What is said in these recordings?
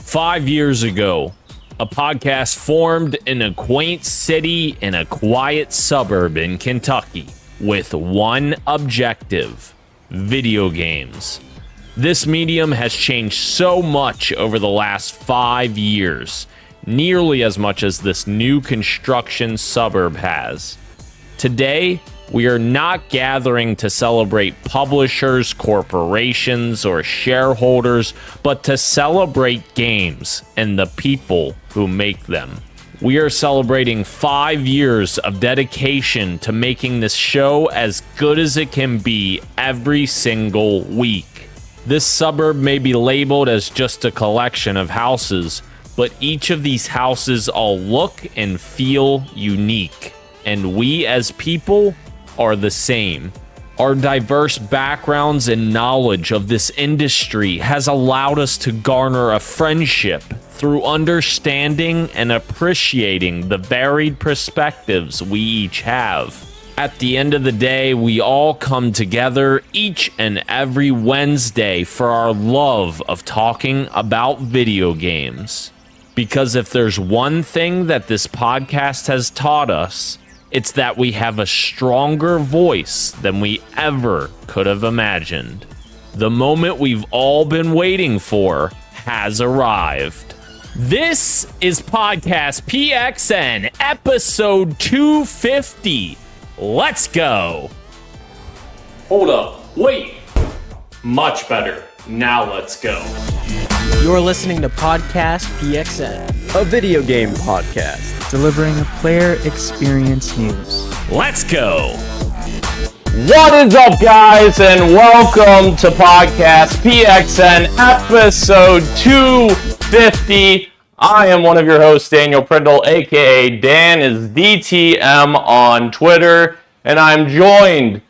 5 years ago, a podcast formed in a quaint city in a quiet suburb in Kentucky with one objective: video games. This medium has changed so much over the last 5 years, nearly as much as this new construction suburb has. Today, we are not gathering to celebrate publishers, corporations, or shareholders, but to celebrate games and the people who make them. We are celebrating 5 years of dedication to making this show as good as it can be every single week. This suburb may be labeled as just a collection of houses, but each of these houses all look and feel unique. And we as people are the same. Our diverse backgrounds and knowledge of this industry has allowed us to garner a friendship through understanding and appreciating the varied perspectives we each have. At the end of the day, we all come together each and every Wednesday for our love of talking about video games. Because if there's one thing that this podcast has taught us, it's that we have a stronger voice than we ever could have imagined. The moment we've all been waiting for has arrived. This is Podcast PXN, episode 250. Let's go. Hold up. Wait. Much better. Now let's go. You're listening to Podcast PXN, a video game podcast delivering player experience news. Let's go. What is up, guys, and welcome to Podcast PXN episode 250. I am one of your hosts, Daniel Prindle, aka Dan is DTM on Twitter, and I'm joined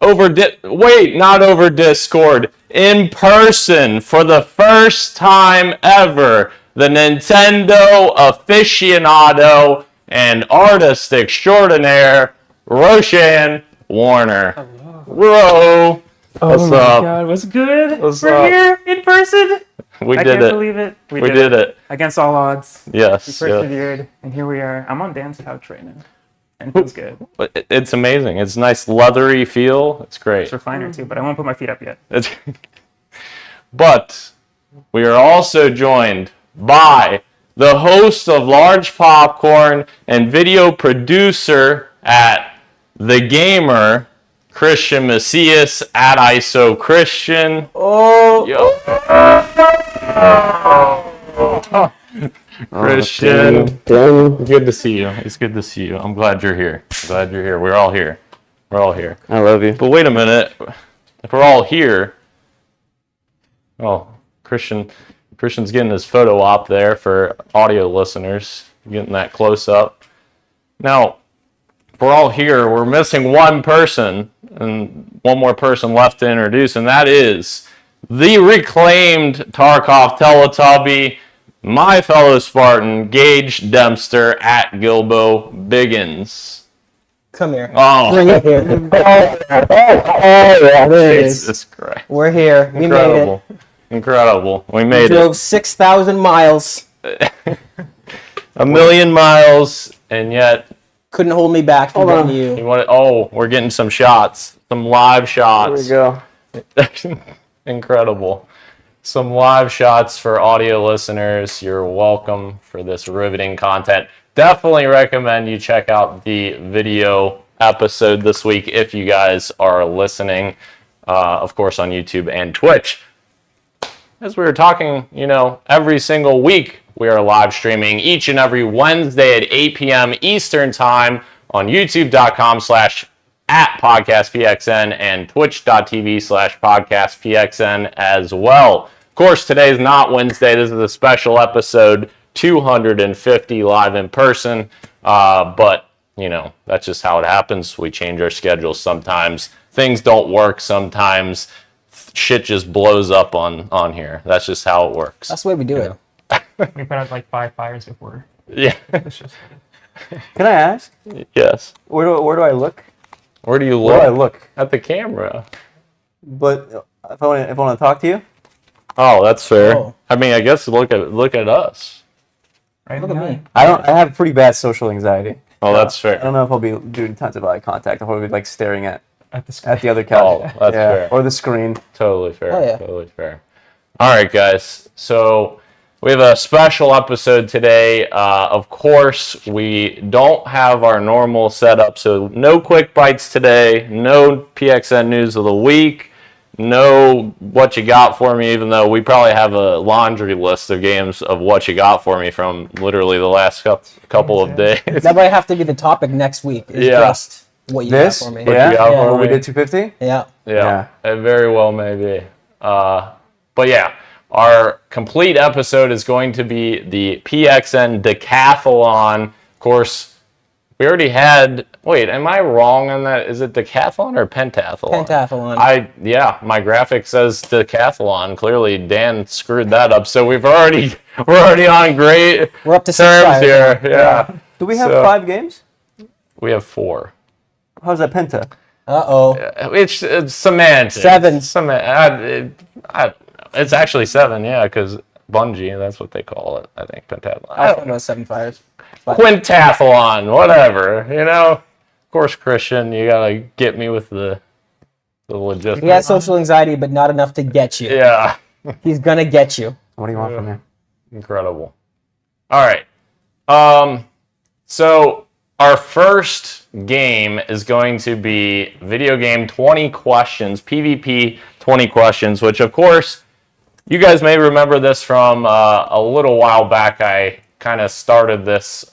not over Discord, in person for the first time ever, the Nintendo aficionado and artist extraordinaire, Roshan Warner. Hello. Bro, what's oh my up? God, what's good? What's We're up? here in person. We I did can't it. believe it. We did it. Against all odds. We Yes. persevered, and here we are. I'm on Dan's couch right now, and it feels good. But it's amazing. It's a nice leathery feel. It's great. It's refiner too, but I won't put my feet up yet. But we are also joined by the host of Large Popcorn and video producer at The Gamer, Christian Macias at ISO Christian. Oh, Yo. Christian, good to see you. It's good to see you. I'm glad you're here. We're all here. I love you. But wait a minute. If we're all here, oh, Christian's getting his photo op there for audio listeners, getting that close up. Now, if we're all here, we're missing one person, and one more person left to introduce, and that is the reclaimed Tarkov Teletubby, my fellow Spartan, Gage Dempster at Gilbo Biggins. Come here. Oh, Bring it here. Yeah, there it is. Jesus Christ. We're here. We made it. Incredible. We made We it. drove 6,000 miles. 1,000,000 miles, and yet Couldn't hold me back from getting you. we're getting some shots, some live shots. There we go. Incredible. Some live shots for audio listeners. You're welcome for this riveting content. Definitely recommend you check out the video episode this week if you guys are listening, of course, on YouTube and Twitch. As we were talking, every single week we are live streaming each and every Wednesday at 8 p.m. Eastern Time on youtube.com/@podcastpxn and twitch.tv/podcastpxn as well. Of course, today is not Wednesday. This is a special episode, 250 live in person. But, that's just how it happens. We change our schedules sometimes. Things don't work sometimes. Shit just blows up on here. That's just how it works. That's the way we do it. We put out like 5 fires before. Yeah. Can I ask? Yes. Where do I look? Where do you look? Where do I look? At the camera. But if I want to talk to you? Oh, that's fair. Oh. I mean, I guess look at us. Right Look at behind. me. I have pretty bad social anxiety. Oh, that's fair. I don't know if I'll be doing tons of eye contact. I'll probably be like staring at At the screen. the other couch. Oh, that's fair. Or the screen. Totally fair. Oh, yeah. Totally fair. All right, guys. So we have a special episode today. Of course, we don't have our normal setup, so no quick bites today, no PXN news of the week, no what you got for me, even though we probably have a laundry list of games of what you got for me from literally the last couple of days. That might have to be the topic next week. Is Yeah. Just what you This? got for me. Yeah. you got for When we me? did 250? Yeah. Yeah, it very well may be. But yeah, our complete episode is going to be the PXN Decathlon. Of course, we already had. Wait, am I wrong on that? Is it Decathlon or Pentathlon? Pentathlon. My graphic says Decathlon. Clearly, Dan screwed that up. So we're already on great We're up to terms 6-5 here. now. Yeah. Do we have So- 5 games? We have 4. How's that penta? Uh-oh. It's semantics. 7. It's actually 7, yeah, because Bungie, that's what they call it, I think, Pentathlon. I don't know 7 fires. Quintathlon, whatever, you know? Of course, Christian, you gotta get me with the logistics. He has social anxiety, but not enough to get you. Yeah, He's gonna get you. What do you want from me? incredible. All right. So our first game is going to be video game 20 questions, PvP 20 questions, which of course, you guys may remember this from a little while back. I kind of started this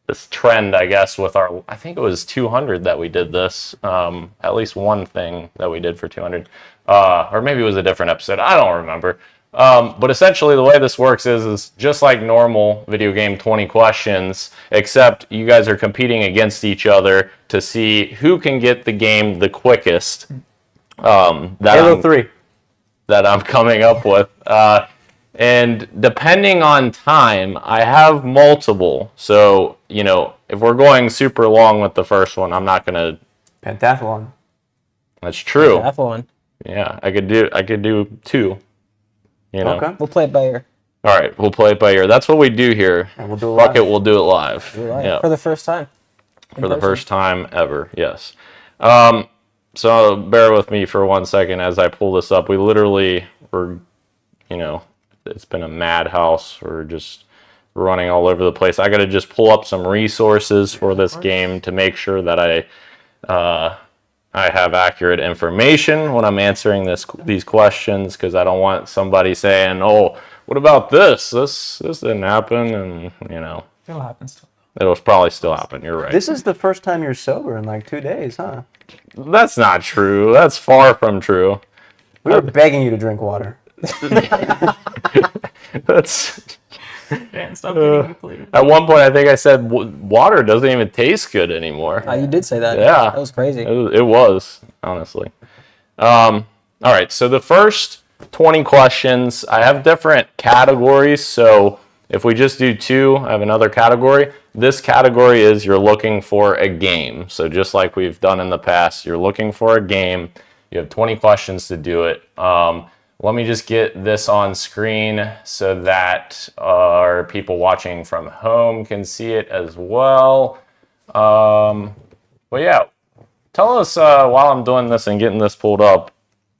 this trend, I guess, with our, I think it was 200 that we did this, at least one thing that we did for 200, or maybe it was a different episode, I don't remember. But essentially the way this works is just like normal video game 20 questions, except you guys are competing against each other to see who can get the game the quickest. Halo 3. That I'm coming up with. And depending on time, I have multiple. So, you know, if we're going super long with the first one, I'm not going to... Pentathlon. That's true. Pentathlon. Yeah, I could do 2. You know? Okay. We'll play it by ear. All right, we'll play it by ear. That's what we do here. And we'll do it Fuck live. it, we'll do it live. Yeah. For the first time. For the first time ever, yes. So bear with me for 1 second as I pull this up. We literally were, you know, it's been a madhouse. We're just running all over the place. I got to just pull up some resources for this game to make sure that I have accurate information when I'm answering these questions, because I don't want somebody saying, "Oh, what about this? This didn't happen," and you know, It'll happen still. it'll probably still happen. You're right. This is the first time you're sober in like 2 days, huh? That's not true. That's far from true. We were begging you to drink water. That's Dan, stop getting me, please. at one point I think I said water doesn't even taste good anymore. You did say that. Yeah. That was crazy. It was honestly. All right, so the first 20 questions, I have different categories. So if we just do 2, I have another category. This category is you're looking for a game. So just like we've done in the past, you're looking for a game. You have 20 questions to do it. Let me just get this on screen so that our people watching from home can see it as well. But yeah, tell us while I'm doing this and getting this pulled up,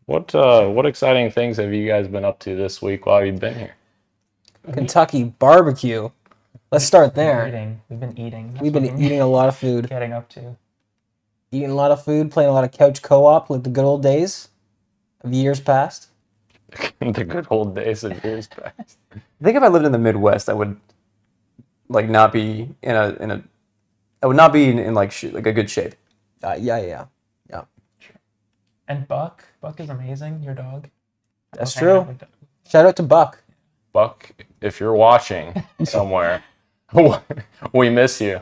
what exciting things have you guys been up to this week while you've been here? Kentucky barbecue. Let's start there. We've been eating. That's We've been what we're eating a lot of food. getting up to. Eating a lot of food, playing a lot of couch co-op like the good old days of years past. The good old days of years past. I think if I lived in the Midwest, I would like not be I would not be in like like a good shape. Yeah. And Buck is amazing. Your dog. That's I hang out true. with Doug. Shout out to Buck. Buck, if you're watching somewhere, we miss you.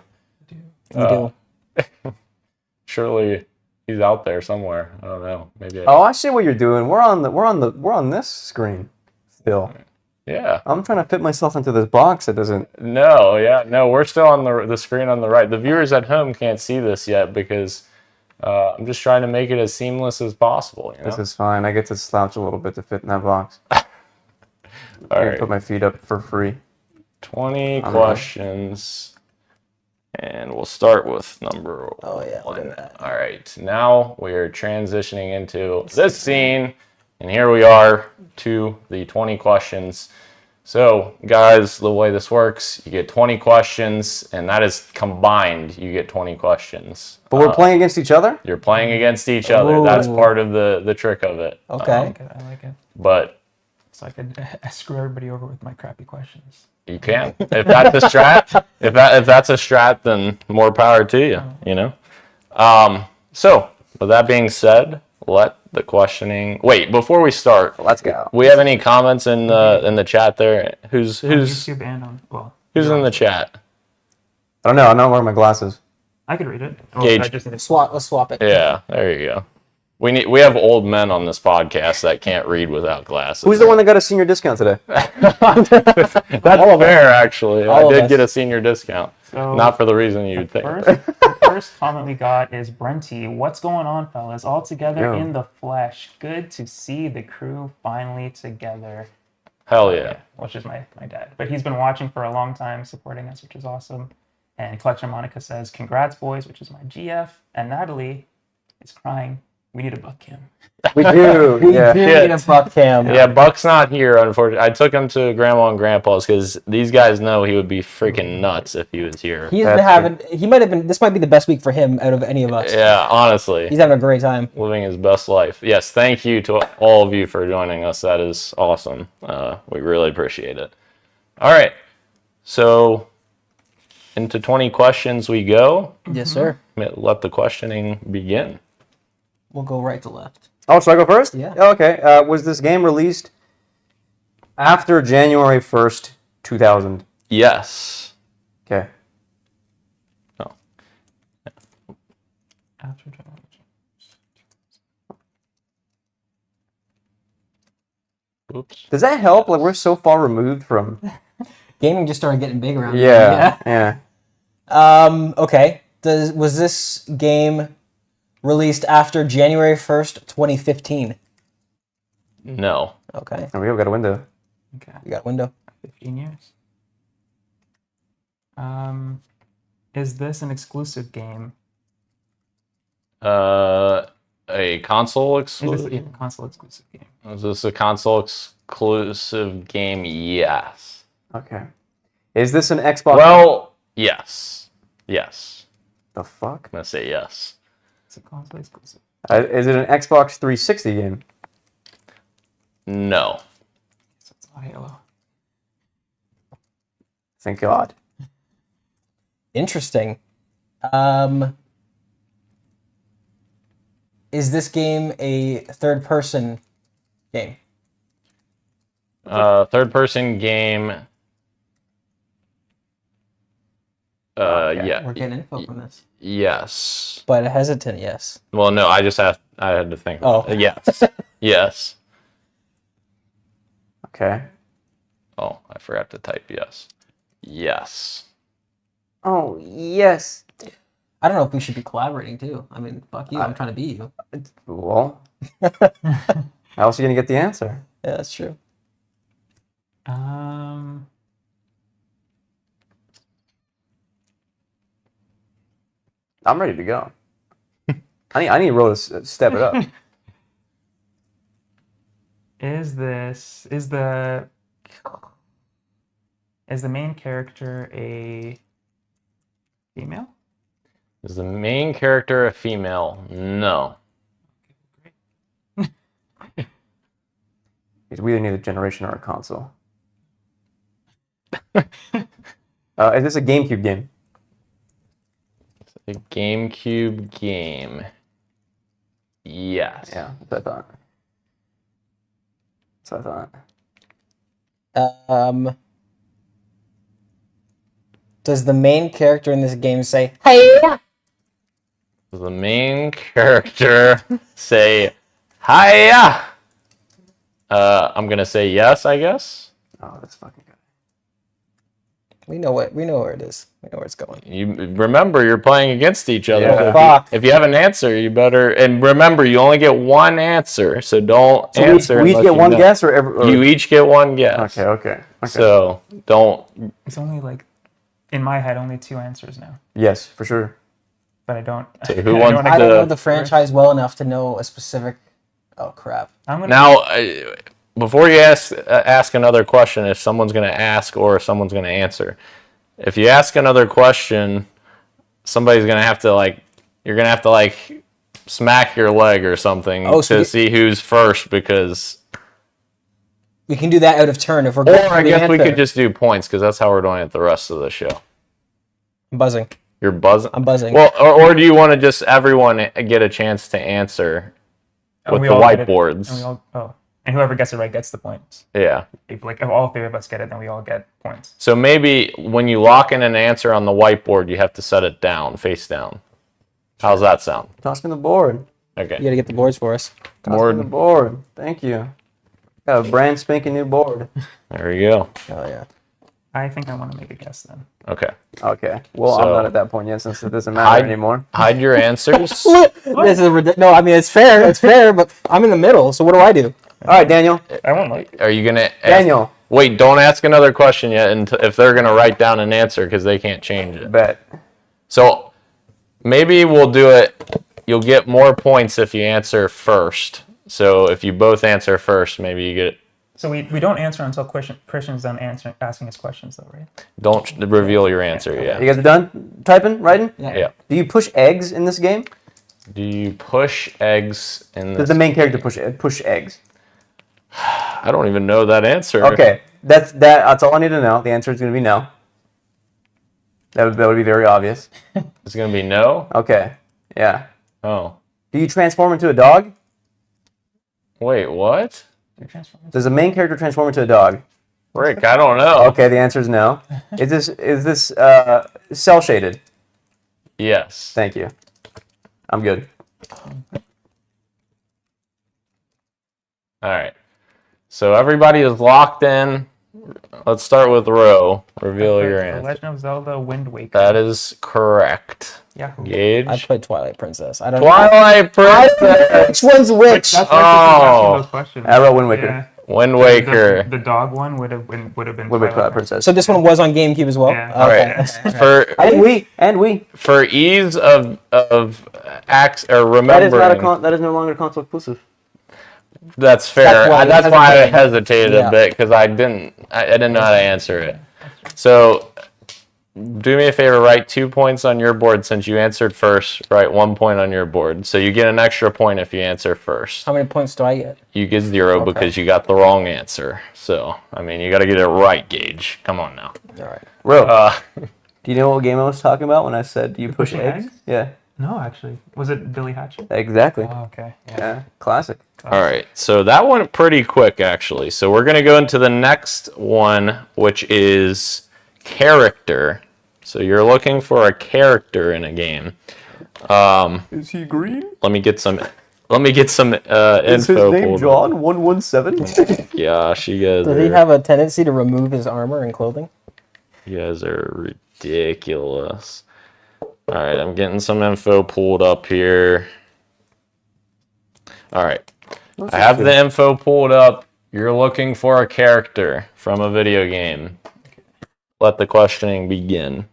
We do. Surely he's out there somewhere. I don't know. Maybe. Oh, I see what you're doing. We're on this screen still. Yeah. I'm trying to fit myself into this box that doesn't. No, we're still on the screen on the right. The viewers at home can't see this yet because I'm just trying to make it as seamless as possible. You know? This is fine. I get to slouch a little bit to fit in that box. All I right. put my feet up for free. 20 questions. And we'll start with number Oh, yeah, look one. at that. All right. Now we are transitioning into this scene. And here we are to the 20 questions. So, guys, the way this works, you get 20 questions, and that is combined. You get 20 questions. But we're playing against each other? You're playing against each other. That's Ooh. part of the trick of it. Okay. I like it. But So I could screw everybody over with my crappy questions. you can. If that's a strat, if that's a strat, then more power to you. You know. So with that being said, let the questioning. Wait, before we start, Let's go. we have any comments in the chat there? Who's On YouTube and on who's in the chat? I don't know. I'm not wearing my glasses. I could read it. Gage. I just need to Let's swap it. Yeah, there you go. We have old men on this podcast that can't read without glasses. Who's the one that got a senior discount today? That's fair, actually. I All of did us. get a senior discount. So Not for the reason you'd think. the first comment we got is Brenty. What's going on, fellas? All together Yo. in the flesh. Good to see the crew finally together. Hell yeah. Which is my dad. But he's been watching for a long time, supporting us, which is awesome. And Collection Monica says, congrats, boys, which is my GF. And Natalie is crying. We need a buck cam. We do. We Yeah. do Shit. need a buck cam. Yeah, Buck's not here, unfortunately. I took him to Grandma and Grandpa's because these guys know he would be freaking nuts if he was here. He's been having. He might have been. This might be the best week for him out of any of us. Yeah, honestly, He's having a great time. living his best life. Yes, thank you to all of you for joining us. That is awesome. We really appreciate it. All right, so into 20 questions we go. Yes, sir. Let the questioning begin. We'll go right to left. Oh, should I go first? Yeah. Oh, okay. Was this game released after January 1st, 2000? Yes. Okay. No. After Oops. Does that help? Like, we're so far removed from... Gaming just started getting big around. Yeah. Yeah. Okay. Was this game released after January 1st, 2015? No. Okay. There we go. Got a window. Okay. You got a window. 15 years. Is this an exclusive game? A console Is this exclusive? a console exclusive game? Is this a console exclusive game? Yes. Okay. Is this an Xbox? Well, yes. Yes. The fuck? I'm gonna say yes. It's a console exclusive. Is it an Xbox 360 game? No. So it's not Halo. Thank God. Interesting. Is this game a third-person game? Third-person game. Yeah. We're getting info from this. Yes. But a hesitant yes. Well, no. I had to think. Oh. Yes. Yes. Okay. Oh, I forgot to type yes. Yes. Oh, yes. I don't know if we should be collaborating too. I mean, fuck you. I'm trying to beat you. Well, how else are you going to get the answer? Yeah, that's true. I'm ready to go. I need to roll to step it up. Is the main character a female? Is the main character a female? No. We either need a generation or a console. Is this a GameCube game? A GameCube game. Yes. Yeah, that's what I thought. That's what I thought. Does the main character in this game say, "Hey"? Does the main character say, "Hiya"? I'm gonna say yes, I guess. Oh, that's fucking good. We know where it is. We know where it's going. You remember you're playing against each other. Yeah. So Fuck. if you have an answer, you better. And remember, you only get one answer, so don't So answer. we each unless get you one know. guess, or You each get one guess. Okay. So don't. It's only like, in my head, only 2 answers now. Yes, for sure. But I don't. So who wants I don't to- know the franchise well enough to know a specific. Oh crap! I'm gonna. Now, before you ask another question, if someone's going to ask or if someone's going to answer, if you ask another question, somebody's going to have to you're going to have to smack your leg or something to see who's first, because. We can do that out of turn if we're. Or going I for the guess we answer. could just do points, because that's how we're doing it the rest of the show. I'm buzzing. You're buzzing. I'm buzzing. Well, or do you want to just everyone get a chance to answer with we the all get it, whiteboards? And whoever gets it right gets the points. Yeah. If all 3 of us get it, then we all get points. So maybe when you lock in an answer on the whiteboard, you have to set it down, face down. How's that sound? Toss me the board. Okay. You gotta get the boards for us. Toss me the board. Thank you. Got a brand spanking new board. There you go. Oh yeah. I think I want to make a guess then. Okay. Okay. Well, I'm So- not at that point yet, since it doesn't matter anymore. Hide your answers. This is no. I mean, it's fair. It's fair, but I'm in the middle. So what do I do? All right, Daniel. I won't like. Are you gonna ask, Daniel. Wait, don't ask another question yet until if they're gonna write down an answer, because they can't change it. Bet. So maybe we'll do it. You'll get more points if you answer first. So if you both answer first, maybe you get. So we don't answer until Christian's done asking us questions, though, right? Don't reveal your answer yet. You guys are done typing, writing? Yeah. Do you push eggs in this game? Do you push eggs in Does this? the main character push eggs? I don't even know that answer. Okay, that's all I need to know. The answer is going to be no. That would be very obvious. It's gonna be no. Okay, yeah. Oh. Do you transform into a dog? Wait, what? You're transforming. Does the main character transform into a dog? Rick, I don't know. Okay, the answer is no. Is this cell shaded? Yes. Thank you. I'm good. All right. So everybody is locked in. Let's start with Ro. Reveal your The answer. Legend of Zelda: Wind Waker. That is correct. Yahoo. Gage. I played Twilight Princess. I don't Twilight Princess. Which one's which? That's why I keep asking Oh. those questions. Arrow Wind Waker. Yeah. Wind Waker. The dog one would have been Twilight Princess. So this one was on GameCube as well. Yeah. All Okay. right. And we. For ease of acts or That is remembering, not that is no longer console exclusive. that's fair. That's why That's you why I hesitated. hesitated Yeah. a bit, because I didn't know how to answer it. So, do me a favor. Write 2 points on your board since you answered first. Write 1 point on your board, so you get an extra point if you answer first. How many points do I get? You get 0 because you got the wrong answer. So, I mean, you got to get it right, Gage. Come on now. All right. Ro, do you know what game I was talking about when I said you push pushing eggs? eggs? Yeah, No, actually, was it Billy Hatchet? exactly. Oh, okay. Yeah, classic. All right, so that went pretty quick, actually. So we're going to go into the next one, which is character. So you're looking for a character in a game. Is he green? Let me get some info. Is his name pulled John up. 117? Gosh, you guys Does he have a tendency to remove his armor and clothing? you guys are ridiculous. All right, I'm getting some info pulled up here. All right, I have the info pulled up. You're looking for a character from a video game. Let the questioning begin.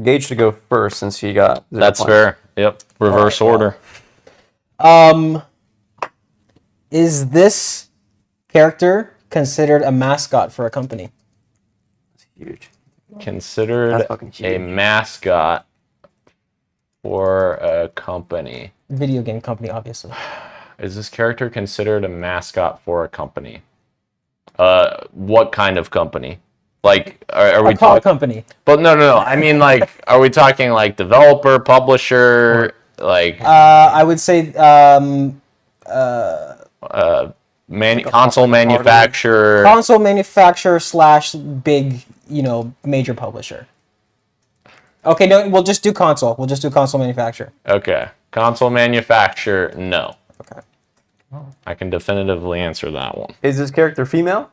Gage to go first since he got 0 That's points. fair. Yep, reverse order. Is this character considered a mascot for a company? Huge. Considered That's fucking a huge. mascot for a company. Video game company, obviously. Is this character considered a mascot for a company? What kind of company? Like, are we A car talking? company. But no. I mean, like, are we talking like developer, publisher, like I would say console manufacturer? console manufacturer / big, major publisher. Okay, no, we'll just do console. We'll just do console manufacturer. Okay, console manufacturer. No, Okay. I can definitively answer that one. Is this character female?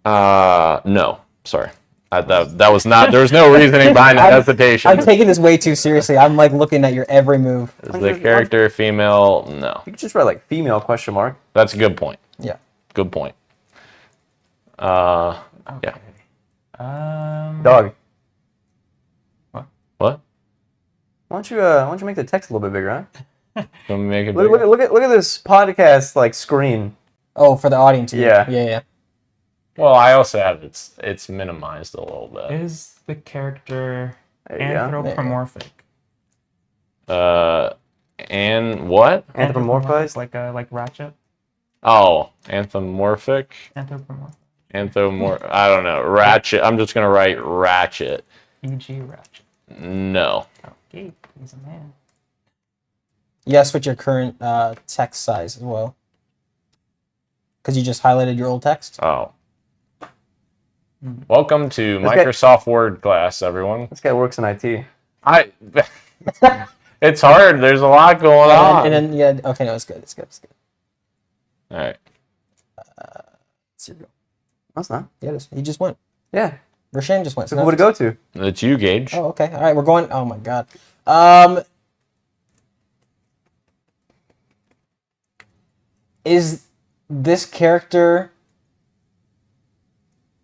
No. Sorry. That was not. There was no reasoning behind the hesitation. I'm taking this way too seriously. I'm like looking at your every move. Is the character female? No. You could just write like female question mark. That's a good point. Yeah. Good point. Okay. Yeah. Dog. What? Why don't you make the text a little bit bigger, huh? Can we make it Look, bigger? look at this podcast like screen. Oh, for the audience. Yeah. Yeah. Well, I also have it's minimized a little bit. Is the character There you go. anthropomorphic? And what? Anthropomorphized? Like Ratchet? Oh, anthropomorphic. Anthropomorphic. I don't know. Ratchet. I'm just gonna write Ratchet. E.g. Ratchet. No. Okay, he's a man. Yes, with your current text size as well. Because you just highlighted your old text. Oh. Welcome to This guy- Microsoft Word class, everyone. This guy works in IT. It's hard. There's a lot going on. And then yeah, okay, no, it's good. It's good. All right. It's your go. No, it's not. Yeah, it is. He just went. Yeah. Roshan just went. So who would it go to? It's you, Gage. Oh, okay. All right, we're going. Oh my god. Is this character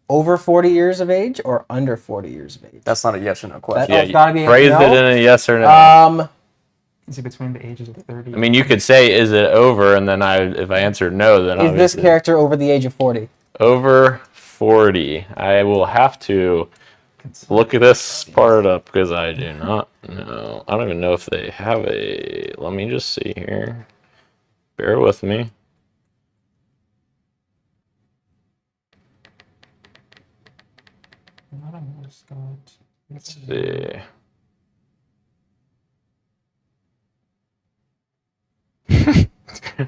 over 40 years of age or under 40 years of age? That's not a yes or no question. That- Yeah, gotta be a phrase no. it in a yes or no. Is he between the ages of 30? I mean, you could say, "Is it over?" And then if I answered no, then Is this obviously character over the age of 40? over 40. I will have to look at this part up because I do not know. I don't even know if they have a. Let me just see here. Bear with me. Not a mascot. Let's see.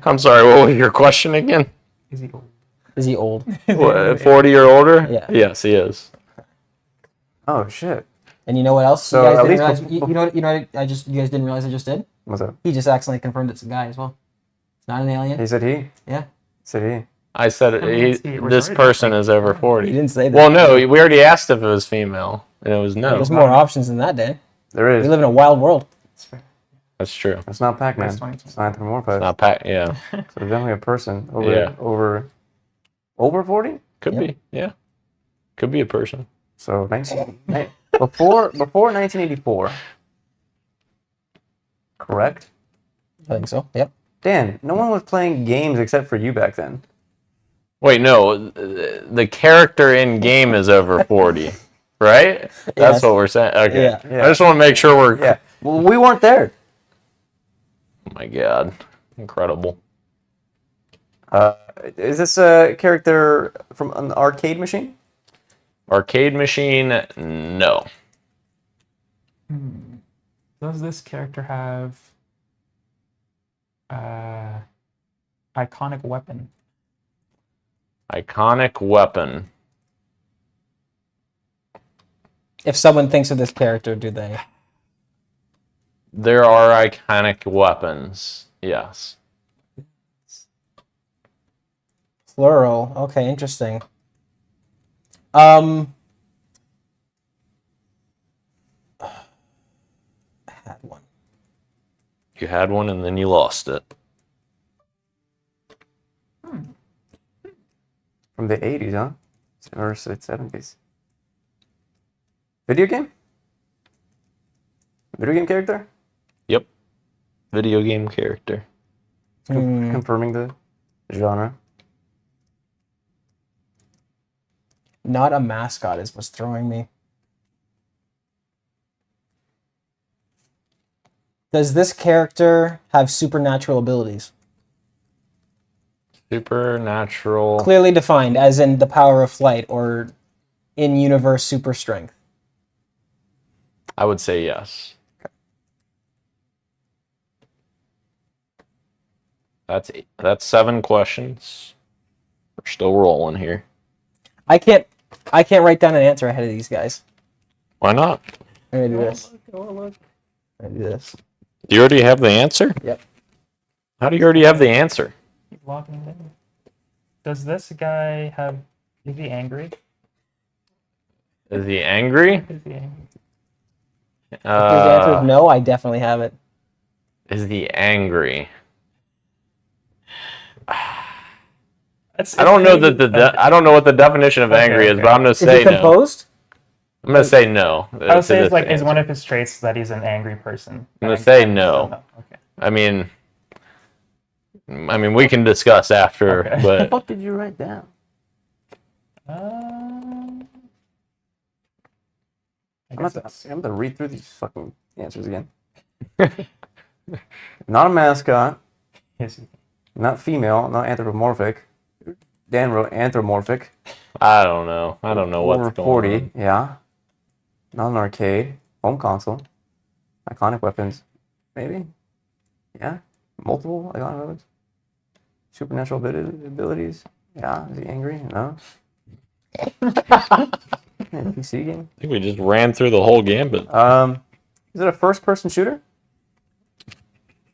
I'm sorry, what was your question again? Is he old? Is he old? What, 40 or older? Yeah. Yes, he is. Oh shit. And you know what else? So you guys at didn't least realize, you know what you guys didn't realize I just did? What's up? He just accidentally confirmed it's a guy as well. It's not an alien. He said he. Yeah. Said he. I said I mean, it's- it was this already person like- is over He 40. didn't say that. Well, no, we already asked if it was female, and it was no. There's more options than that, Dan. There We is. live in a wild world. That's fair. That's true. It's not Pac-Man. That's 22. It's not anthropomorphized. Not Pat. Yeah, So it's definitely a person over Yeah. over 40. could Yep. be. Yeah, could be a person. So 19 before 1984. Correct. I think so. Yep. Dan, no one was playing games except for you back then. Wait, no, the character in game is over 40, right? That's Yes. what we're saying. Okay, Yeah. I just want to make sure we're. Yeah. Well, we weren't there. Oh my god, incredible. Is this a character from an arcade machine? Arcade machine? No. Does this character have iconic weapon? Iconic weapon. If someone thinks of this character, do they? There are iconic weapons. Yes. Plural. Okay, interesting. I had one. You had one and then you lost it. From the 80s, huh? Or 70s. Video game? Video game character? Yep. Video game character. Confirming the genre. Not a mascot is what's throwing me. Does this character have supernatural abilities? Supernatural. Clearly defined, as in the power of flight or in-universe super strength. I would say yes. That's 7 questions. We're still rolling here. I can't write down an answer ahead of these guys. Why not? I'm gonna do this. I'm gonna do this. Do you already have the answer? Yep. How do you already have the answer? Keep locking it in. Does this guy have Is he angry? Is he angry? Is he angry? If his answer is Uh, no, I definitely have it. is he angry? It's I don't know maybe- that I don't know what the definition of Okay, angry is, okay. but I'm gonna Is say it no. composed? I'm gonna say no. I would say to it's like this is one answer. of his traits that he's an angry person. I'm gonna say no. Okay. I mean, we can discuss after, Okay. What the but fuck did you write down? I I'm guess gonna, it's I'm gonna read through these fucking answers again. Not a mascot. is he- Not female. Not anthropomorphic. Dan wrote anthropomorphic. I don't know. I don't know Over what's going 40. on. Yeah. Not an arcade. Home console. Iconic weapons. Maybe. Yeah. Multiple iconic weapons. Supernatural abilities. Yeah. Is he angry? No. PC game. I think we just ran through the whole gambit. Is it a first-person shooter?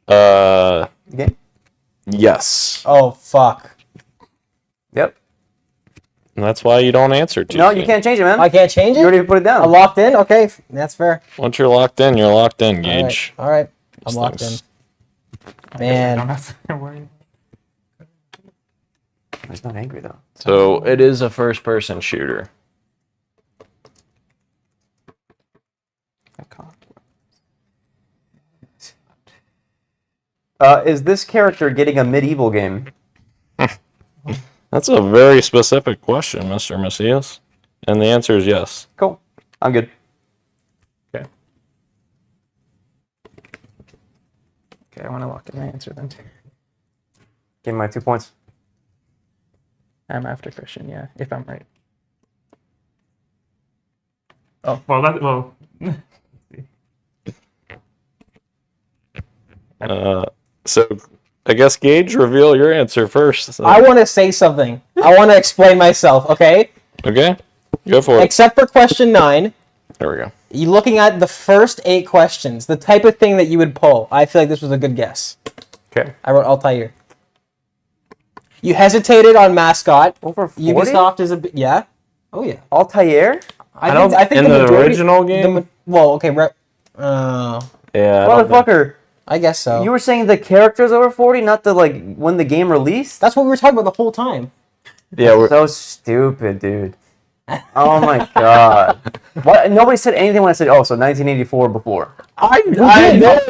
Uh, Game. yes. Oh, fuck. Yep. And that's why you don't answer too No, soon. you can't change it, man. I can't change You it? already put it down. I'm locked in? Okay, that's fair. Once you're locked in, you're locked in, All Gage. right. All right. I'm These locked in. things- I Man. don't have to worry. He's not angry though. So it is a first-person shooter. Is this character getting a medieval game? That's a very specific question, Mr. Macias. And the answer is yes. Cool. I'm good. Okay, I want to lock in my answer then too. Give me my 2 points. I'm after Christian, yeah, if I'm right. Oh, well, So I guess Gage, reveal your answer first. So- I want to say something. I want to explain myself, okay? Okay, go for it. Except for question 9, There we go. you looking at the first 8 questions, the type of thing that you would pull. I feel like this was a good guess. Okay. I wrote Altair. You hesitated on mascot. Over 40? Ubisoft is a bit, yeah. Oh yeah. Altair? I don't- in the majority- original game? well, okay, Yeah. Motherfucker. I guess so. You were saying the character's over 40, not the like when the game released? That's what we were talking about the whole time. Yeah. We're, So stupid, dude. Oh my god. What? Nobody said anything when I said, oh, so 1984 before. I did.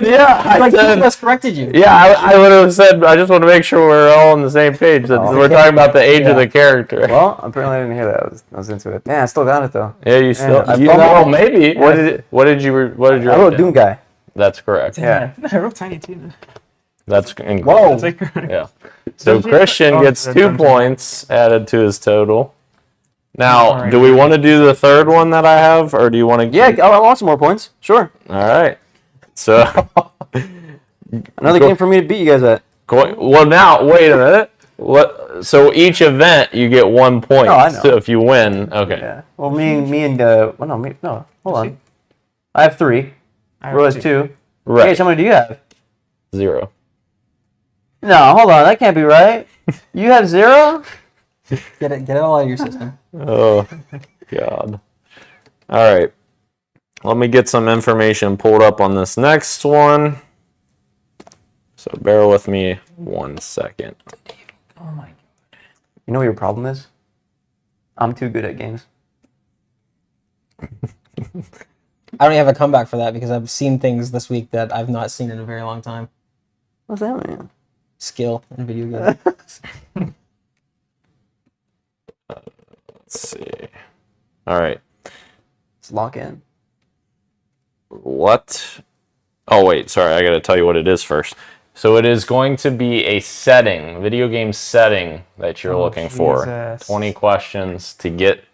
Yeah. I Like said. people has corrected you. Yeah, I would have said. I just want to make sure we're all on the same page. That Oh, we're okay. talking about the age of Yeah. the character. Well, apparently I didn't hear that. I was into it. Man, I still got it though. Yeah, you still. I You thought- know, maybe. What did you? What did you? I write wrote down? Doom Guy. That's correct. Yeah. I wrote Tiny Tina. That's incorrect. Whoa. That's like, Yeah. So Don't you- Christian oh, gets that's 2 something. points added to his total. Now, Alright. do we want to do the third one that I have, or do you want to? Yeah, I want some more points. Sure. All right. So, Another game for me to beat you guys at. well, now wait a minute. What? So each event you get 1 point. Oh, I know. So if you win, okay. Yeah. Well, me and well, no, hold on. I have 3. Ro has 2. Right. Gage, how many do you have? 0. No, hold on. That can't be right. You have 0? Get it all out of your system. Oh, God. All right. Let me get some information pulled up on this next one. So bear with me 1 second. oh my god. You know what your problem is? I'm too good at games. I don't even have a comeback for that because I've seen things this week that I've not seen in a very long time. What's that mean? Skill in video games. Let's see. All right. Let's lock in. What? Oh, wait. Sorry. I got to tell you what it is first. So it is going to be a setting, video game setting that you're looking for. Jesus. 20 questions to get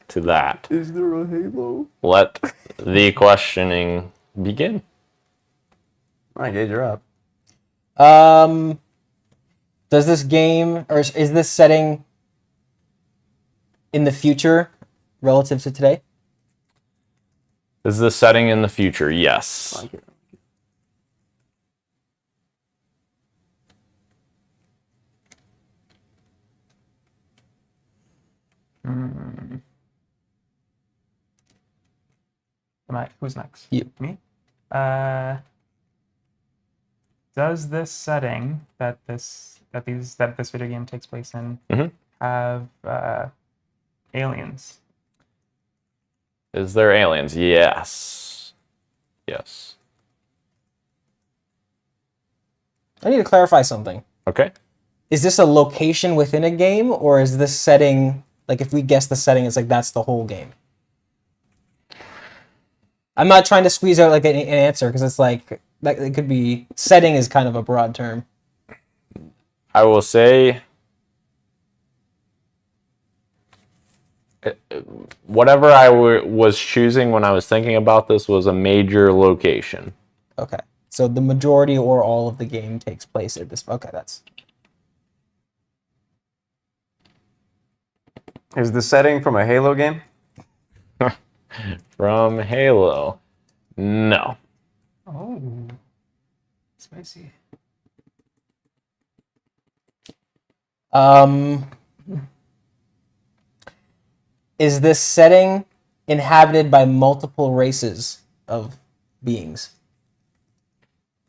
to that. Is there a Halo? Let the questioning begin. All right, Gage, you're up. Does this game or is this setting in the future relative to today? Is the setting in the future? Yes. Like it. Hmm. Who's next? You. Me? Does this setting that this video game takes place in Mhm. have aliens? Is there aliens? Yes. Yes. I need to clarify something. Okay. Is this a location within a game, or is this setting, like if we guess the setting, it's like that's the whole game? I'm not trying to squeeze out like an answer because it's like that it could be setting is kind of a broad term. I will say whatever I was choosing when I was thinking about this was a major location. Okay. So the majority or all of the game takes place at this. Okay, that's. Is the setting from a Halo game? From Halo. No. Oh, spicy. Is this setting inhabited by multiple races of beings?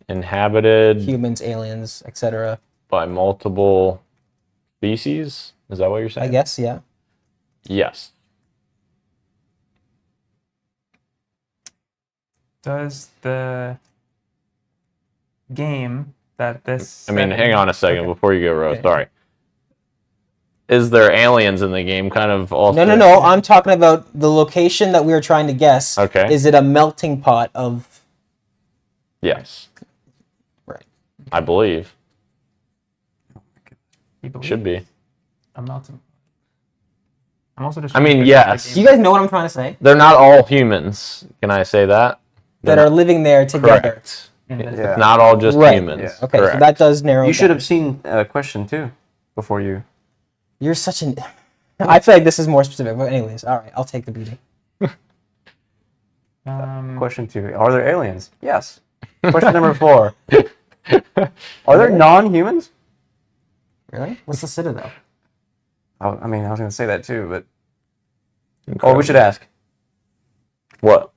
Inhabited Humans, aliens, etc. by multiple species? Is that what you're saying? I guess, yeah. Yes. Does the game that this... I mean, hang on a second before you go, Rose. Okay. Sorry. Is there aliens in the game? Kind of also. No. I'm talking about the location that we were trying to guess. Okay. Is it a melting pot of... Yes. Right. I believe. You believe? Should be. I'm melting. I'm also just... I mean, trying to figure out yes. the Do game. you guys know what I'm trying to say? They're not all humans. Can I say that? That are living there together. Correct. In this- Yeah. It's not all just Right. humans. Yeah. Okay, Correct. so that does narrow. You it should down. have seen question 2 before you. You're such an. I feel like this is more specific, but anyways, all right, I'll take the beating. Question 2. Are there aliens? Yes. Question number 4. Are there non-humans? Really? What's the Citadel? I mean, I was going to say that too, but... Oh, we should ask. What?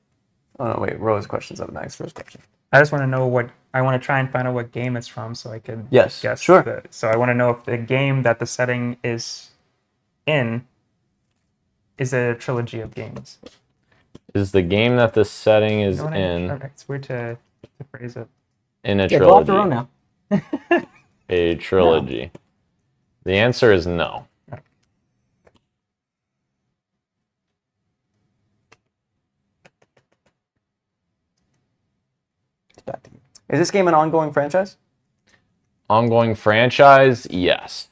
Oh, no, wait. Rose question's up next. Rose question. I just want to know what... I want to try and find out what game it's from so I could Yes, guess. sure. So I want to know if the game that the setting is in is a trilogy of games. Is the game that the setting is You know what I mean? in Okay, it's weird to phrase it. in a Yeah, go off the road trilogy? now. A trilogy. The answer is no. It's back to you. Is this game an ongoing franchise? Ongoing franchise? Yes.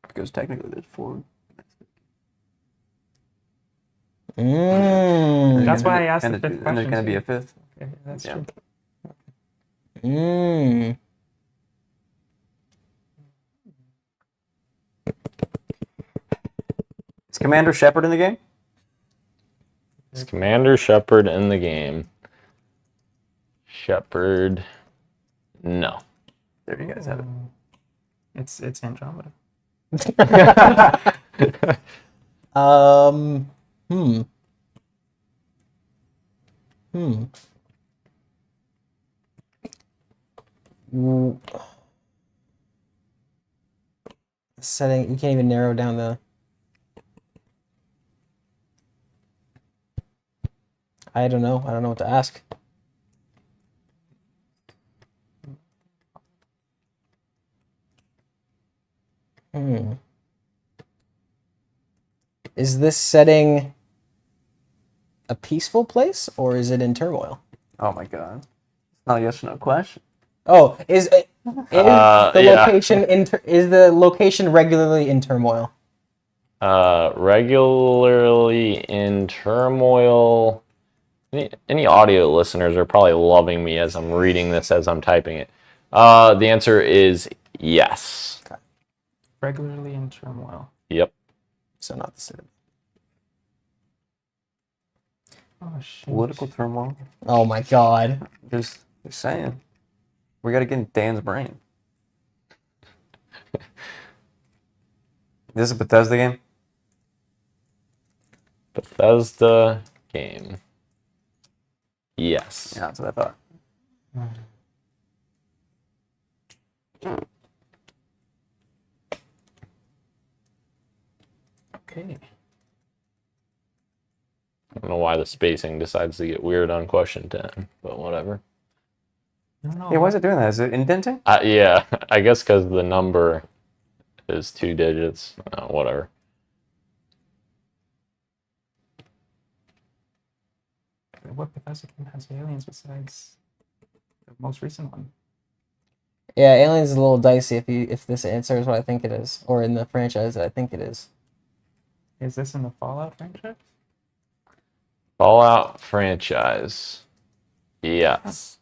Because technically there's 4. That's why I asked and the fifth And there's question, going to be too. a 5th. Okay, that's Yeah. true. Is Commander Shepard in the game? Is Commander Shepard in the game? Shepard. No. There you guys have it. It's Andromeda. Um. Hmm. Hmm. Mm. Setting. You can't even narrow down the. I don't know. I don't know what to ask. Hmm. Is this setting a peaceful place or is it in turmoil? Oh my god. It's not a yes or no question. Oh, is the yeah. location is the location regularly in turmoil? Regularly in turmoil. Any audio listeners are probably loving me as I'm reading this as I'm typing it. The answer is yes. Okay. Regularly in turmoil. Yep. So not the Citadel. Oh shit. Political turmoil. Oh my god. Just saying. We gotta get in Dan's brain. This is a Bethesda game? Bethesda game. Yes. Yeah, that's what I thought. Okay. I don't know why the spacing decides to get weird on question 10, but whatever. I don't know. Yeah, why is it doing that? Is it indenting? Yeah, I guess because the number is 2 digits. Whatever. What Bethesda game has aliens besides the most recent one? Yeah, Aliens is a little dicey if this answer is what I think it is, or in the franchise that I think it is. Is this in the Fallout franchise? Fallout franchise. Yes.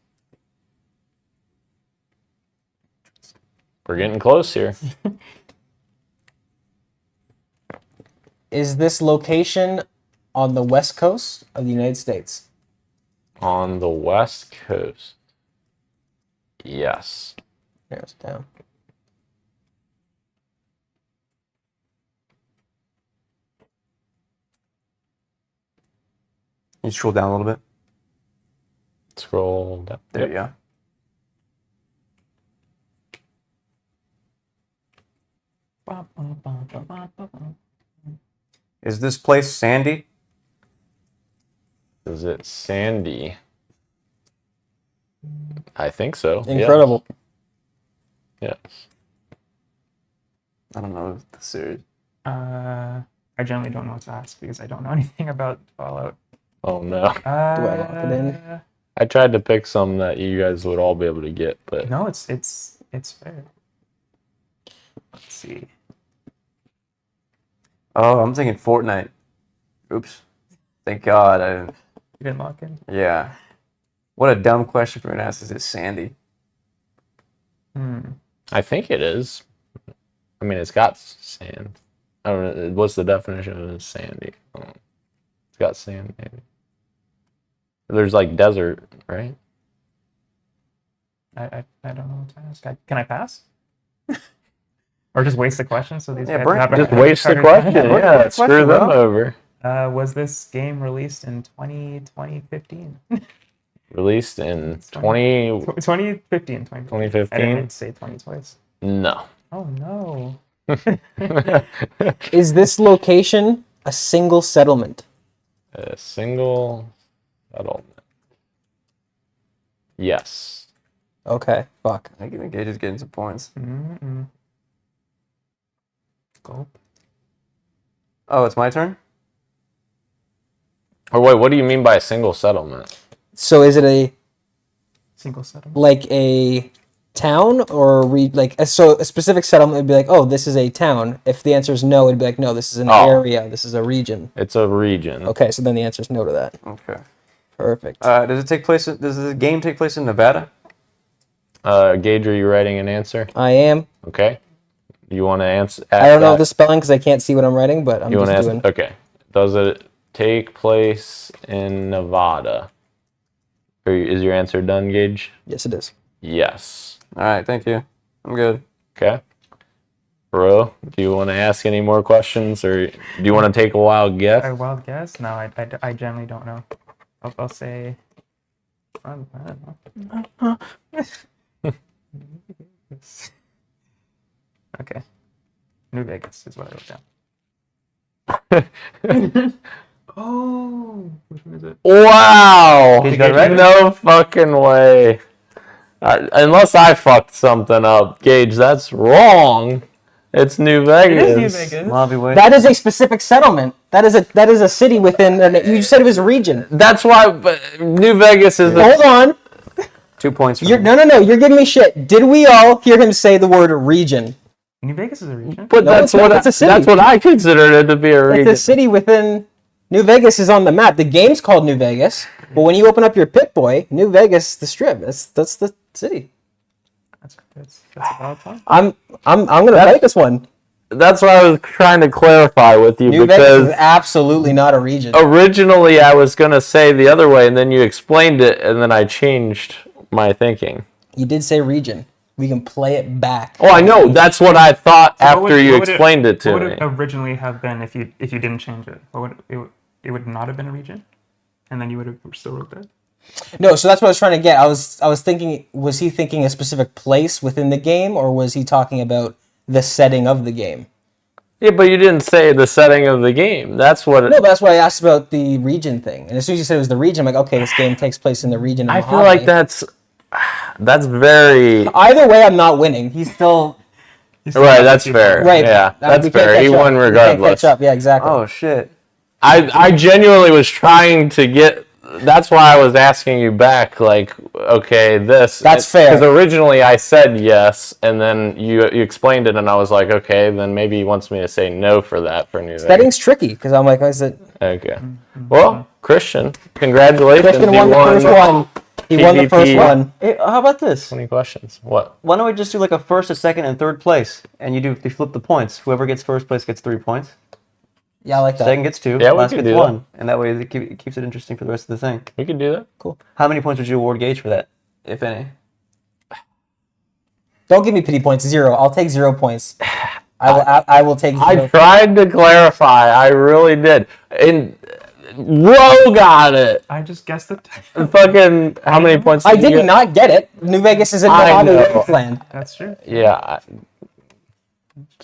We're getting close here. Is this location on the west coast of the United States? On the West Coast. Yes. Narrows it down. You scroll down a little bit. Scroll down. There you go. Is this place sandy? Is it Sandy? I think so. Incredible. Yes. I don't know the series. I generally don't know what to ask because I don't know anything about Fallout. Oh no. Do I lock it in? I tried to pick some that you guys would all be able to get, but No, it's fair. Let's see. Oh, I'm thinking Fortnite. Oops. Thank God. You didn't lock in? Yeah. What a dumb question for me to ask. Is it sandy? I think it is. I mean, it's got sand. I don't know. What's the definition of sandy? It's got sand, maybe. There's like desert, right? I don't know what to ask. Can I pass? Or just waste the question so these Yeah, guys Brent, have a- Just have a waste the harder question. time? Yeah, screw question, them bro. over. Was this game released in 2015? Released in 2015. 2015. I didn't say 20 twice. No. Oh no. Is this location a single settlement? A single settlement. Yes. Okay, fuck. I think Gage is getting some points. Mm-mm. Gulp. Oh, it's my turn? Or wait, what do you mean by a single settlement? So is it a Single settlement. like a town or so a specific settlement would be like, oh, this is a town. If the answer is no, it'd be like, no, this is an area, this is a region. It's a region. Okay, so then the answer is no to that. Okay. Perfect. Does the game take place in Nevada? Gage, are you writing an answer? I am. Okay. You want to answer? I don't know the spelling because I can't see what I'm writing, but I'm You want to just ask? doing. Okay. Does it take place in Nevada? Is your answer done, Gage? Yes, it is. Yes. All right, thank you. I'm good. Okay. Bro, do you want to ask any more questions, or do you want to take a wild guess? A wild guess? No, I generally don't know. I'll say. I don't know. Okay. New Vegas is what I wrote down. Oh, which one is it? Wow! You got it right? No fucking way. Unless I fucked something up, Gage, that's wrong. It's New Vegas. It is New Vegas. Lobby way. That is a specific settlement. That is a city within. You said it was a region. That's why New Vegas is Hold on. 2 points for You're, me. no. You're giving me shit. Did we all hear him say the word region? New Vegas is a region. But No, that's it's not. what It's a city. that's what I considered it to be a region. It's a city within. New Vegas is on the map. The game's called New Vegas, but when you open up your Pip-Boy, New Vegas, the strip. That's the city. That's a valid point. I'm gonna write this one. That's what I was trying to clarify with you New Vegas because is absolutely not a region. originally I was gonna say the other way, and then you explained it, and then I changed my thinking. You did say region. We can play it back. Oh, I know. That's what I thought So after you explained it to what me. would it originally have been if you didn't change it? What would it would not have been a region, and then you would have still wrote that. No, so that's what I was trying to get. I was thinking, was he thinking a specific place within the game, or was he talking about the setting of the game? Yeah, but you didn't say the setting of the game. That's what. No, but that's why I asked about the region thing. And as soon as you said it was the region, I'm like, okay, this game takes place in the region. Of I feel like that's very Either way, I'm not winning. He's still right. That's fair. right. Yeah, that's We can't fair. catch He up. won We can't regardless. catch up. Yeah, exactly. Oh shit. I genuinely was trying to get. That's why I was asking you back. Like, okay, this. That's fair. Because originally I said yes, and then you explained it, and I was like, okay, then maybe he wants me to say no for that for new. Setting's tricky because I'm like, is it? Okay. Well, Christian, congratulations. Christian You won the first one. He won the first PvP. one. Hey, how about this? 20 questions. What? Why don't we just do like a first, a second, and third place, and you flip the points. Whoever gets first place gets 3 points. Yeah, I like that. Second gets 2. Yeah, we last could gets do 1, and that way it keeps it interesting for the rest of the thing. We could do that. Cool. How many points would you award Gage for that, if any? Don't give me pity points. 0. I'll take 0 points. I will take 0. I tried to clarify. I really did. And Ro got it. I just guessed it. Fucking, how many points I did you did get? not get it. New Vegas is in I Mojave know. land. That's true. Yeah,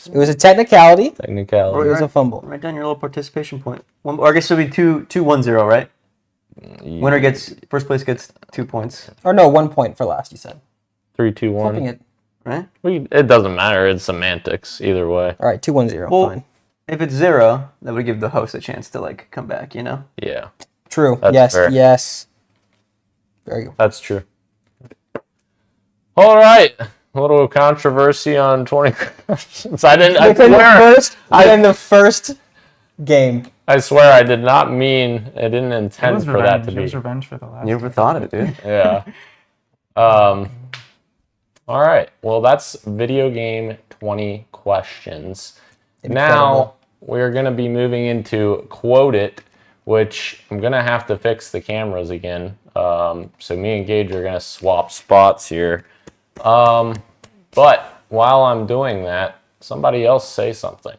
It was a technicality. It technicality. was a fumble. Write down your little participation point. Or I guess it'll be 2-1-0, right? Winner gets first place gets 2 points, Or no, 1 point for last. You said. 3, 2, Flipping 1. it. right? It doesn't matter. It's semantics either way. All right, 2-1-0. Well, Fine. if it's 0, that would give the host a chance to like come back, you know? Yeah, True. That's Yes. fair. Yes. Very good. that's true. All right. A little controversy on 20 questions. I Within the first game. I swear I did not mean, I didn't It intend was for that revenge. to It be. was revenge for the last. You never thought of it, dude. Yeah. All right. Well, that's video game 20 questions. Now we're going to be moving into Quote It, which I'm going to have to fix the cameras again. So me and Gage are going to swap spots here. But while I'm doing that, somebody else say something.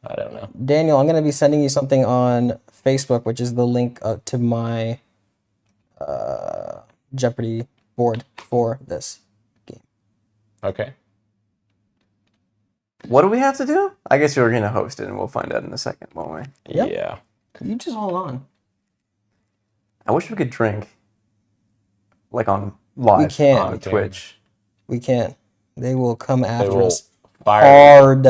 I don't know. Daniel, I'm going to be sending you something on Facebook, which is the link to my Jeopardy board for this game. Okay. What do we have to do? I guess you're gonna host it, and we'll find out in a second, won't we? Yep. Yeah. You just hold on. I wish we could drink, like on live We can't. on Twitch. We can't. They will come They after will us fire. hard.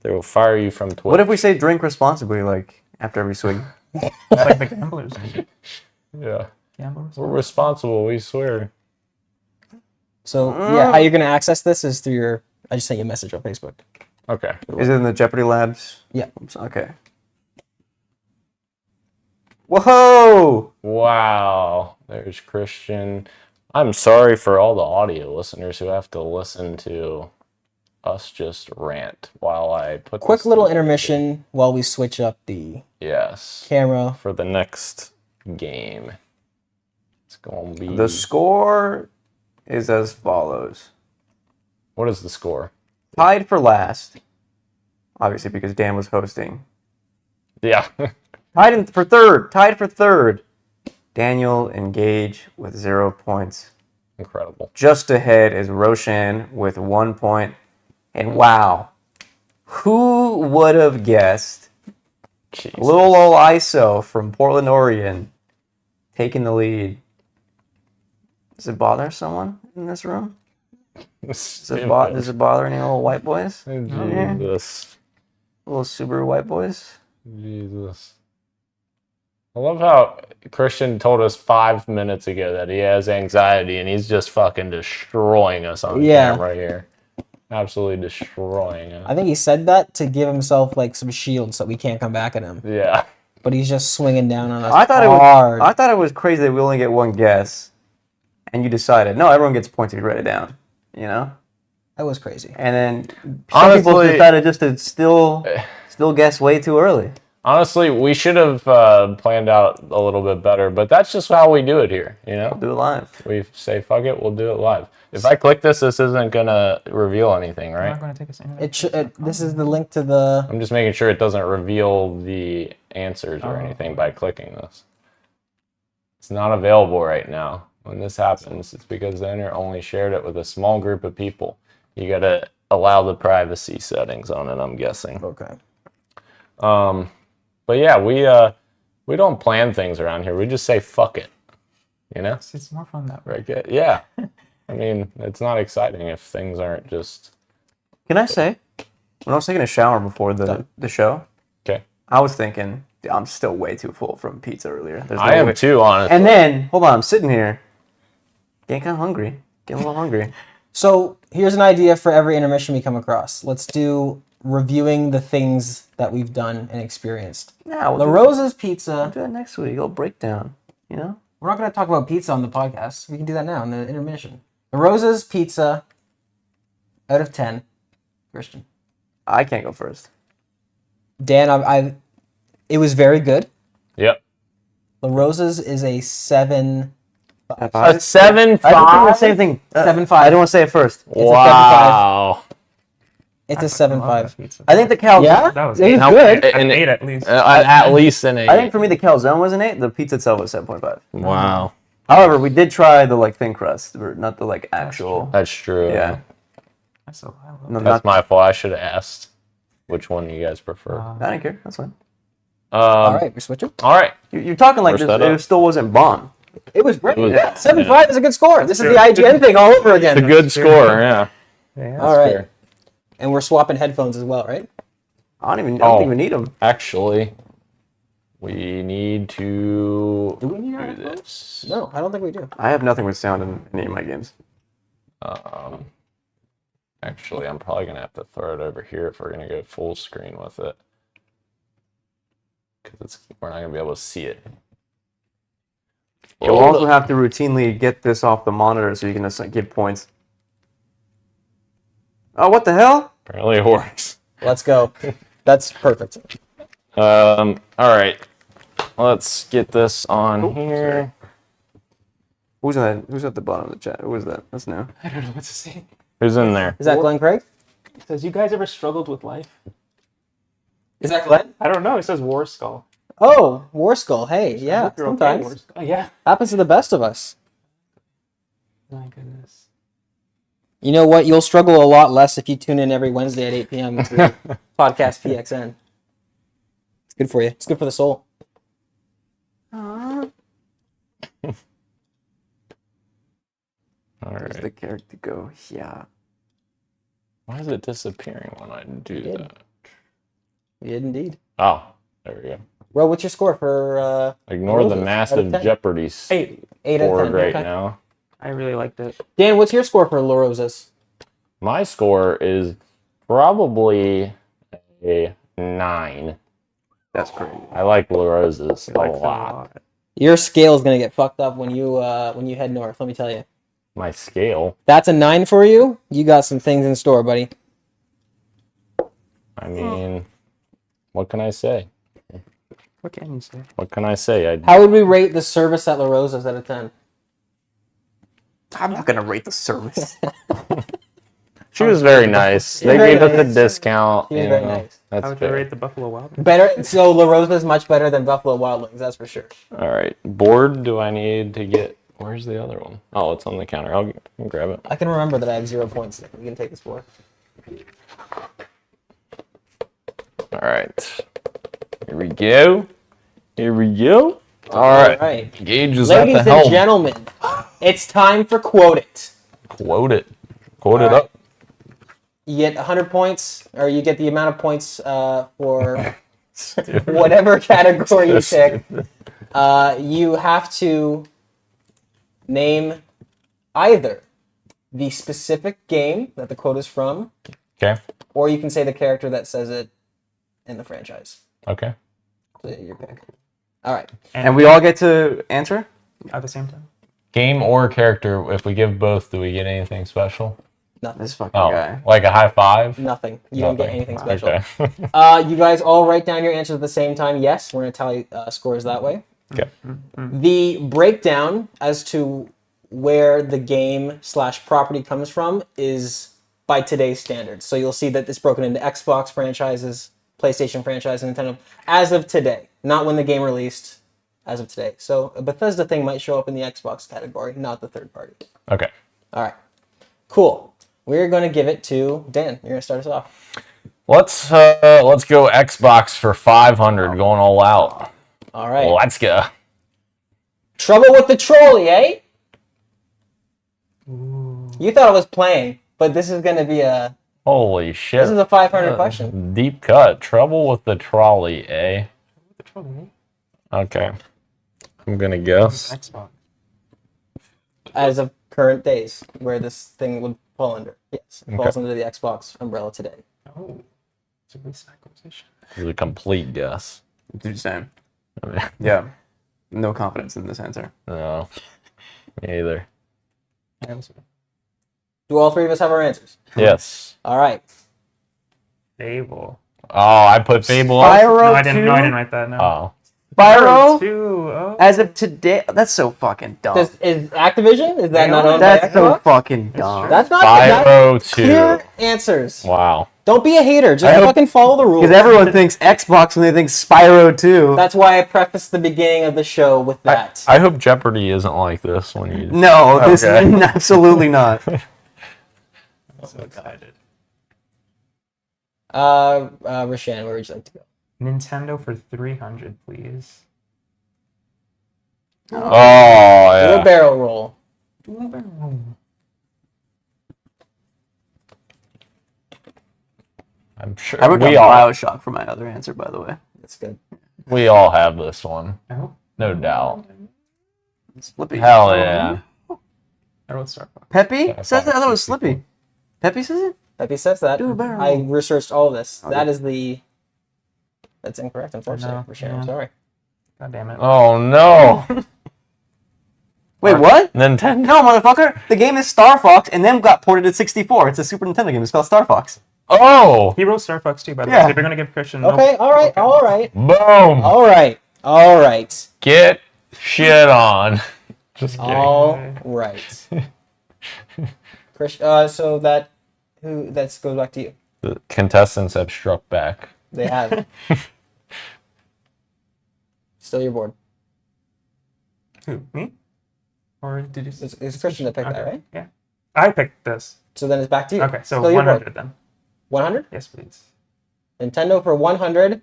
They will fire you from Twitch. What if we say drink responsibly, like after every swig? It's like the gamblers. Yeah. Gamblers. We're responsible. We swear. So, yeah, how you're going to access this is through your... I just sent you a message on Facebook. Okay. Is it in the Jeopardy Labs? Yeah. Okay. Whoa! Wow. There's Christian. I'm sorry for all the audio listeners who have to listen to us just rant while I put Quick this little together. intermission while we switch up the Yes. camera. For the next game. It's going to be... The score is as follows. What is the score? Tied for last. Obviously, because Dan was hosting. Yeah. Tied for third. Daniel and Gage with 0 points. Incredible. Just ahead is Roshan with 1 point. And wow, who would have guessed Jeez. little old ISO from Portland, Oregon, taking the lead? Does it bother someone in this room? Does it bother any little white boys? Jesus. Little Subaru white boys? Jesus. I love how Christian told us 5 minutes ago that he has anxiety and he's just fucking destroying us on the camera here. Absolutely destroying us. I think he said that to give himself like some shield so we can't come back at him. Yeah. But he's just swinging down on us I thought hard. it was crazy that we only get one guess, and you decided no, everyone gets points if you write it down. You know, That was crazy. and then some people Honestly- decided just to still guess way too early. Honestly, we should have planned out a little bit better, but that's just how we do it here, you know? We'll do it live. We say, fuck it, we'll do it live. If I click this isn't going to reveal anything, I'm right? not going to take us anywhere. This is the link to the. I'm just making sure it doesn't reveal the answers or anything by clicking this. It's not available right now. When this happens, it's because the owner only shared it with a small group of people. You got to allow the privacy settings on it, I'm guessing. Okay. But yeah, we don't plan things around here. We just say fuck it. You know? It's more fun that way. Right? Yeah. I mean, it's not exciting if things aren't just. Can I say, when I was taking a shower before the show, Okay. I was thinking, I'm still way too full from pizza earlier. There's no I am way. too, honestly. And then, hold on, I'm sitting here, getting kind of hungry, getting a little hungry. So here's an idea for every intermission we come across. Let's do reviewing the things that we've done and experienced. Yeah, La Rosa's Pizza. We'll do that next week. A little breakdown, you know? We're not going to talk about pizza on the podcast. We can do that now in the intermission. La Rosa's Pizza out of 10. Christian. I can't go first. Dan, it was very good. Yep. La Rosa's is a 7. A 7.5. I did the same thing. 7.5. I don't want to say it first. Wow. It's a I love 7.5. that pizza. I think the calzone. Yeah? That was It's Now, good. and an 8 at least. at least an 8. I think for me the calzone was an 8. The pizza itself was 7.5. Wow. However, we did try the thin crust, or not the actual. That's true. Yeah. That's so I love No, That's not. my fault. I should have asked which one you guys prefer. I don't care. That's fine. All right, we're switching. All right. You're talking like First this. setup. It still wasn't bomb. It was great. It was- 7.5 is a good score. This is the IGN thing all over It's a again. good score, yeah. Yeah. All right. Fair. And we're swapping headphones as well, right? I don't think we need them. Actually, we need to Do we need our do headphones? this. No, I don't think we do. I have nothing with sound in any of my games. Actually, I'm probably going to have to throw it over here if we're going to go full screen with it. Because we're not going to be able to see it. You'll also have to routinely get this off the monitor so you can just give points. Oh, what the hell? Apparently it works. Let's go. That's perfect. All right. Let's get this on here. Who's at the bottom of the chat? Who was that? That's new. I don't know what to say. Who's in there? Is that Glenn Craig? It says, you guys ever struggled with life? Is that Glenn? I don't know. It says War Skull. Oh, War Skull. Hey, I yeah, hope you're okay, sometimes. War Skull. Oh, yeah. Happens to the best of us. My goodness. You know what? You'll struggle a lot less if you tune in every Wednesday at 8 p.m. to Podcast PXN. It's good for you. It's good for the soul. All Where's right. the character go? Yeah. Why is it disappearing when I do Did. that? You did indeed. Oh, there we go. Well, what's your score for Ignore the Roses? massive Out of 10? Jeopardy 8. 8 out of board 10? right Okay. now. I really liked it. Dan, what's your score for La Rosas? My score is probably a 9. That's crazy. I like La Rosa's a Likes it lot. Your scale is gonna get fucked up when you head north. Let me tell you. My scale. That's a 9 for you. You got some things in store, buddy. I mean, what can I say? What can you say? What can I say? How would we rate the service at La Rosa's out of 10? I'm not gonna rate the service. She was very nice. They very gave us a nice. discount. She was you very know. nice. That's How would you fair. rate the Buffalo Wild Wings? Better. So La Rosa's much better than Buffalo Wild Wings. That's for sure. All right. Board, do I need to get... Where's the other one? Oh, it's on the counter. I'll grab it. I can remember that I have 0 points. We can take this for. All right. Here we go. Here we go. All right. Gage is at Ladies the and helm. gentlemen, it's time for Quote It. Quote it. Quote it All right. up. You get 100 points, or you get the amount of points for whatever category you pick. You have to name either the specific game that the quote is from, Okay. or you can say the character that says it in the franchise. Okay. So your pick. All right. And we all get to answer? At the same time? Game or character, if we give both, do we get anything special? Nothing. This fucking Oh, guy. like a high five? Nothing. You don't get Nothing. anything special. Okay. You guys all write down your answers at the same time. Yes, we're going to tally scores that way. Okay. The breakdown as to where the game/property comes from is by today's standards. So you'll see that it's broken into Xbox franchises, PlayStation franchise, and Nintendo as of today. Not when the game released, as of today. So a Bethesda thing might show up in the Xbox category, not the third party. Okay. All right. Cool. We're going to give it to Dan. You're going to start us off. Let's go Xbox for 500, going all out. All right. Let's go. Trouble with the trolley, eh? You thought I was playing, but this is going to be a... Holy shit. This is a 500 question. Deep cut. Trouble with the trolley, eh? Okay. I'm gonna guess. Xbox. As of current days, where this thing would fall under. Yes, it falls Okay. under the Xbox umbrella today. Oh, it's a recent acquisition. It's a complete guess. Do the same. I mean, Yeah. No confidence in this answer. no. Me either. Do all three of us have our answers? Yes. All right. Fable. Oh, I put Fable up. Spyro No, I didn't. 2? No, I didn't write that. No. Oh. Spyro? 2. Oh. As of today, that's so fucking dumb. Is Activision? Is that Hang not on. owned by That's so Xbox? fucking dumb. That's not Spyro 2. clear answers. Wow. Don't be a hater. Just I hope- fucking follow the rules. Because everyone thinks Xbox when they think Spyro 2. That's why I prefaced the beginning of the show with that. I hope Jeopardy isn't like this when you. No, this Okay. absolutely not. I'm so excited. Rashan, where would you like to go? Nintendo for 300, please. Oh, Do a yeah. barrel roll. I'm sure I would go we all Bioshock for my other answer, by the way. That's good. have this one. Oh, No doubt. Slippy. Hell yeah. I wrote Star Fox. Peppy Yeah, says it? I thought it was 64. Slippy. Peppy says it? Peppy says that. Do a barrel I roll. researched all of this. Okay. That is the... That's incorrect, unfortunately, No, Rashan. yeah. I'm sorry. God damn it. Oh no. Wait, what? Nintendo. No, motherfucker. The game is Star Fox and then got ported to 64. It's a Super Nintendo game. It's called Star Fox. Oh. He wrote Star Fox too, by the Yeah. way. If you're gonna give Christian. Okay, all right, all right. Boom. All right, all right. Get shit on. Just kidding. All right. Chris, so that goes back to you. The contestants have struck back. They have. Still your board. Who? Me? Or did you? It's Christian that picked that, Okay, right? Yeah. I picked this. So then it's back to you. Okay, so Still your 100 board. then. 100? Yes, please. Nintendo for 100.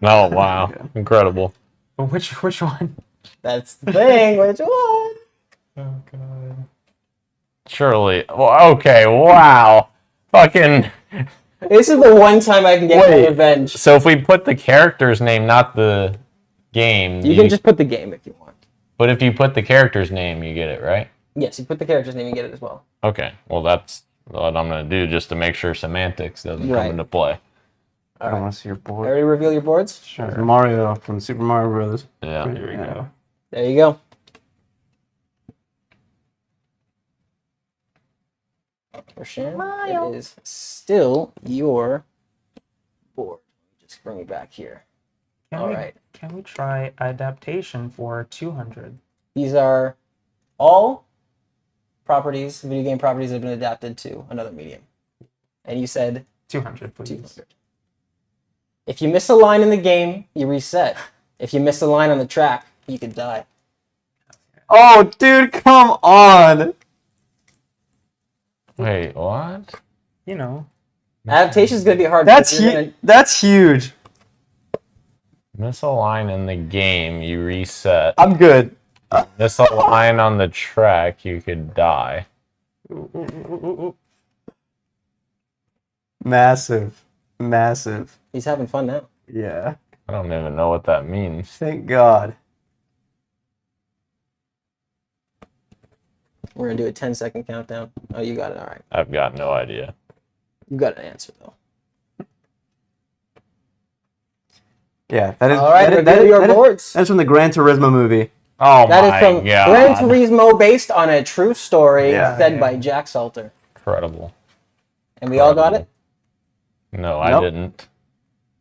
Oh wow. Incredible. But which one? That's the thing. Which one? Oh god. Surely. Well, okay. Wow. Fucking. This is the one time I can get my Wait. revenge. So if we put the character's name, not the game, You can just put the game if you want. But if you put the character's name, you get it, right? Yes, you put the character's name, you get it as well. Okay. Well, that's what I'm gonna do just to make sure semantics doesn't Right. come into play. I don't want to see your board. Already reveal your boards? There's Mario from Super Mario Bros. Yeah. Here we Yeah. go. There you go. For Shan, it is still your board. Just bring it back here. Can All we, right. Can we try adaptation for 200? These are all properties, video game properties that have been adapted to another medium. And you said 200, please. 200. If you miss a line in the game, you reset. If you miss a line on the track, you could die. Oh, dude, come on. Wait, what? You know. Adaptation is going to be hard. That's because you're huge. That's huge. Miss a line in the game, you reset. I'm good. Miss a line on the track, you could die. Massive. Massive. He's having fun now. Yeah. I don't even know what that means. Thank God. We're going to do a 10-second countdown. Oh, you got it. All right. I've got no idea. You got an answer, though. Yeah, that is. All right, that is- reveal your that is- boards. That's from the Gran Turismo movie. Oh That is my from god. Gran Turismo, based on a true story Yeah. said by Jack Salter. Incredible. And we all got it? No, I Nope. didn't.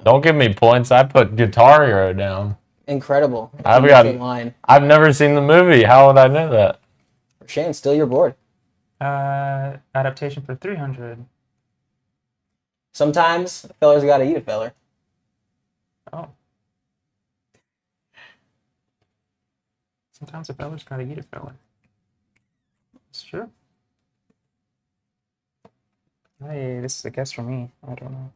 Don't give me points. I put Guitar Hero down. Incredible. I've That's got- a line. I've never seen the movie. How would I know that? Shane, still your board. Adaptation for 300. Sometimes a feller's got to eat a feller. Oh. Sometimes a fella's gotta eat a fella. It's true. Hey, this is a guess for me. I don't know.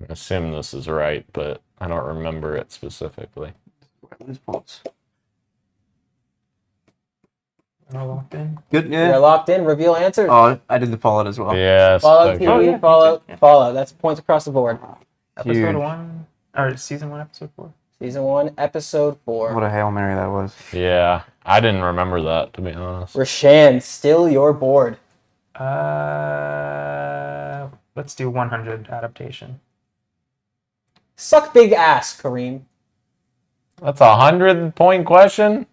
I assume this is right, but I don't remember it specifically. Lose points. We're all locked in. Good. You're Yeah. locked in. Reveal answers. Oh, I did the Fallout as well. Yes. Fallout okay. TV, Oh, yeah, Fallout, yeah. Fallout. That's points across the board. Episode Huge. 1, or season 1, episode 4. Season 1, episode 4. What a Hail Mary that was. Yeah, I didn't remember that, to be honest. Rashan, still your board. Let's do 100 adaptation. Suck big ass, Kareem. That's a 100-point question?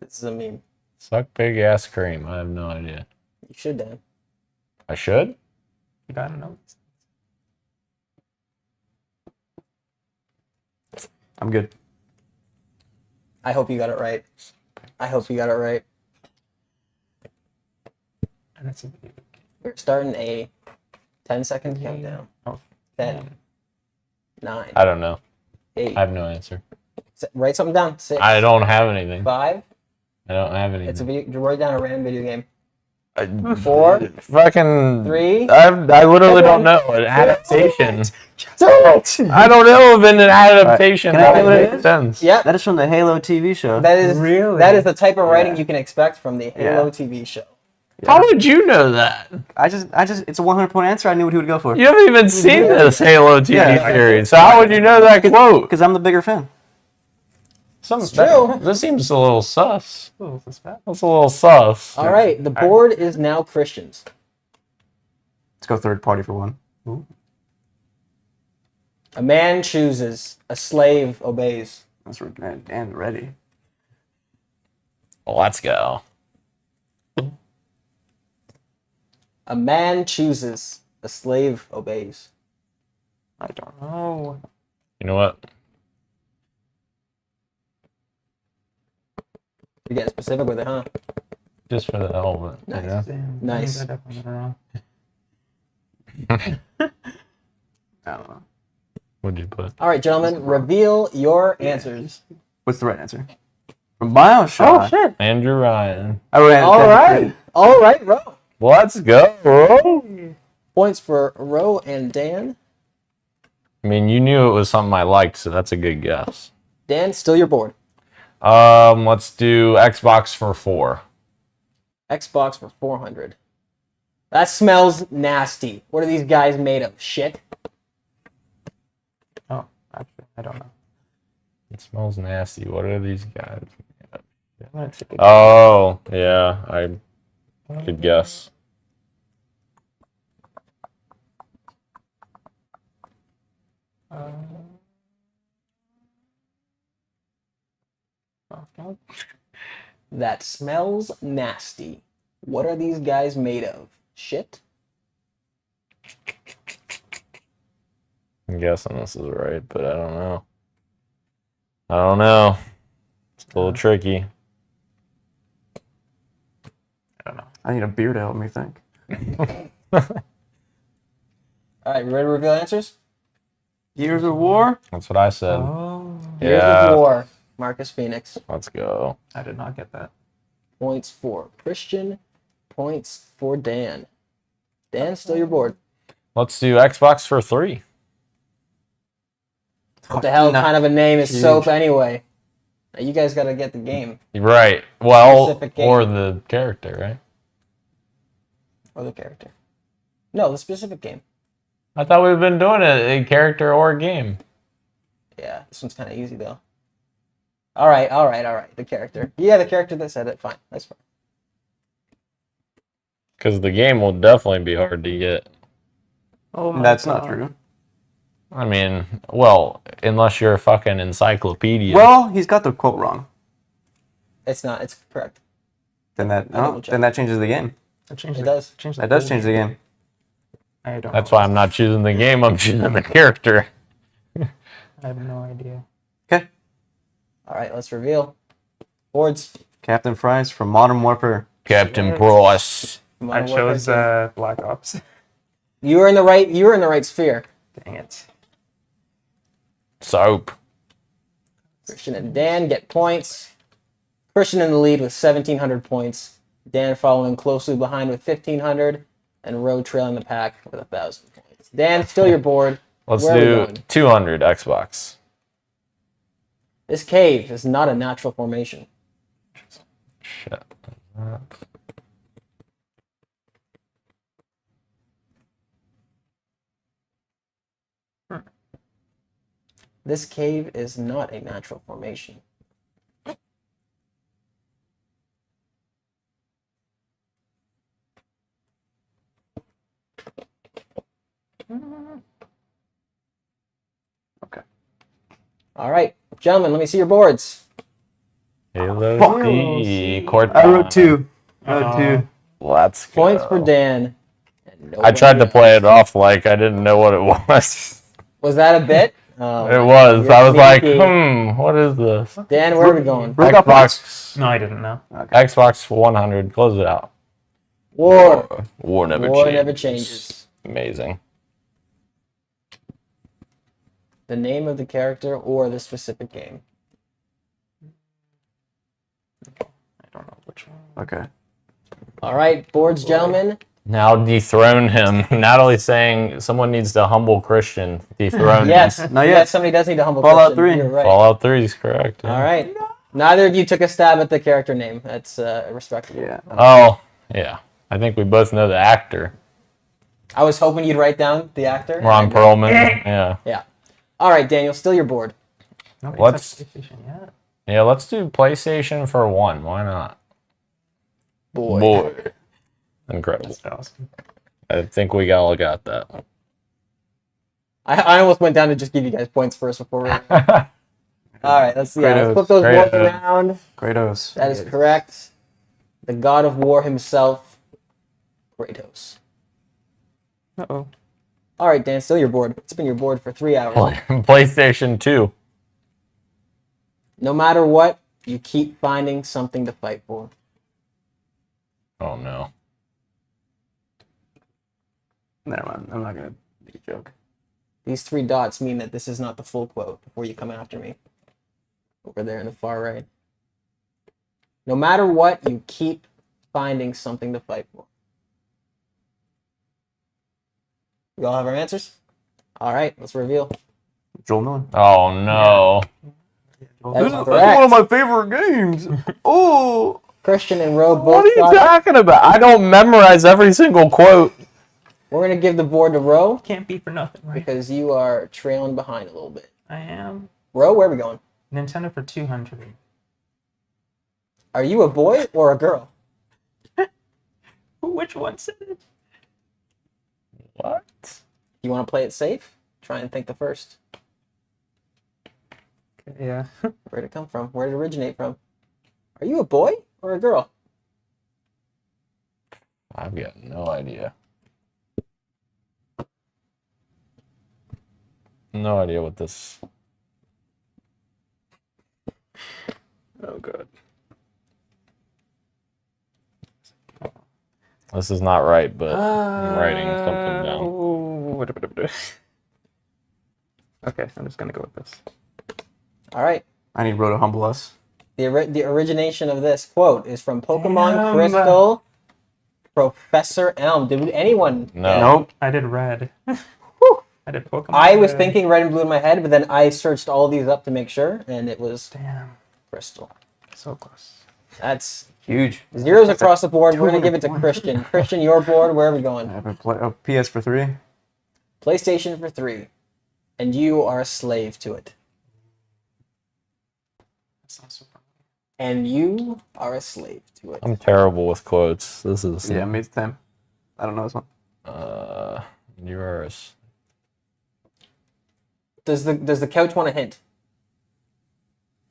This is a meme. Suck big ass cream. I have no idea. You should, Dan. I should? You got a note? I'm good. I hope you got it right. I hope you got it right. And it's a video. We're starting a 10-second countdown. Oh, 10, 9, I don't know. 8. I have no answer. Write something down. 6, I don't have anything. 5. I don't have anything. It's a video. Write down a random video game. 4, Fucking 3. I literally don't know. An adaptation. Don't. I don't know of an adaptation. Can I That say what it makes is? sense. Yep. That is from the Halo TV show. That is Really? That is the type of writing Yeah. you can expect from the Halo Yeah. TV show. How would you know that? I just, it's a 100-point answer. I knew what he would go for. You haven't even seen this Halo TV Yeah. series. So how would you know that quote? Because I'm the bigger fan. It's true. This seems a little sus. Oh, is this bad? That's a little sus. All right, the board is now Christian's. Let's go third party for one. A man chooses, a slave obeys. That's and ready. Let's go. A man chooses, a slave obeys. I don't know. You know what? You're getting specific with it, huh? Just for the hell of it. You know? Damn, Nice. I definitely got it wrong. I don't know. What'd you put? All right, gentlemen, reveal your answers. What's the right answer? From Bioshock. Oh, shit. Andrew Ryan. I wrote All right, Ro. Let's go, bro. Points for Ro and Dan. I mean, you knew it was something I liked, so that's a good guess. Dan, still your board. Let's do Xbox for 4. Xbox for 400. That smells nasty. What are these guys made of? Shit? Oh, actually, I don't know. It smells nasty. What are these guys? I'm gonna take it. Oh, yeah, I could guess. Okay. That smells nasty. What are these guys made of? Shit? I'm guessing this is right, but I don't know. I don't know. It's a little tricky. I don't know. I need a beer to help me think. All right, ready to reveal answers? Gears of War? That's what I said. Oh, Gears Yeah, of War. Marcus Phoenix. let's go. I did not get that. Points for Christian. Points for Dan. Dan, still your board. Let's do Xbox for 3. What the hell Nah. kind of a name is Huge. Soap anyway? Now you guys got to get the game Right. Well, Specific game. or the character, right? or the character. No, the specific game. I thought we've been doing it a character or a game. Yeah, this one's kind of easy though. All right. The character. Yeah, the character that said it. Fine. That's fine. Because the game will definitely be hard to get. Oh my That's God. not true. I mean, well, unless you're a fucking encyclopedia. Well, he's got the quote wrong. It's not. It's correct. Then that double check. then that changes the game. That changes It does. That does change the game. I don't That's know. why I'm not choosing the game. I'm choosing the character. I have no idea. Okay. All right, let's reveal. Boards. Captain Fries from Modern Warfare. Captain Price. Modern I Warfare chose game. Black Ops. You were in the right. You were in the right sphere. Dang it. Soap. Christian and Dan get points. Christian in the lead with 1,700 points. Dan following closely behind with 1,500, and Roe trailing the pack with 1,000 points. Dan, still your board. Let's Where are we do going? 200 Xbox. This cave is not a natural formation. Shit. This cave is not a natural formation. Okay. All right, gentlemen, let me see your boards. Halo Fuck. 3. Cortana. I wrote 2. Let's go. Points for Dan. And I tried to nobody play else. it off like I didn't know what it was. Was that a bit? Oh, It was. you're I was like, sneaky. what is this? Dan, where are we going? Rick got Xbox. No, I didn't know. Xbox 100. Close it out. War. War never War changes. never changes. Amazing. The name of the character or the specific game. I don't know which one. Okay. All right, boards, gentlemen. Now dethrone him. Natalie's saying someone needs to humble Christian. Dethrone him. Yes, Not yet. yes, somebody does need to humble Fallout Christian. 3. You're right. Fallout 3 is correct. yeah. All right. Neither of you took a stab at the character name. That's respectable. Yeah. Oh, yeah. I think we both know the actor. I was hoping you'd write down the actor. Ron Perlman. Yeah. Yeah. All right, Daniel, still your board. Nobody Let's- touched PlayStation yet. Yeah, let's do PlayStation for 1. Why not? Boy. Incredible. That's awesome. I think we all got that. I almost went down to just give you guys points first before we. All right, let's see. Let's Kratos. flip those boards Kratos. around. Kratos. That is correct. The God of War himself, Kratos. Uh-oh. All right, Dan, still your board. It's been your board for 3 hours. PlayStation 2. No matter what, you keep finding something to fight for. Oh, no. Never mind. I'm not gonna make a joke. These 3 dots mean that this is not the full quote before you come after me. Over there in the far right. No matter what, you keep finding something to fight for. We all have our answers? All right, let's reveal. Joel Miller. Oh, no. That's That's correct. one of my favorite games. Oh. Christian and Roe What both are you got it. talking about? I don't memorize every single quote. We're going to give the board to Roe Can't be for nothing, right? because you are trailing behind a little bit. I am. Roe, where are we going? Nintendo for 200. Are you a boy or a girl? Which one said it? What? You want to play it safe? Try and think the first. Yeah. Where'd it come from? Where did it originate from? Are you a boy or a girl? I've got no idea. No idea what this... Oh, God. This is not right, but I'm writing something down. Okay, I'm just gonna go with this. All right. I need Ro to humble us. The origination of this quote is from Pokemon Damn. Crystal Professor Elm. Did anyone? No. Nope. I did red. I did Pokemon. I was Red. thinking red and blue in my head, but then I searched all of these up to make sure, and it was Damn, Crystal. so close. That's Huge. zeros across the board. We're going to 200 give it to points. Christian. Christian, your board. Where are we I going? have a PS for 3. PlayStation for 3. And you are a slave to it. That sounds super. And you are a slave to it. I'm terrible with quotes. This is... Yeah, me too. I don't know this one. Yours. Does the couch want a hint?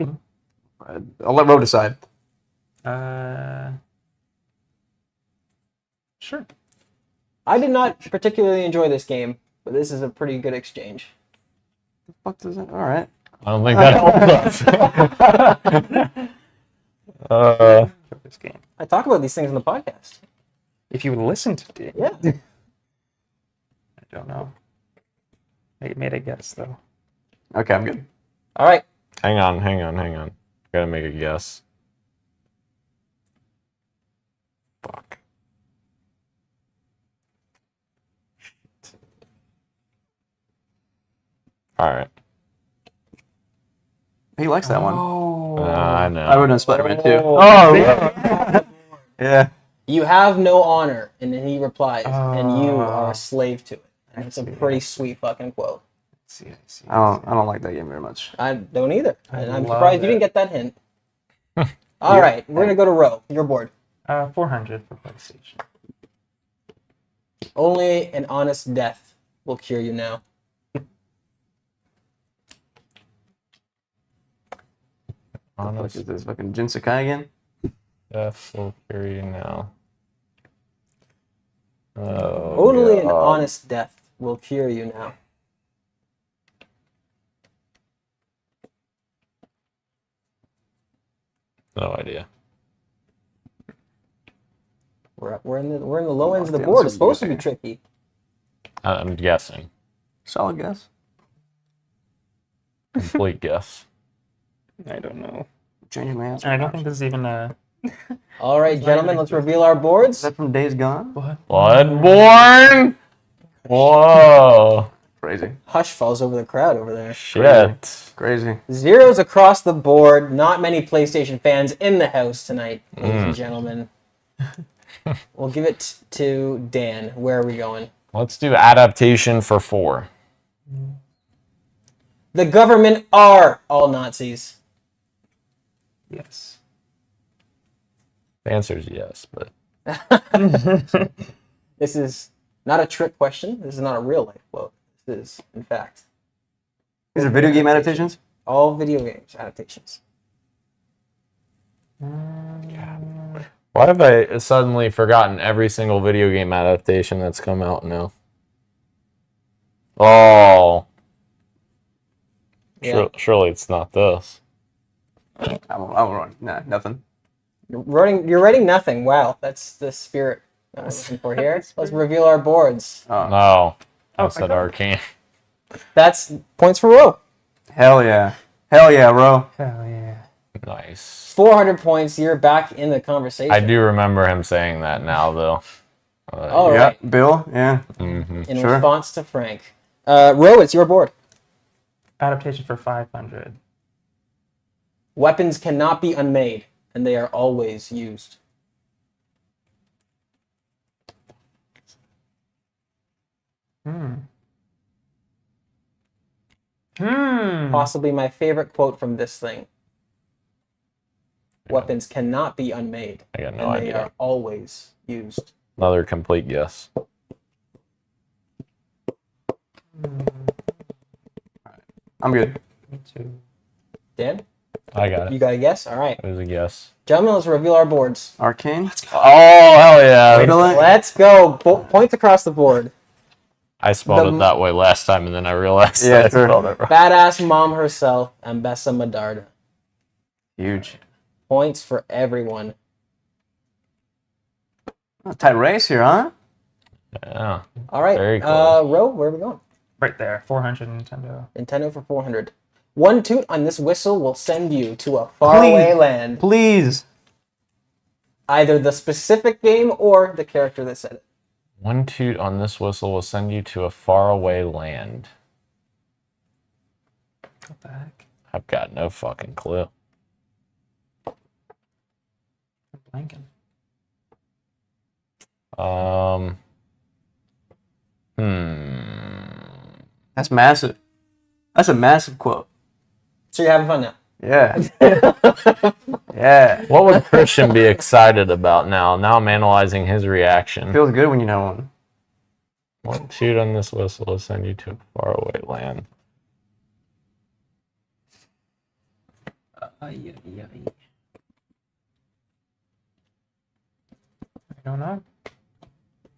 I'll let Ro decide. Sure. I did not particularly enjoy this game, but this is a pretty good exchange. The fuck does it? All right. I don't think that helps us. This game. I talk about these things on the podcast. If you listen to it, Yeah. I don't know. I made a guess though. Okay, I'm good. All right. Hang on. Gotta make a guess. Fuck. Alright. He likes that one. I know. I would have Spider-Man too. Oh, Yeah. You have no honor, and then he replies, and you are a slave to it. And it's a pretty sweet fucking quote. I see. I don't like that game very much. I don't either. And I'm love surprised you it. didn't get that hint. All right, we're gonna go to Ro. You're bored. 400 for PlayStation. Only an honest death will cure you now. What honest is this fucking Jin Sakai again? death will carry you now. Oh, Only an God. honest death will cure you now. No idea. We're in the low ends of the Damn, board. this It's is supposed to be good. tricky. I'm guessing. Solid guess. Complete guess. I don't know. Changing my answer. And I don't think this is even a. All right, gentlemen, let's reveal our Is boards. that from Days Gone? Bloodborne? Whoa. Crazy. Hush falls over the crowd over there. Shit. Crazy. Zeros across the board. Not many PlayStation fans in the house tonight, ladies and gentlemen. We'll give it to Dan. Where are we going? Let's do adaptation for 4. The government are all Nazis. Yes. The answer is yes, but This is not a trick question. This is not a real life quote. This is, in fact, These are video game adaptations? all video games adaptations. why have I suddenly forgotten every single video game adaptation that's come out now? Oh. Yeah. Surely it's not this. Nah, nothing. You're writing nothing. Wow, that's the spirit I was looking for here. Let's reveal our boards. No. I I said thought- arcane. That's points for Ro. Hell yeah. Hell yeah, bro. Hell yeah. Nice. 400 points. You're back in the conversation. I do remember him saying that now, though. All Yeah, right. Bill, yeah. Mhm. In Sure. response to Frank. Ro, it's your board. Adaptation for 500. Weapons cannot be unmade, and they are always used. Possibly my favorite quote from this thing. Weapons cannot be unmade, I got no and they idea. are always used. Another complete guess. I'm good. Me too. Dan, I got you it. got a guess? All right. It was a guess. Gentlemen, let's reveal our boards. Arcane? Oh, hell yeah. Let's go. Points across the board. I spelled it that way last time, and then I realized Yeah, that I sure. spelled it wrong. Badass mom herself, Ambessa Madarda. Huge. Points for everyone. Oh, tight race here, huh? Yeah. All right. Very close. Ro, where are we going? Right there. 400 Nintendo. Nintendo for 400. One toot on this whistle will send you to a faraway land. Please. Either the specific game or the character that said it. One toot on this whistle will send you to a faraway land. What the heck? I've got no fucking clue. I'm blanking. That's massive. That's a massive quote. So you're having fun now. Yeah. Yeah. What would Christian be excited about now? Now I'm analyzing his reaction. Feels good when you know one. One toot on this whistle will send you to a faraway land. I don't know.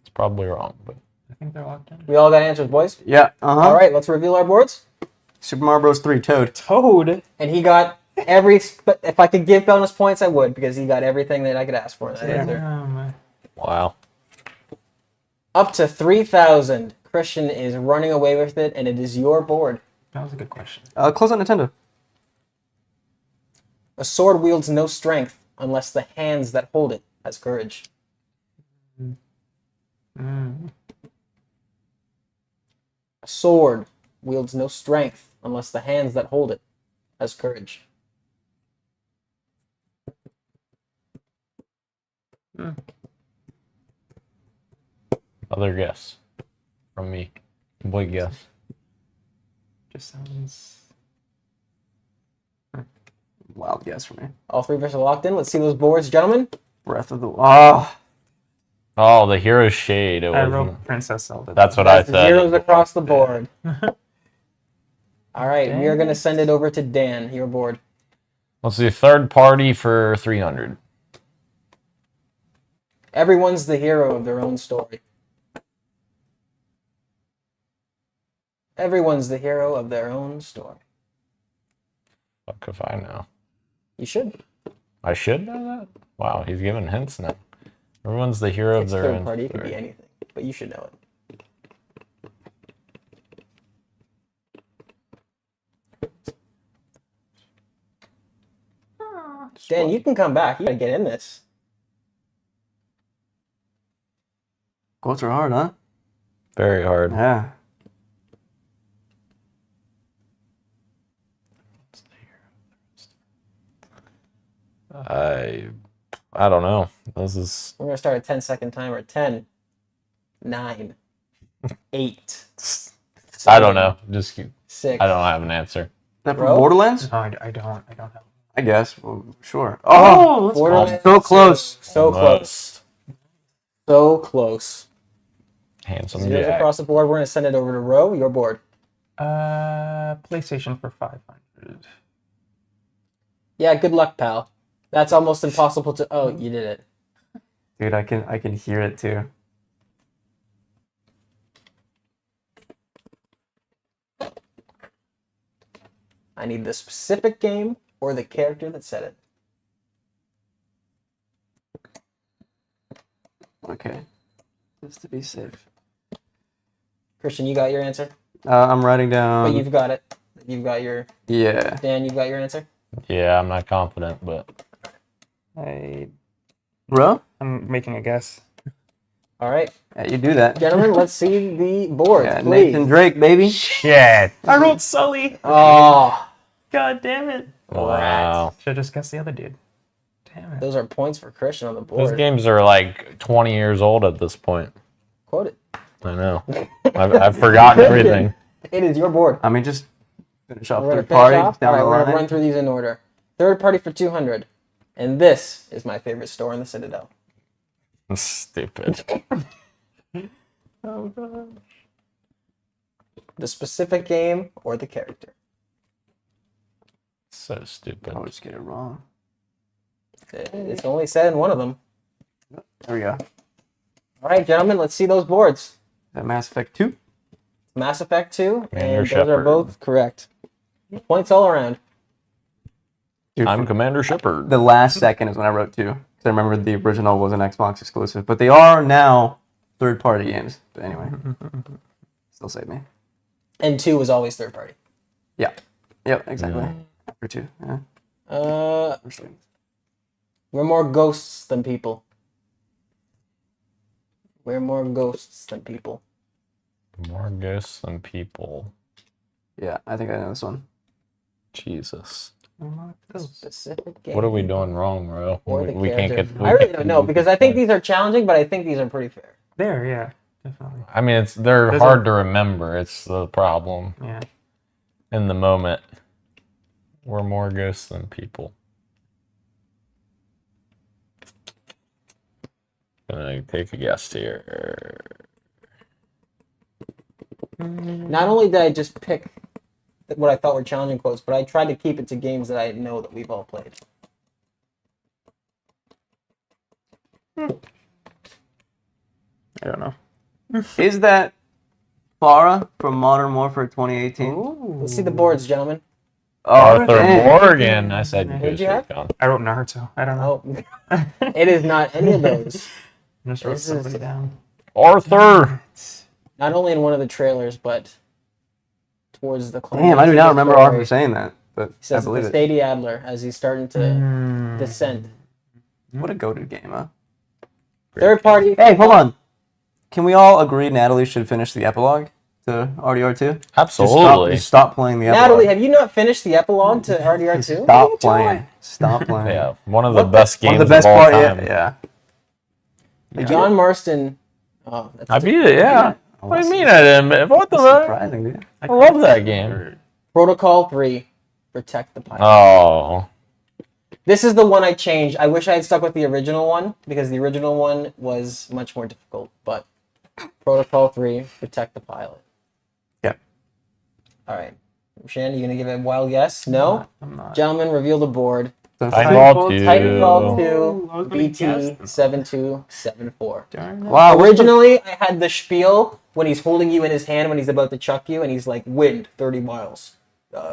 It's probably wrong, but I think they're locked in. We all got answers, boys? Yeah. Uh huh. All right, let's reveal our boards. Super Mario Bros. 3 Toad. Toad. And he got if I could give bonus points, I would, because he got everything that I could ask for in that answer. Damn. wow. Up to 3,000. Christian is running away with it, and it is your board. That was a good question. Close on Nintendo. A sword wields no strength unless the hands that hold it has courage. Mm. A sword wields no strength unless the hands that hold it has courage. Other guess from me. Boy, guess. Just sounds. Wild guess for me. All three of us are locked in. Let's see those boards, gentlemen. Breath of the. Oh. Oh, the hero shade. It I wasn't. wrote Princess Zelda. That's what I That's said. zeros across the board. All right, we are Dang going to it. send it over to Dan, your board. Let's see. Third party for 300. Everyone's the hero of their own story. Everyone's the hero of their own story. Fuck if I know. You should. I should know that? Wow, he's giving hints now. Everyone's the hero of It's their third own party. It could story. be anything, but you should know it. Dan, you can come back. You gotta get in this. Quotes are hard, huh? Very hard. Yeah. I don't know. This is We're gonna start a 10-second timer. 10, 9, 8, I don't know. Just 6. I don't have an answer. That from Bro? Borderlands? No, I don't. I don't know. I guess. Well, sure. Oh, let's Borderlands. so close. So close. So close. Handsome Zeros Jack. across the board. We're gonna send it over to Ro, your board. PlayStation for 500. Yeah, good luck, pal. That's almost impossible to. Oh, you did it. Dude, I can hear it too. I need the specific game or the character that said it. Okay. Just to be safe. Christian, you got your answer? I'm writing down. But you've got it. You've got your. Yeah. Dan, you've got your answer? Yeah, I'm not confident, but Bro? I'm making a guess. All right. Yeah, you do that. Gentlemen, let's see the board, Yeah, please. Nathan Drake, baby. shit. I wrote Sully. Oh, God damn it. Wow. Should have just guessed the other dude. Damn it. those are points for Christian on the Those board. games are like 20 years old at this point. Quote it. I know. I've forgotten everything. It is your board. I mean, just finish off We're going to third finish party off. down All right, the we're going to line. run through these in order. Third party for 200. And this is my favorite store in the Citadel. Stupid. Oh, God. The specific game or the character. So stupid. I'll just get it wrong. It's only said in one of them. There we go. All right, gentlemen, let's see those boards. Is that Mass Effect 2? Mass Effect 2, Commander and those are Shepard. both correct. Points all around. Dude, I'm Commander Shepard. the last second is when I wrote 2. Because I remember the original was an Xbox exclusive. But they are now third-party games. But anyway. Still save me. And 2 was always third party. Yeah. Yep, exactly. After 2. Yeah. First one. We're more ghosts than people. We're more ghosts than people. More ghosts than people. Yeah, I think I know this one. Jesus. Specific game. What are we doing wrong, bro? Or the We can't character. get. I really don't know, because I think these are challenging, but I think these are pretty fair. There, yeah. Definitely. I mean, they're Those hard are- to remember. It's the problem Yeah. in the moment. We're more ghosts than people. Gonna take a guess here. Not only did I just pick what I thought were challenging quotes, but I tried to keep it to games that I know that we've all played. I don't know. Is that Farah from Modern Warfare 2018? Let's see the boards, gentlemen. Arthur dang. Morgan. I said Who'd you have? I wrote Naruto. I don't know. Oh, it is not any of those. Just wrote This somebody is down. Arthur. not only in one of the trailers, but towards the Damn, I do not remember story. Arthur saying that, but He I says believe the it. Stady Adler as he's starting to descend. What a goated game, huh? Third party. Hey, hold on. Can we all agree Natalie should finish the epilogue to RDR2? Absolutely. Just stop playing the epilogue. Natalie, have you not finished the epilogue to RDR2? Stop playing. Stop playing. Yeah, one of the best games One of the best all part, time. yeah. John Marston. Oh, that's I beat it, yeah. What do you mean I didn't? What the That's fuck? surprising, dude. I love that game. Protocol 3. Protect the pilot. Oh. This is the one I changed. I wish I had stuck with the original one because the original one was much more difficult. But Protocol 3, protect the pilot. Yep. All right. Shannon, you going to give it a wild guess? No? I'm not. Gentlemen, reveal the board. Titanfall 2. Titanfall 2, BT 7274. Wow. Originally, I had the spiel when he's holding you in his hand when he's about to chuck you, and he's like, wind 30 miles,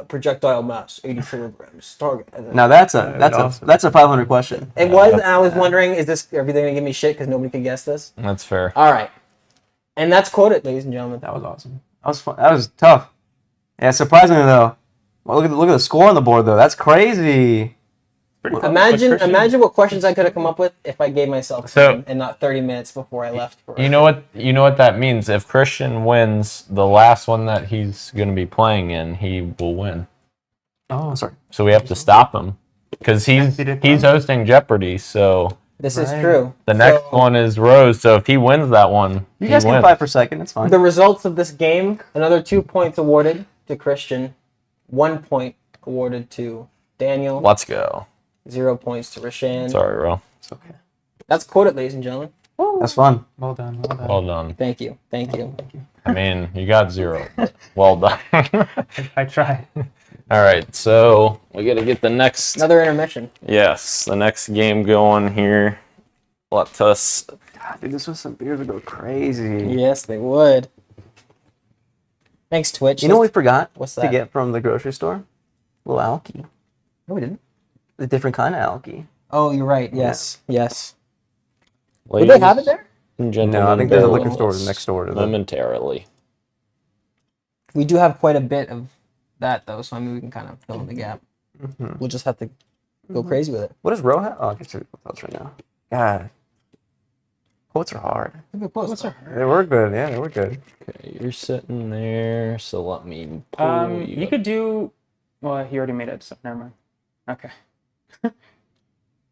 projectile mass 80 kilograms, target. Now that's a 500 question. It was, and I was wondering, is this everything gonna give me shit because nobody could guess this? That's fair. All right, and that's quoted, ladies and gentlemen. That was awesome. That was fun. That was tough. Yeah, surprisingly though. Well, look at the score on the board though. That's crazy. Imagine what questions I could have come up with if I gave myself So- time and not 30 minutes before I left. For You know what that means? If Christian wins the last one that he's going to be playing in, he will win. Oh, sorry. So we have to stop him because he's hosting Jeopardy. So This is true. the next one is Rose. So if he wins that one, You guys he can wins. fight for second. It's fine. The results of this game: another 2 points awarded to Christian, 1 point awarded to Daniel, Let's go. 0 points to Rashan. Sorry, Ro. It's okay. That's quoted, ladies and gentlemen. That's fun. Well done. Well done. Well done. Thank you. Thank you. I mean, you got 0. But well done. I tried. All right, so we got to get the next. Another intermission. Yes, the next game going here. Let us. God, dude, this was some beers would go crazy. Yes, they would. Thanks, Twitch. You know what we forgot What's to that? get from the grocery store? Little alky. No, we didn't. A different kind of alky. Oh, you're right. Yes. Yes. Would Ladies they have it there? and gentlemen, No, I think there's a bear liquor with store us next door to them. momentarily. We do have quite a bit of that, though, so I mean, we can kind of fill in the gap. Mm-hmm. We'll just have to go crazy with it. What does Ro have? Oh, I guess they're close right now. God. Quotes are hard. They were good. Yeah, they were good. Okay, you're sitting there, so let me pull You could do. Well, he already made it, so never mind. Okay.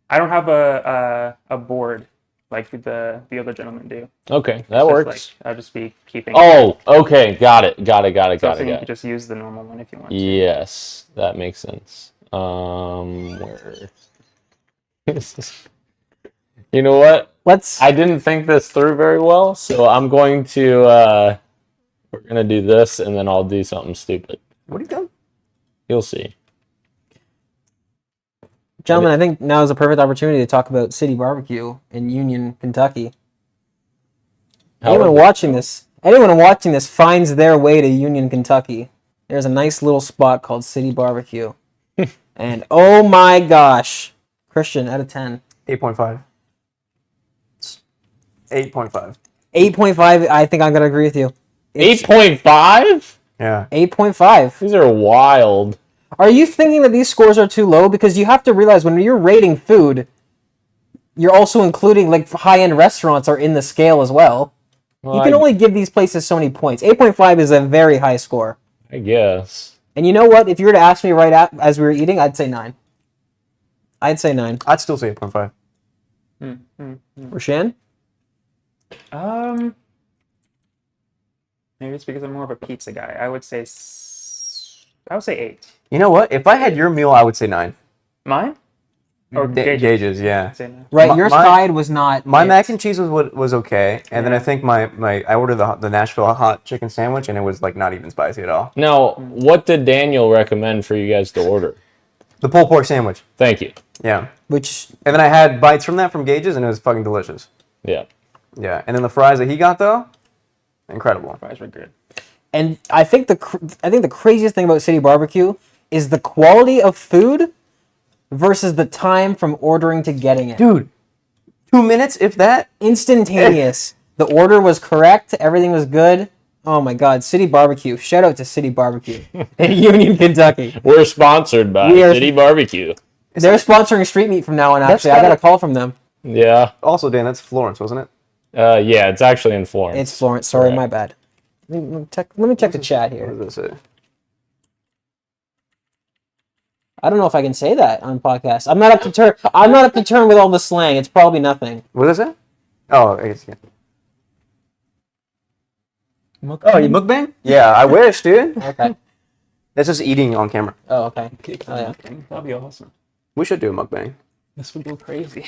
I don't have a board like the other gentlemen do. Okay, that Just works. like, I'll just be keeping. Oh, okay, got it. so you could Got it. just use the normal one if you want. Yes, that makes sense. Where? You know what? I didn't think this through very well, so I'm going to. We're gonna do this, and then I'll do something stupid. What are you doing? You'll see. Gentlemen, I think now is a perfect opportunity to talk about City Barbecue in Union, Kentucky. Anyone watching this finds their way to Union, Kentucky. There's a nice little spot called City Barbecue. And oh my gosh, Christian, out of 10. 8.5. 8.5. 8.5, I think I'm going to agree with you. 8.5? Yeah. 8.5. These are wild. Are you thinking that these scores are too low? Because you have to realize when you're rating food, you're also including, like, high-end restaurants are in the scale as well. You can only give these places so many points. 8.5 is a very high score. I guess. And you know what? If you were to ask me as we were eating, I'd say 9. I'd say 9. I'd still say 8.5. Rashan? Maybe it's because I'm more of a pizza guy. I would say 8. You know what? If I had your meal, I would say 9. Mine? Or Gauges, yeah. Say no. Right, My- your my- side was not. My it. mac and cheese was okay, and then I Yeah. think I ordered the Nashville hot chicken sandwich, and it was like not even spicy at all. Now, what did Daniel recommend for you guys to order? The pulled pork sandwich, Thank you. yeah. Which And then I had bites from that from Gauges, and it was fucking delicious. Yeah. Yeah, and then the fries that he got though, incredible. Fries were good. and I think the craziest thing about City Barbecue is the quality of food versus the time from ordering to getting it. Dude, 2 minutes if that. Instantaneous. The order was correct. Everything was good. Oh my God, City Barbecue! Shout out to City Barbecue in Union, Kentucky. We're sponsored by We are- City Barbecue. They're sponsoring Street Meat from now on. Actually, I got a call from them. Yeah. Also, Dan, that's Florence, wasn't it? Yeah, it's actually in Florence. It's Florence. Sorry, Correct. my bad. Let me check the chat What here. does that say? I don't know if I can say that on podcast. I'm not up to turn with all the slang. It's probably nothing. What is it? Oh, I guess, yeah. Oh, you mukbang? Yeah, I wish, dude. Okay. That's just eating on camera. Oh, okay. Oh, yeah. That'd be awesome. We should do a mukbang. This would go crazy.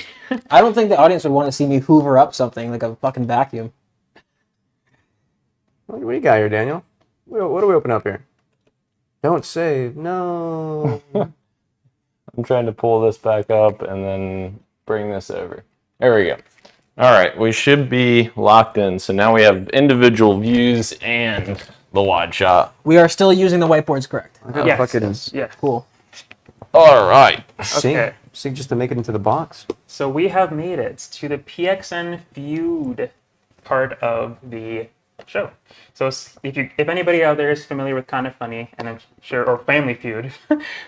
I don't think the audience would want to see me hoover up something like a fucking vacuum. What do you got here, Daniel? What do we open up here? Don't save. No. I'm trying to pull this back up and then bring this over. There we go. All right, we should be locked in. So now we have individual views and the wide shot. We are still using the whiteboards, correct? I gotta Yes. fucking Yeah. Cool. All right. sing, Okay. sing just to make it into the box. So we have made it to the PXN Feud part of the show. So if anybody out there is familiar with Kind of Funny, and I'm sure, or Family Feud,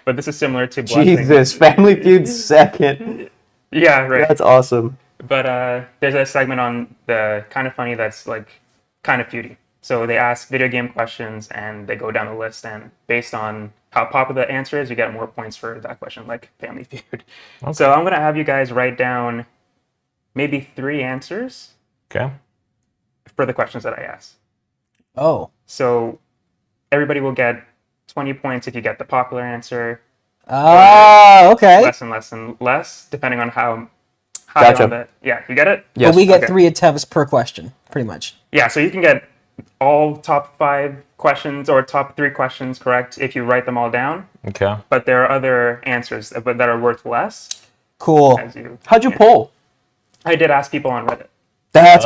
but this is similar to Blessing. Jesus, Family Feud second. Yeah, right. That's awesome. But there's a segment on the Kind of Funny that's like kind of feudy. So they ask video game questions and they go down the list, and based on how popular the answer is, you get more points for that question, like Family Feud. So I'm gonna have you guys write down maybe 3 answers Okay. for the questions that I ask. Oh. So everybody will get 20 points if you get the popular answer, Oh, okay. less and less and less, depending on how high Gotcha. on the... Yeah, you get it? Yes. But we get Okay. 3 attempts per question, pretty much. Yeah, so you can get all top 5 questions or top 3 questions correct if you write them all down, Okay. but there are other answers that are worth less Cool. as you... How'd you pull? I did ask people on Reddit. That's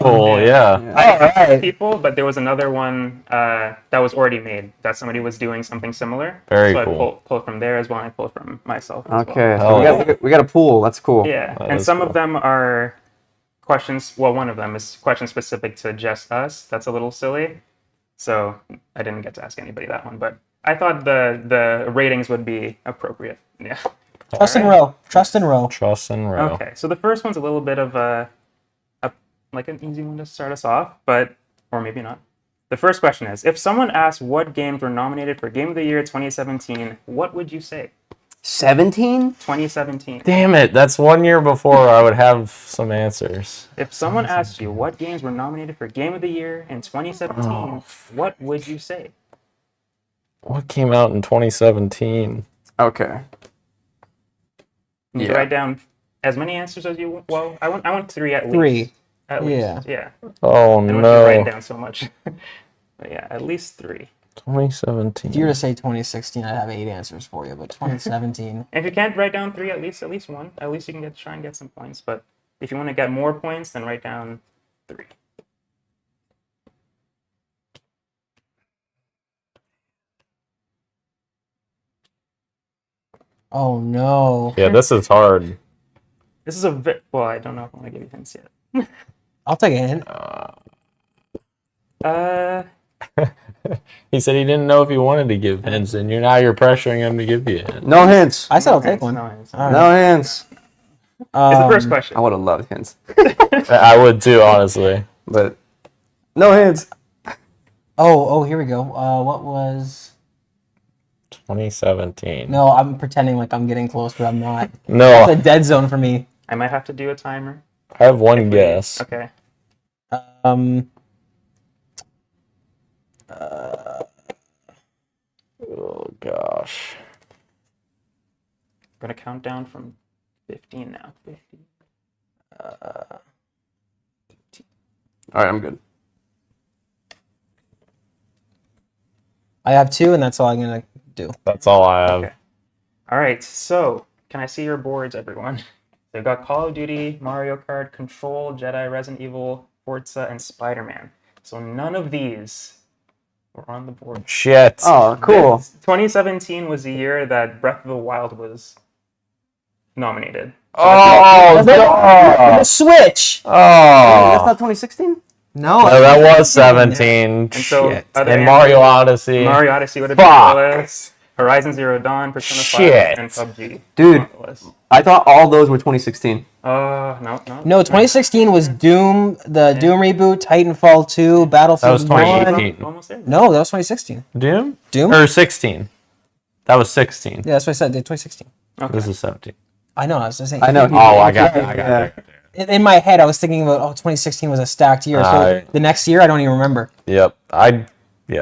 Cool. Yeah. I asked people, but there was another one that was already made, that somebody was doing something similar. Very so cool. I pulled from there as well, and I pulled from myself as okay. Hell So we got a pool. That's cool. well. Yeah, That and is some cool. of them are questions, well, one of them is questions specific to just us. That's a little silly. So I didn't get to ask anybody that one, but I thought the ratings would be appropriate. Yeah. Trust and row. Trust and row. Trust and row. Okay, so the first one's a little bit of a like an easy one to start us off, but or maybe not. The first question is: if someone asked what games were nominated for Game of the Year 2017, what would you say? 17? 2017. Damn it! That's 1 year before I would have some answers. If someone asked you what games were nominated for Game of the Year in 2017, what would you say? What came out in 2017? Okay. You Yeah. write down as many answers as you want. Well, I want 3 at least. 3. At least. Yeah. Yeah. Oh I don't want you to no! write down so much. But yeah, at least 3. 2017. If you were to say 2016, I'd have 8 answers for you, but 2017. If you can't write down 3, at least 1. At least you can try and get some points. But if you want to get more points, then write down 3. Oh no. Yeah, this is hard. This is a bit. Well, I don't know if I want to give you hints yet. I'll take a hint. He said he didn't know if he wanted to give hints, and you're pressuring him to give you a hint. No hints. I said I'll take one. No, it's All right. No hints. It's the first question. I would have loved hints, I would too, honestly. but no hints. Oh, here we go. What was... 2017. No, I'm pretending like I'm getting close, but I'm not. It's a No, dead zone for me. I might have to do a timer. I have one guess. Okay. Oh gosh. gonna count down from 15 now. 15. All right, I'm good. I have 2, and that's all I'm gonna do. That's all I have. Okay. All right. So, can I see your boards, everyone? They've got Call of Duty, Mario Kart, Control, Jedi, Resident Evil, Forza, and Spider-Man. So none of these were on the board. Shit. Oh, cool. 2017 was the year that Breath of the Wild was nominated. Oh, The Switch. Wait, that's oh. not 2016? No, No, that was 17. And so Shit. other And answers- Mario Odyssey. Mario Odyssey would have been Fuck. on the list. Horizon Zero Dawn, Persona 5, Shit. and PUBG. Dude. On the list. I thought all those were 2016. No. No, 2016 was Doom, the Doom reboot, Titanfall 2, Battlefield That was 1. 2018. Almost there. No, that was 2016. Doom? Doom? Or 16. That was 16. Yeah, that's what I said. 2016. This is 17. I know. I was just saying. I know. Oh, I got it. Yeah. In my head, I was thinking about 2016 was a stacked year. So Alright. the next year, I don't even remember. Yep. I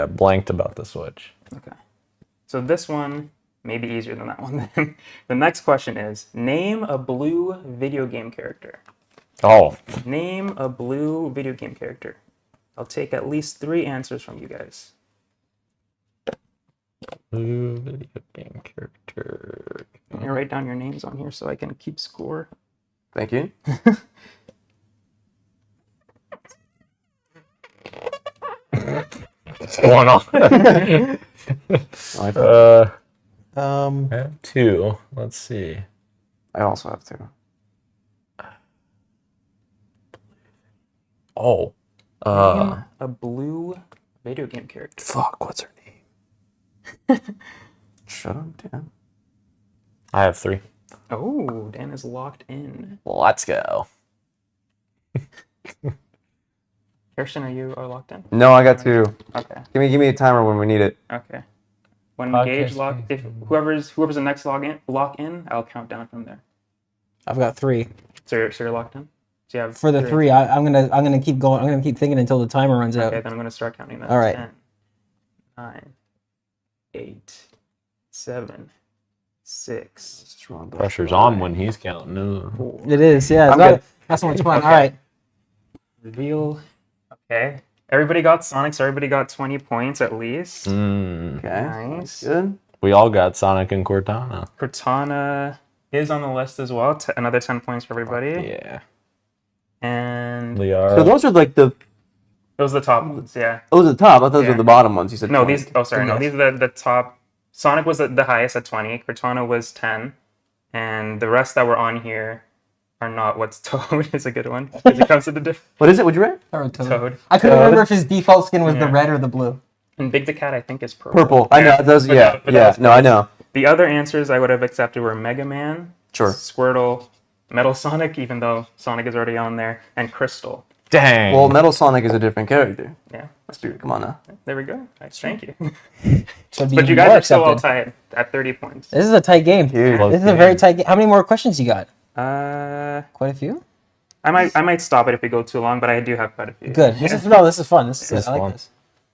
blanked about the Switch. Okay. So this one may be easier than that one. The next question is, name a blue video game character. Oh. Name a blue video game character. I'll take at least 3 answers from you guys. Blue video game character. I'm gonna write down your names on here so I can keep score. Thank you. What's going on? I have 2. Let's see. I also have 2. Oh. Name a blue video game character. Fuck, what's her name? Shut up, Dan. I have 3. Oh, Dan is locked in. Let's go. Kirsten, are you locked in? No, I got 2. Okay. Give me a timer when we need it. Okay. When Podcast Gage lock, if whoever's the next lock in, I'll count down from there. I've got 3. So you're locked in. So you have For the 3, I'm gonna keep going. I'm gonna keep thinking until the timer runs out. Okay, then I'm gonna start counting that. All right. 10, 9, 8, 7, 6. Pressure's on when he's counting. Ooh. 4. It is, yeah. I'm good. That's so much fun. Okay. All right. Reveal. Okay. Everybody got Sonic, so everybody got 20 points at least. Mm. Okay. Nice. Good. We all got Sonic and Cortana. Cortana is on the list as well. Another 10 points for everybody. Yeah. And Liara. So those are like those are the top ones, yeah. those are the top. I thought those Yeah. were the bottom ones. You said No, 20. these. Oh, sorry. No, these are the top. Sonic was the highest at 20. Cortana was 10, and the rest that were on here are not. What's Toad is a good one because it comes to the different What is it? What'd you write? Toad. I couldn't remember if his default skin was the red or the blue. And Big the Cat, I think, is purple. Purple. I know. Those. But Yeah. that- but Yeah. that was No, I know. The other answers I would have accepted were Mega Man, Sure. Squirtle, Metal Sonic, even though Sonic is already on there, and Crystal. Dang. Well, Metal Sonic is a different character. Yeah, Let's be. Come on now. there we go. Nice, thank you. So it'd be But you even guys more are still all accepted. tied at 30 points. This is a tight game. Huge. This is a very tight game. How many more questions you got? Quite a few. I might stop it if we go too long, but I do have quite a few. Good. This is fun. This is is I like fun. this.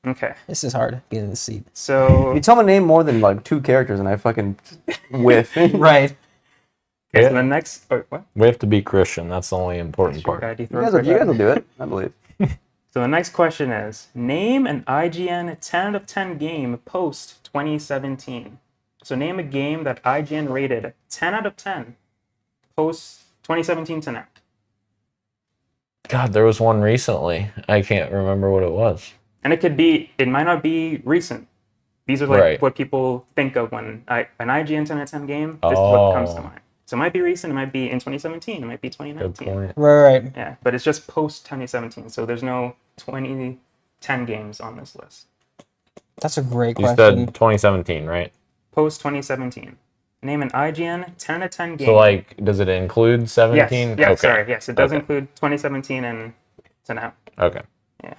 Okay, This is hard being in the seat. so You tell me to name more than like 2 characters, and I fucking whiff. Right. okay, so the next. Oh, what? We have to be Christian. That's the only important part. Guy, do you You throw guys, it you for guys will that? do it. I believe. So the next question is: name an IGN 10 out of 10 game post 2017. So name a game that IGN rated 10 out of 10 post 2017 to now. God, there was one recently. I can't remember what it was. And it might not be recent. These are like Right. what people think of when an IGN 10 out of 10 game. This is what comes to Oh. mind. So it might be recent. It might be in 2017. It might be Good 2019. point. Right. Yeah, but it's just post 2017. So there's no 2010 games on this list. That's a great You question. said 2017, right? Post 2017. Name an IGN 10 out of 10 game. So, like, does it include 17? Yes. Yeah. Okay. Sorry. Yes, it does Okay. include 2017 and to now. Okay. Yeah.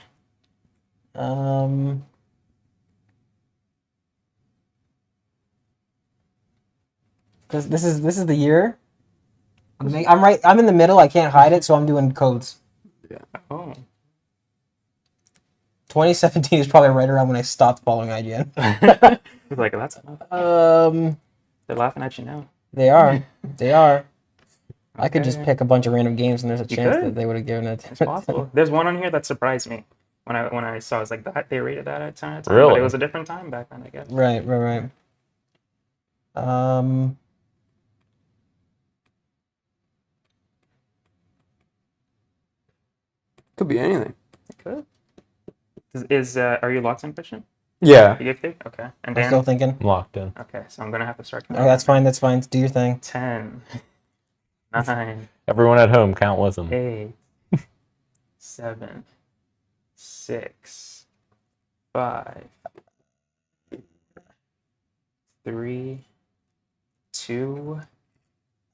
Because this is the year. I'm right. I'm in the middle. I can't hide it, so I'm doing codes. Oh. 2017 is probably right around when I stopped following IGN. He's like, that's enough. They're laughing at you now. They are. They are. I could just Okay. pick a bunch of random games, and there's a You chance could. that they would have given it. It's possible. There's one on here that surprised me when I saw. I was like, that they rated that at 10 out of 10. But Really? it was a different time back then, I guess. Right. Could be anything. It could. Are you locked in, Christian? Yeah. You gave Okay. And I'm Dan? still thinking. I'm locked in. Okay, so I'm gonna have to start. Oh, that's fine. That's fine. Do your thing. 10, 9, Everyone at home, count with them. 8, 7, 6, 5, 3, 2,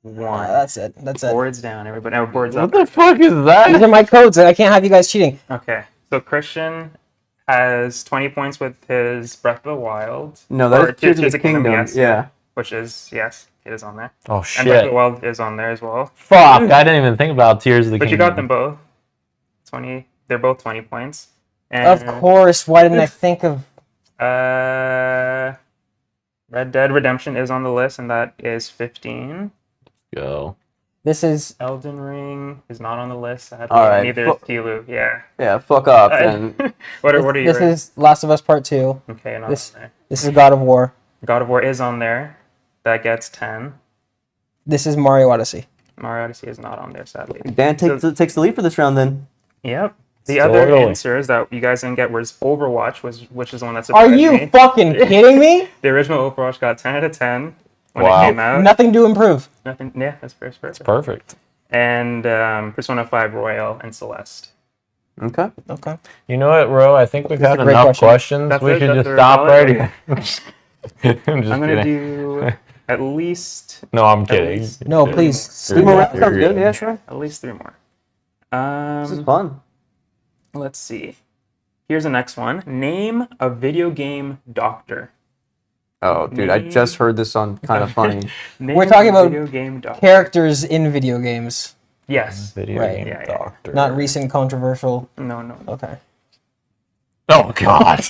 1. That's it. That's it. Boards down, everybody. No, boards What up. the fuck is These that? are my codes. I can't have you guys cheating. Okay, so Christian has 20 points with his Breath of the Wild. No, Or that's Tears of the Kingdom. yes. Yeah. Which is, yes, it is on there. Oh And Breath of shit! the Wild is on there as well. Fuck! I didn't even think about Tears of the But you Kingdom. got them both. 20. They're both 20 points. And, Of course. Why didn't I think of? Red Dead Redemption is on the list, and that is 15. Go. This is. Elden Ring is not on the list, sadly. All right. Neither is Tilu. Yeah. Yeah. Fuck off. Then. what are you? This rating? is Last of Us Part 2. Okay, not this- on there. This is God of War. God of War is on there. That gets 10. This is Mario Odyssey. Mario Odyssey is not on there, sadly. Dan takes the lead for this round. Then. Yep. The other Totally. answers that you guys didn't get was Overwatch, which is the one that Are surprised you me. fucking kidding me? The original Overwatch got 10 out of 10 when Wow. it came out. Nothing to improve. Nothing. Yeah, that's perfect. Perfect. And Persona 5 Royal and Celeste. Okay. Okay. You know what, Ro? I think we've This is had a great enough question. questions. That's We it? should That's just the stop result? right here. I'm just I'm gonna kidding. do at least No, I'm kidding. least- No, please. Three more rounds. You're Sounds good. good. Yeah, sure. 3 more. This is fun. Let's see. Here's the next one. Name a video game doctor. Oh, dude, I just heard this on Kind of Funny. Name We're talking a about video game doctor. Characters in video games, Yes. Video Right. game Yeah. doctor. not recent controversial. No. Okay. Oh God.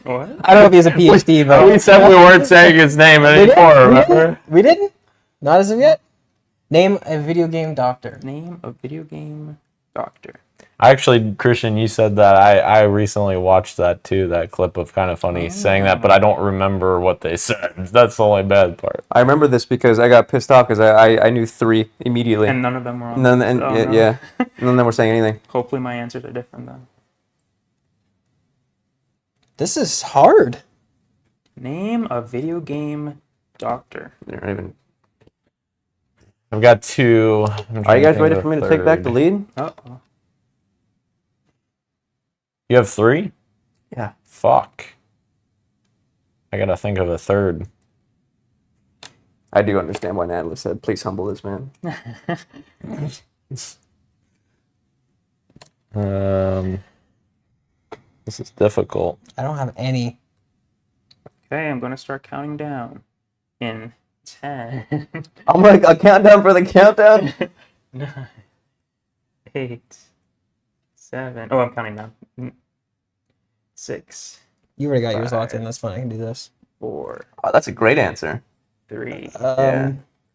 What? I don't know if he has a PhD, but we said we weren't saying his name anymore. Remember? We didn't? Not as of yet? Name a video game doctor. Name a video game doctor. Actually, Christian, you said that. I recently watched that too. That clip of Kind of Funny saying that, but I don't remember what they said. That's the only bad part. I remember this because I got pissed off because I knew 3 immediately. And none of them were on. And then the list. Oh, no. yeah, and none of them were saying anything. Hopefully my answers are different then. This is hard. Name a video game doctor. They're not even. I've got 2. Are you guys ready for me to take back the lead? Uh-oh. You have 3? Yeah. Fuck. I gotta think of a third. I do understand why Natalie said, "Please humble this man." This is difficult. I don't have any. Okay, I'm gonna start counting down. In 10, I'm like a countdown for the countdown. 9, 8, 7. Oh, I'm counting down. 6, You already got yours locked in. That's fine. I can do this. 4, Oh, that's a great answer. 3. Yeah.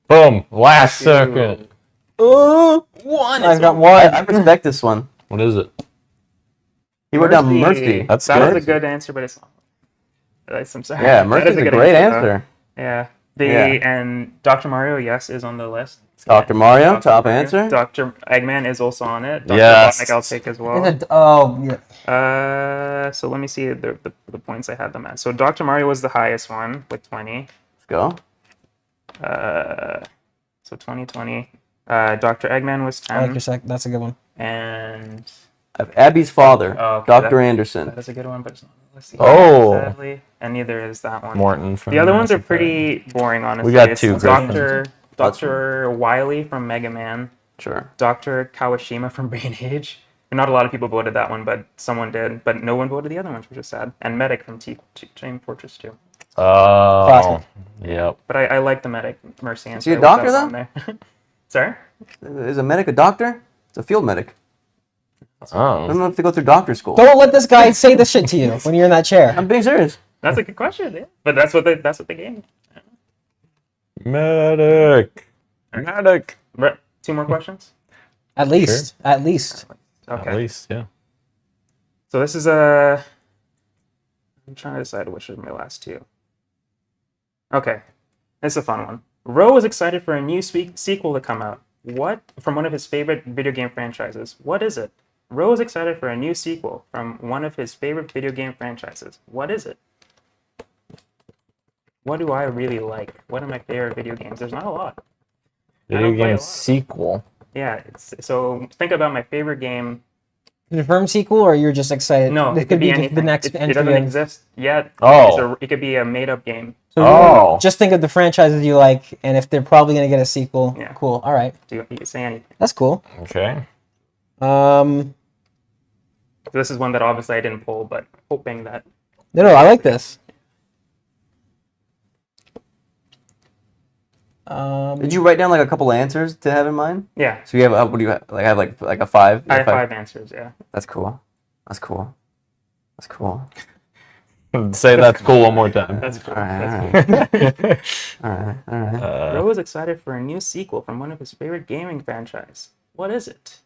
Boom! Last 2. second. One. I've got I one. respect this one. What is it? He wrote down Mercy. That's that good. was a good answer, but it's not. I'm sorry. Yeah, That Mercy's is a good great though. answer. Yeah. Yeah. And Dr. Mario, yes, is on the list. Dr. Mario, Dr. top Mario. answer. Dr. Eggman is also on it. Dr. Yes. Robotnik I'll take as well. Is it- oh, yeah. So let me see the points I had them at. So Dr. Mario was the highest one with 20. Let's go. So 2020. Dr. Eggman was I like 10. your sec. That's a good one. And I have Abby's father, Oh, okay, Dr. that- Anderson. that is a good one, but it's not. Let's see. Oh. Sadly, and neither is that one. Morton from The other ones Mass are Effect. pretty boring, honestly. We got It's 2 great Dr. Wily from Mega Man. Sure. Dr. Kawashima from Brain Age. And not a lot of people voted that one, but someone did. But no one voted the other ones, which is sad. And Medic from Team Fortress 2. Oh. Classic. Yep. But I like the Medic Mercy answer. he a I wish that doctor, was though? on there. Sorry? Is a medic a doctor? It's a field medic. I Oh. don't have to go through doctor school. Don't let this guy say this shit to you when you're in that chair. I'm being serious. That's a good question, yeah. But that's what the game. Medic. Medic. Right. 2 more questions? At least. At least. Okay. At least, yeah. So this is a... I'm trying to decide which are my last 2. Okay. This is a fun one. Ro is excited for a new sequel to come out. What? From one of his favorite video game franchises. What is it? Ro is excited for a new sequel from one of his favorite video game franchises. What is it? What do I really like? What are my favorite video games? There's not a lot. Video game sequel. Yeah, so think about my favorite game. Confirmed sequel, or you're just excited? No, it could be just anything. the next It entry. doesn't in. exist yet. Oh. It could be a made-up game. So Oh. just think of the franchises you like, and if they're probably gonna get a sequel. Yeah. Cool. All right. You can say anything. That's cool. Okay. This is one that obviously I didn't pull, but hoping that. No, I like this. Did you write down like a couple answers to have in mind? Yeah, So you have what do you have? Like I have like a 5. I have 5 answers. Yeah. That's cool. That's cool. That's cool. Say that's cool one more time. That's cool. All right. All right. All right. Ro is excited for a new sequel from one of his favorite gaming franchise. What is it?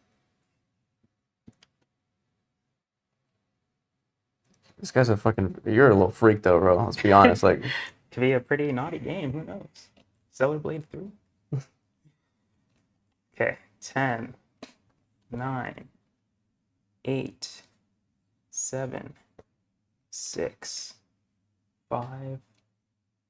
This guy's a fucking. You're a little freak though, bro. Let's be honest. Like, Could be a pretty naughty game. Who knows? Stellar Blade 3. Okay. 10, 9, 8, 7, 6, 5,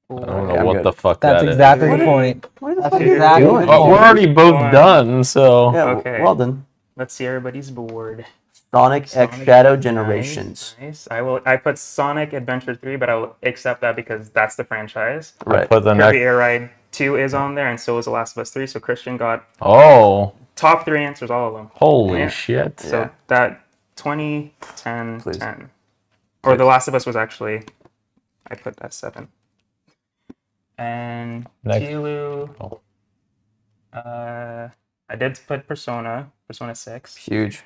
4. I don't know I'm what good. the fuck That's that exactly is. the point. what the That's fuck are you exactly doing? the Well, we're already both One. done, so. Yeah. Okay. Well done. Let's see everybody's board. Sonic X Sonic, Shadow Generations. Nice. I put Sonic Adventure 3, but I'll accept that because that's the franchise. Right. Put the Kirby next. Air Ride 2 is on there, and so is The Last of Us 3. So Christian got Oh, top 3 answers, all of them. holy Yeah. shit. So Yeah. that 20, 10, Please. 10. Or The Last of Us was actually, I put that 7. And Next. Tilu, Oh. I did put Persona 6, Huge.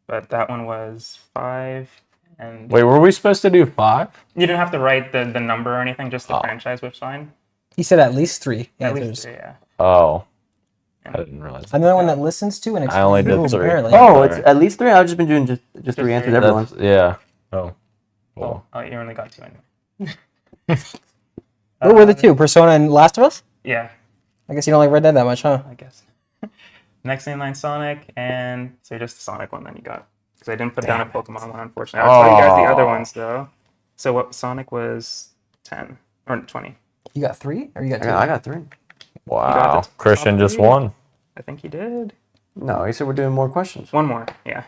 but that one was 5. And Wait, were we supposed to do 5? you didn't have to write the number or anything, just the franchise was fine. He said at least 3 At answers. least 3, yeah. Oh. I didn't realize. I'm the one that listens to and I only did rules, 3. apparently. Oh, it's at least 3. I've just been doing just 3 answers. three. Everyone. Yeah. Oh. Well. Oh, you only got 2 anyway. What were the 2? Persona and Last of Us? Yeah, I guess you don't like Red Dead that much, huh? I guess. Next in line, Sonic, and so just the Sonic one then you got. Because I didn't put down a Pokemon one, unfortunately. I'll tell you guys the other ones, though. So what Sonic was 10, or 20. You got 3? Or you got 2? I got 3. Wow. got the Christian top just 3? won. I think he did. No, he said we're doing more questions. One more, yeah.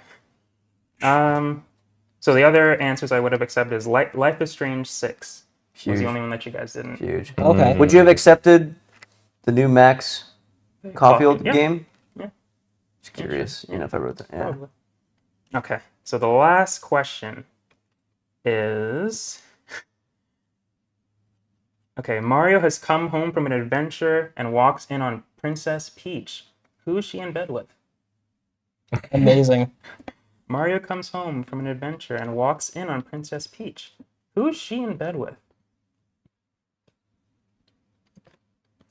So the other answers I would have accepted is Life is Strange 6. Was Huge. the only one that you guys didn't. Huge. Okay. Would you have accepted the new Max Caulfield Yeah. game? Yeah. Just curious. You know if I wrote that. Yeah. Probably. Okay, so the last question is... Okay, Mario has come home from an adventure and walks in on Princess Peach. Who is she in bed with? Amazing. Mario comes home from an adventure and walks in on Princess Peach. Who is she in bed with?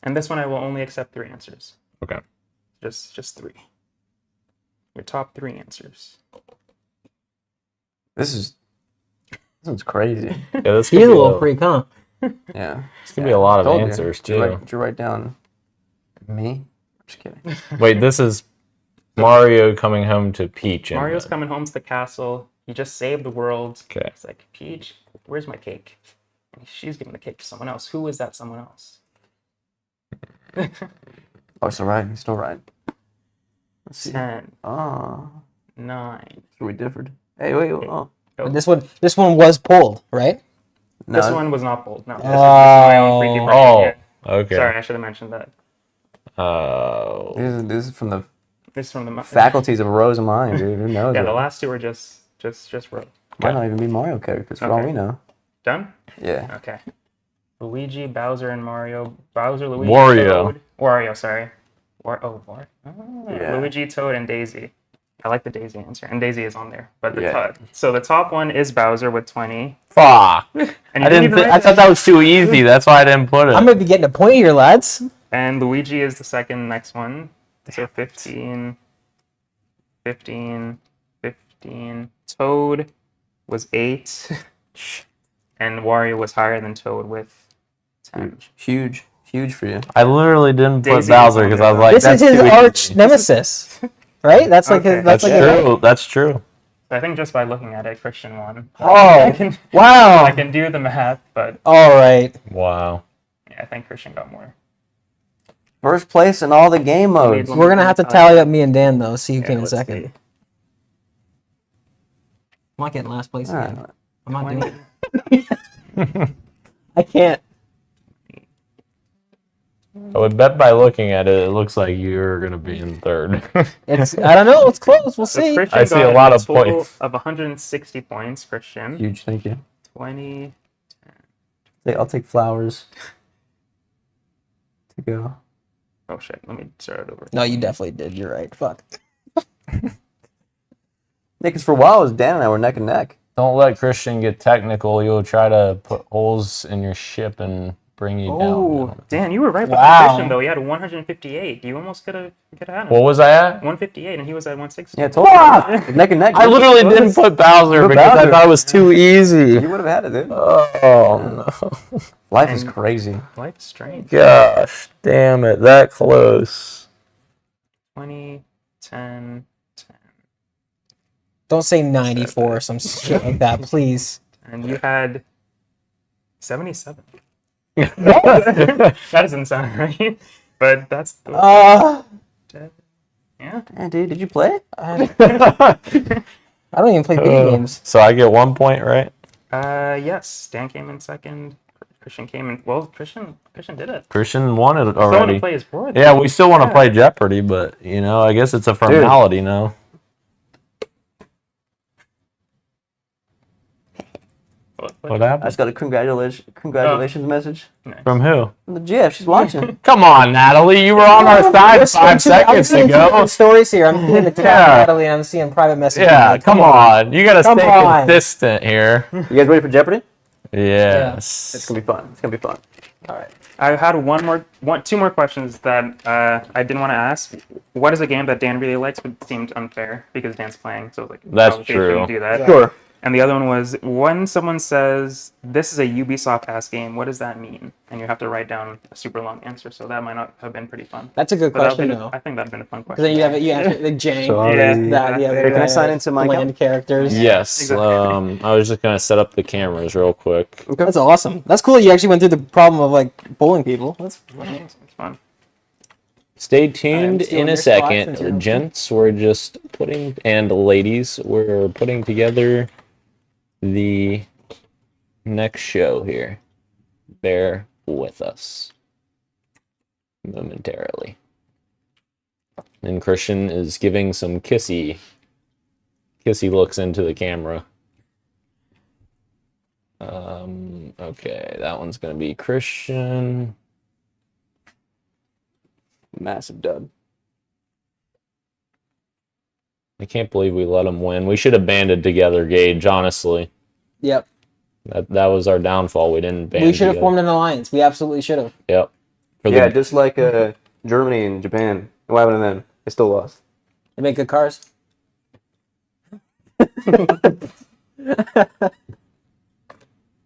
And this one I will only accept 3 answers. Okay. Just 3. Your top 3 answers. This one's crazy. Yeah, this He's could a be little freak, huh? Yeah. This could be a lot of Told you. answers, Did you too. did you write down me? Just kidding. Wait, this is Mario coming home to Peach. Mario's coming home to the castle. He just saved the world. Okay. It's like, Peach, where's my cake? And she's giving the cake to someone else. Who is that someone else? Oh, still right. Still right. Let's see. 10, Oh, 9. so we differed. Hey, wait. Oh. But this one was pulled, right? No, This one was not pulled. No, this is my own freaky brain. Oh, Yeah. okay. Sorry, I should have mentioned that. Oh. This is from the This is from the faculties of Rosamund, dude. Who knows? Yeah, it? the last 2 were just wrote. Might not even be Mario characters for all Okay. we know. Done? Yeah. Okay. Luigi, Bowser, and Mario. Bowser, Luigi, Wario. Toad. Wario, sorry. Wario. Yeah. Luigi, Toad, and Daisy. I like the Daisy answer, and Daisy is on there. But Yeah. So the top one is Bowser with 20. Fuck. And I you didn't. even I write thought that was too easy. That's why I didn't put it. I'm gonna be getting a point here, lads. And Luigi is the second next one. So 15, 15, 15. Toad was 8. And Wario was higher than Toad with 10. Huge for you. I literally didn't put Daisy Bowser is because on I was there, like, This is that's his too arch easy. nemesis, right? That's like Okay. his. That's That's like true. That's true. So I think just by looking at it, Christian won. Oh, I can wow. do the math, but All right. Wow. yeah, I think Christian got more. First place in all the game modes. We're gonna have to tally up me and Dan though. See who came in let's second. see. I'm not getting last place Alright. again. I'm not doing it. I can't. I would bet by looking at it, it looks like you're gonna be in third. It's. I don't know. It's close. We'll So see. Christian I see got a lot of total points. of 160 points. Christian, Huge, thank you. 20. I'll take flowers to go. Oh shit! Let me start it over. No, you definitely did. You're right. Fuck. Yeah, because for a while, it was Dan and I were neck and neck. Don't let Christian get technical. You'll try to put holes in your ship and bring you Oh, down. Dan, you were right Wow. about Christian though. He had 158. You almost could have had him. What was I at? 158, and he was at 160. Yeah, I told you. Neck and neck. I literally didn't put Bowser Put because I Bowser. thought it was too easy. You would have had it, dude. Oh no. Life is And- crazy. Life is strange. Gosh, damn it, that close. 20, 10, 10. Don't say 94 or some shit like that, please. And you had 77. That doesn't sound right, but that's the, yeah. Yeah, dude, did you play? I don't even play video games. So I get 1 point, right? Yes. Dan came in second. Christian came in. Well, Christian did it. Christian won it Still want already. to play his board. Yeah, we still want to Yeah. play Jeopardy, but you know, I guess it's a formality now. What I happened? just got a congratulations message From who? from the Jeff. She's watching. Come on, Natalie, you were on our side 5 seconds I'm ago. stories here. I'm in the chat, Yeah. Natalie, and I'm seeing private messages. Yeah, come on. You gotta Come stay on. consistent here. You guys ready for Jeopardy? Yes. It's gonna be fun. It's gonna be fun. All right. I had two more questions that I didn't want to ask. What is a game that Dan really likes but seemed unfair because Dan's playing? So like That's obviously you shouldn't true. do that. Sure. And the other one was when someone says this is a Ubisoft-ass game, what does that mean? And you have to write down a super long answer. So that might not have been pretty fun. That's a good But that question, would've though. been- I think that'd been a fun Because then question. you have the Jang, Sorry. that, the other Hey, can I guy, sign into my land characters. Yes. Exactly. I was just gonna set up the cameras real quick. That's awesome. That's cool. You actually went through the problem of like bowling people. That's It's fun. Stay tuned stealing in a your spots and second, turning. gents. We're just putting, and ladies, we're putting together the next show here. Bear with us momentarily. And Christian is giving some kissy looks into the camera. Okay, that one's gonna be Christian. Massive dub. I can't believe we let him win. We should have banded together, Gage, honestly. Yep. That was our downfall. We didn't band We should have together. formed an alliance. We absolutely should have. Yep. For Yeah, the, just like Germany and Japan. What happened to them? They still lost. They make good cars.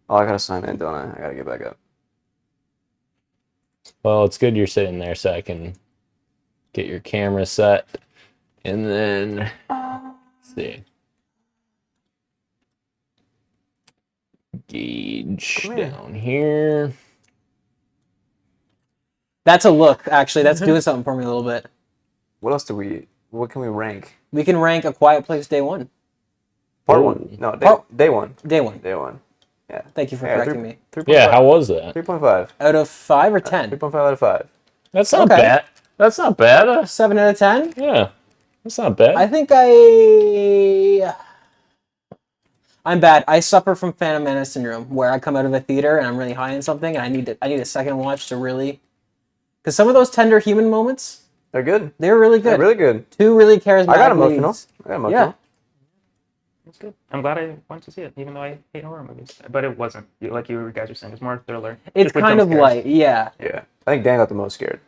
Oh, I gotta sign in, don't I? I gotta get back up. well, it's good you're sitting there so I can get your camera set. And then, let's see. Gauge down here. That's a look, actually. That's doing something for me a little bit. What else do we? What can we rank? We can rank A Quiet Place Day 1. Part Ooh. one. No, Part- day one. Day 1. Day one. Yeah. Thank you for Yeah, correcting me. 3.5. Yeah, how was that? 3.5. Out of 5 or 10? 3.5 out of 5. That's not Okay. bad. That's not bad. 7 out of 10? Yeah, that's not bad. I think I'm bad. I suffer from Phantom Menace syndrome, where I come out of a theater and I'm really high on something, and I need a second watch to really, because some of those tender human moments, They're good. they're really good. They're really good. Two really charismatic. I got emotional. leads. I got emotional. Yeah. It's good. I'm glad I went to see it, even though I hate horror movies. But it wasn't. Like you guys were saying, it's more thriller. It's Just with kind jump of scares. light, yeah. Yeah. I think Dan got the most scared.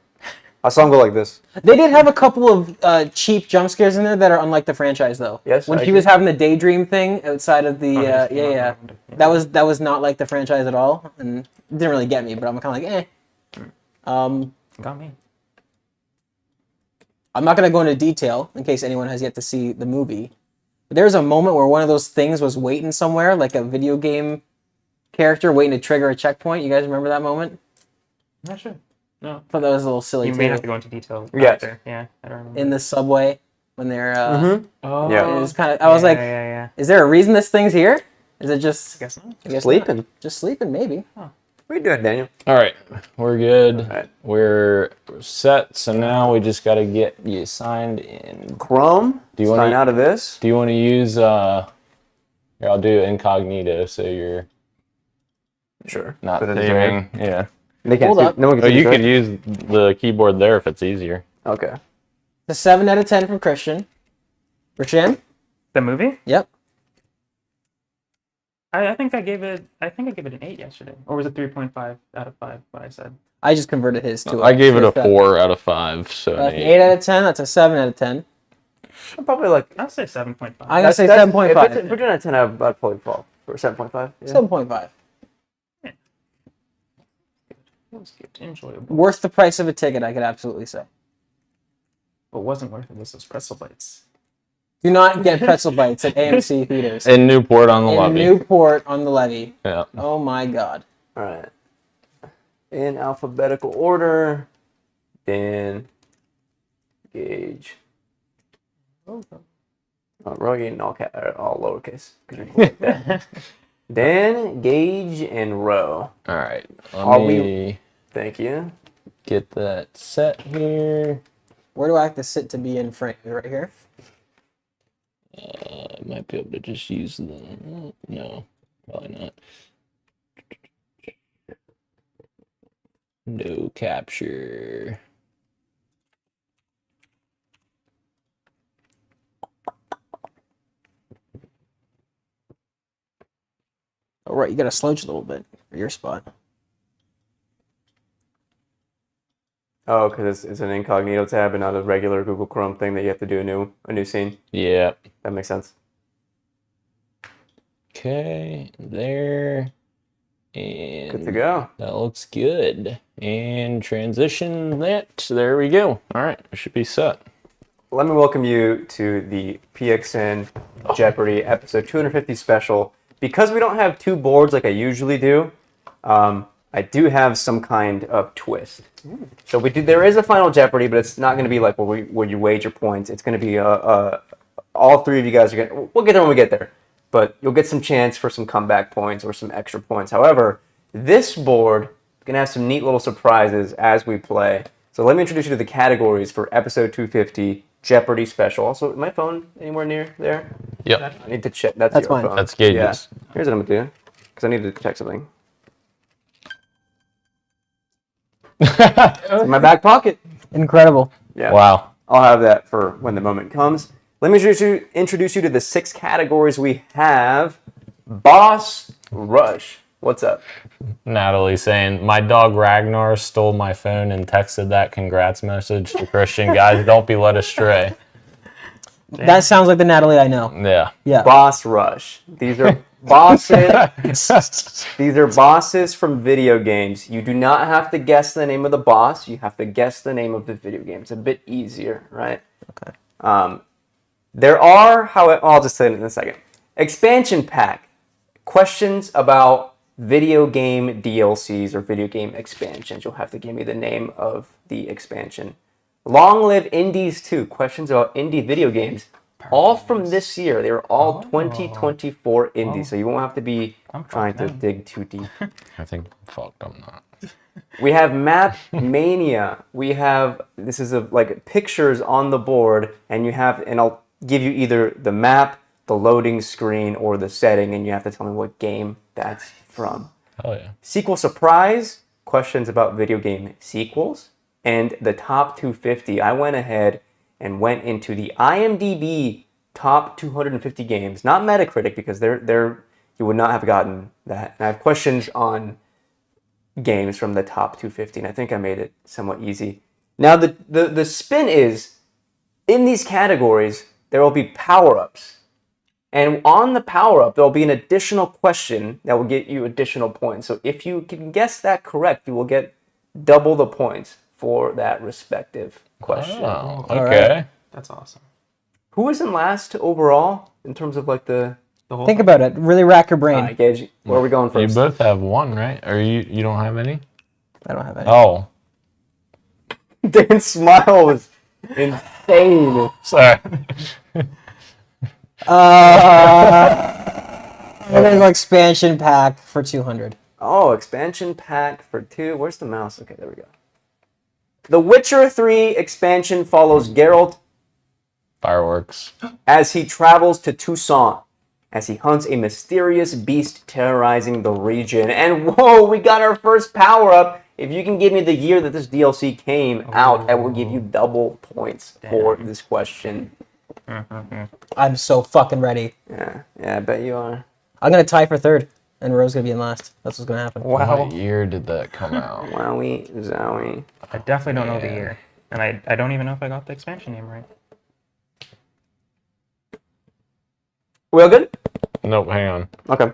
I saw him go like this. They did have a couple of cheap jump scares in there that are unlike the franchise, though. Yes, when I she was agree. having the daydream thing outside of the just came yeah, out. that was not like the franchise at all, and it didn't really get me. But I'm kind of like, Got me. I'm not gonna go into detail in case anyone has yet to see the movie. But there was a moment where one of those things was waiting somewhere, like a video game character waiting to trigger a checkpoint. You guys remember that moment? I'm not sure. No. I thought that was a little silly You too. may have to go into detail. Yes. After. Yeah, I don't remember. In the subway when they're Oh. Yeah. it was kind of. I was like, yeah. is there a reason this thing's here? Is it just I guess not. I guess Sleeping. not. Just sleeping, maybe. What are you doing, Daniel? All right, we're good. All right. We're set. So now we just got to get you signed in. Chrome. Do you Sign want to? out of this? Do you want to use? Here, I'll do incognito, so you're Sure. not For the saving. Yeah. They can't Hold see- up. No one can Oh, see you this, could right? use the keyboard there if it's easier. Okay. The 7 out of 10 from Christian. Christian? The movie? Yep. I think I gave it an 8 yesterday, or was it 3.5 out of 5? What I said. I just converted his to I gave it a to 4 out of 5, so That's an an 8. 8 out of 10. That's a 7 out of 10. I'm probably like. I'll say 7.5. I'm gonna say If 7.5. we're doing a 10, I'd probably fall. Or 7.5. Yeah. 7.5. It was good, enjoyable. Worth the price of a ticket, I could absolutely say. What wasn't worth it was those pretzel bites. Do not get pretzel bites at AMC theaters. In Newport on the In levee. Newport on the levee. Yeah. Oh my god. All right. In alphabetical order. Dan. Gage. Oh, we're all getting all lowercase. 'Cause you're cool like that. Dan, Gage, and Roe. All right. Are Let we- me Thank you. get that set here. Where do I have to sit to be in frame? Right here? I might be able to just use the... No, probably not. No capture. Oh, right. You gotta slouch a little bit for your spot. Oh, because it's an incognito tab and not a regular Google Chrome thing that you have to do a new scene. Yeah. That makes sense. Okay, there. And Good to go. that looks good. And transition that. There we go. All right, it should be set. Let me welcome you to the PXN Jeopardy episode 250 special. Because we don't have two boards like I usually do, I do have some kind of twist. So there is a final Jeopardy, but it's not going to be like where you wager points. It's going to be all three of you guys are going to, we'll get there when we get there, but you'll get some chance for some comeback points or some extra points. However, this board is going to have some neat little surprises as we play. So let me introduce you to the categories for episode 250 Jeopardy special. Also, is my phone anywhere near there? Yep. I need to check. That's That's your fine. phone. That's Gage's. Yeah. Here's what I'm going to do, because I need to check something. It's in my back pocket. Incredible. Yeah. Wow. I'll have that for when the moment comes. Let me introduce you to the 6 categories we have. Boss Rush. What's up? Natalie saying, my dog Ragnar stole my phone and texted that congrats message to Christian. Guys, don't be led astray. That sounds like the Natalie I know. Yeah. Yeah. Boss Rush. These are bosses. These are bosses from video games. You do not have to guess the name of the boss. You have to guess the name of the video game. It's a bit easier, right? Okay. There are, however, I'll just say it in a second. Expansion pack. Questions about video game DLCs or video game expansions. You'll have to give me the name of the expansion. Long Live Indies 2. Questions about indie video games. All from this year. They were all 2024 indies, so you won't have to be trying to dig too deep. I think fucked, I'm not. We have Map Mania. We have, this is like pictures on the board, and I'll give you either the map, the loading screen, or the setting, and you have to tell me what game that's from. Oh, yeah. Sequel surprise, questions about video game sequels, and the top 250. I went ahead and went into the IMDb top 250 games, not Metacritic, because they're you would not have gotten that. And I have questions on games from the top 250, and I think I made it somewhat easy. Now, the spin is, in these categories, there will be power-ups. And on the power-up, there will be an additional question that will get you additional points. So if you can guess that correct, you will get double the points for that respective question. Oh, All okay. right. That's awesome. Who was in last overall in terms of like the whole Think about it. Really rack your brain. All right, Gage, where are we going You first? both have one, right? Or you don't have any? I don't have any. Oh, Dan's smile was insane. sorry. There's an expansion pack for 200. Oh, expansion pack for 2. Where's the mouse? Okay, there we go. The Witcher 3 expansion follows Geralt Fireworks. as he travels to Tucson, as he hunts a mysterious beast terrorizing the region. And whoa, we got our first power-up. If you can give me the year that this DLC came out, I will give you double points for this question. I'm so fucking ready. Yeah, I bet you are. I'm gonna tie for third, and Ro's gonna be in last. That's what's gonna happen. What year did that come out? Wowie, zowie. I definitely don't know the year. And I don't even know if I got the expansion name right. We all good? Nope, hang on. Okay.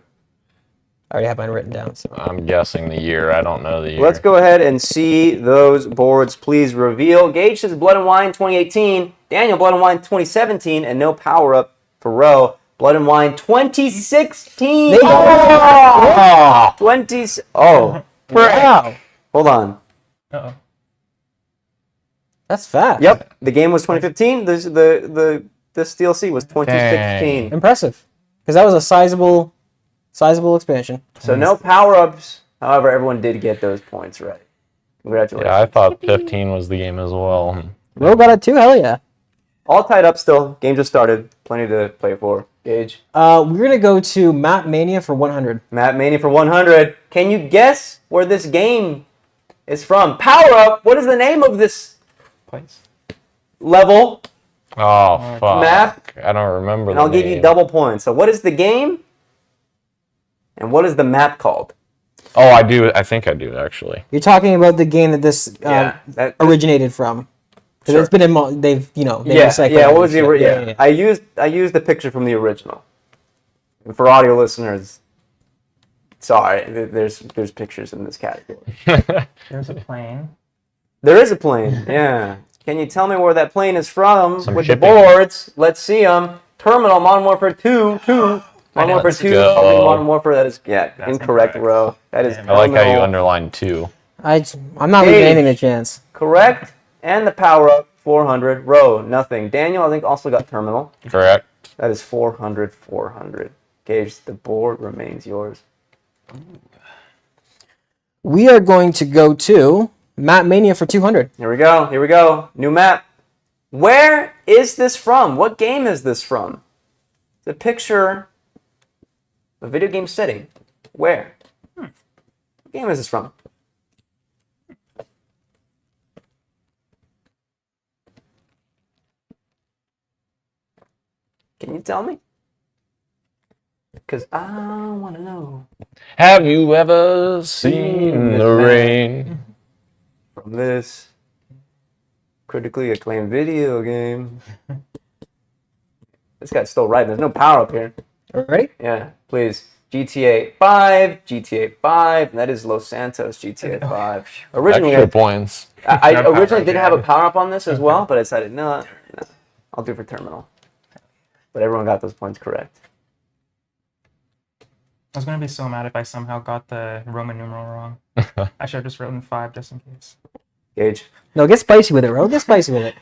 I already have mine written down. So. I'm guessing the year. I don't know the year. Let's go ahead and see those boards. Please reveal. Gage says Blood and Wine 2018. Daniel, Blood and Wine 2017. And no power-up for Ro. Blood and Wine 2016. Oh! 20... Oh. Wow, Hold on. Uh-oh. that's fast. Yep. The game was 2015. This DLC was 2016. Impressive, because that was a sizable expansion. So no power-ups. However, everyone did get those points right. Congratulations. Yeah, I thought 15 was the game as well. Ro got it too. Hell yeah. All tied up still. Game just started. Plenty to play for. Gage. We're gonna go to Map Mania for 100. Matt Maney for 100. Can you guess where this game is from? Power Up. What is the name of this Place. level? Oh, fuck. Map. I don't remember And the I'll give you name. double points. So what is the game? And what is the map called? Oh, I do. I think I do, actually. You're talking about the game that this that originated from. Because Sure. it's been in. They've recycled yeah. all What was this the shit. yeah? I used the picture from the original. And for audio listeners, sorry, there's pictures in this category. There's a plane. There is a plane. Yeah. Can you tell me where that plane is from Some with shipping. the boards? Let's see them. Terminal Modern Warfare 2. Modern Warfare let's 2. go. I'll do Modern Warfare. That is That's incorrect, incorrect. Row. That is Damn. I like how you terminal. underlined 2. I'm not leaving Gage. anything a chance. Correct. And the power up 400. Row nothing. Daniel I think also got terminal. Correct. That is 400. Gage, the board remains yours. We are going to go to Map Mania for 200. Here we go. New map. Where is this from? What game is this from? It's a picture, a video game setting. Where? What game is this from? Can you tell me? Because I want to know. Have you ever seen the rain? From this critically acclaimed video game. This guy's still writing. There's no power up here. Ready? Yeah, please. GTA 5, and that is Los Santos GTA 5. Originally, Extra points. I No power originally up did yet. have a power up on this as well, but I decided no, I'll do for terminal. But everyone got those points correct. I was gonna be so mad if I somehow got the Roman numeral wrong. I should have just written 5 just in case. Gage. No, get spicy with it, Ro. Get spicy with it.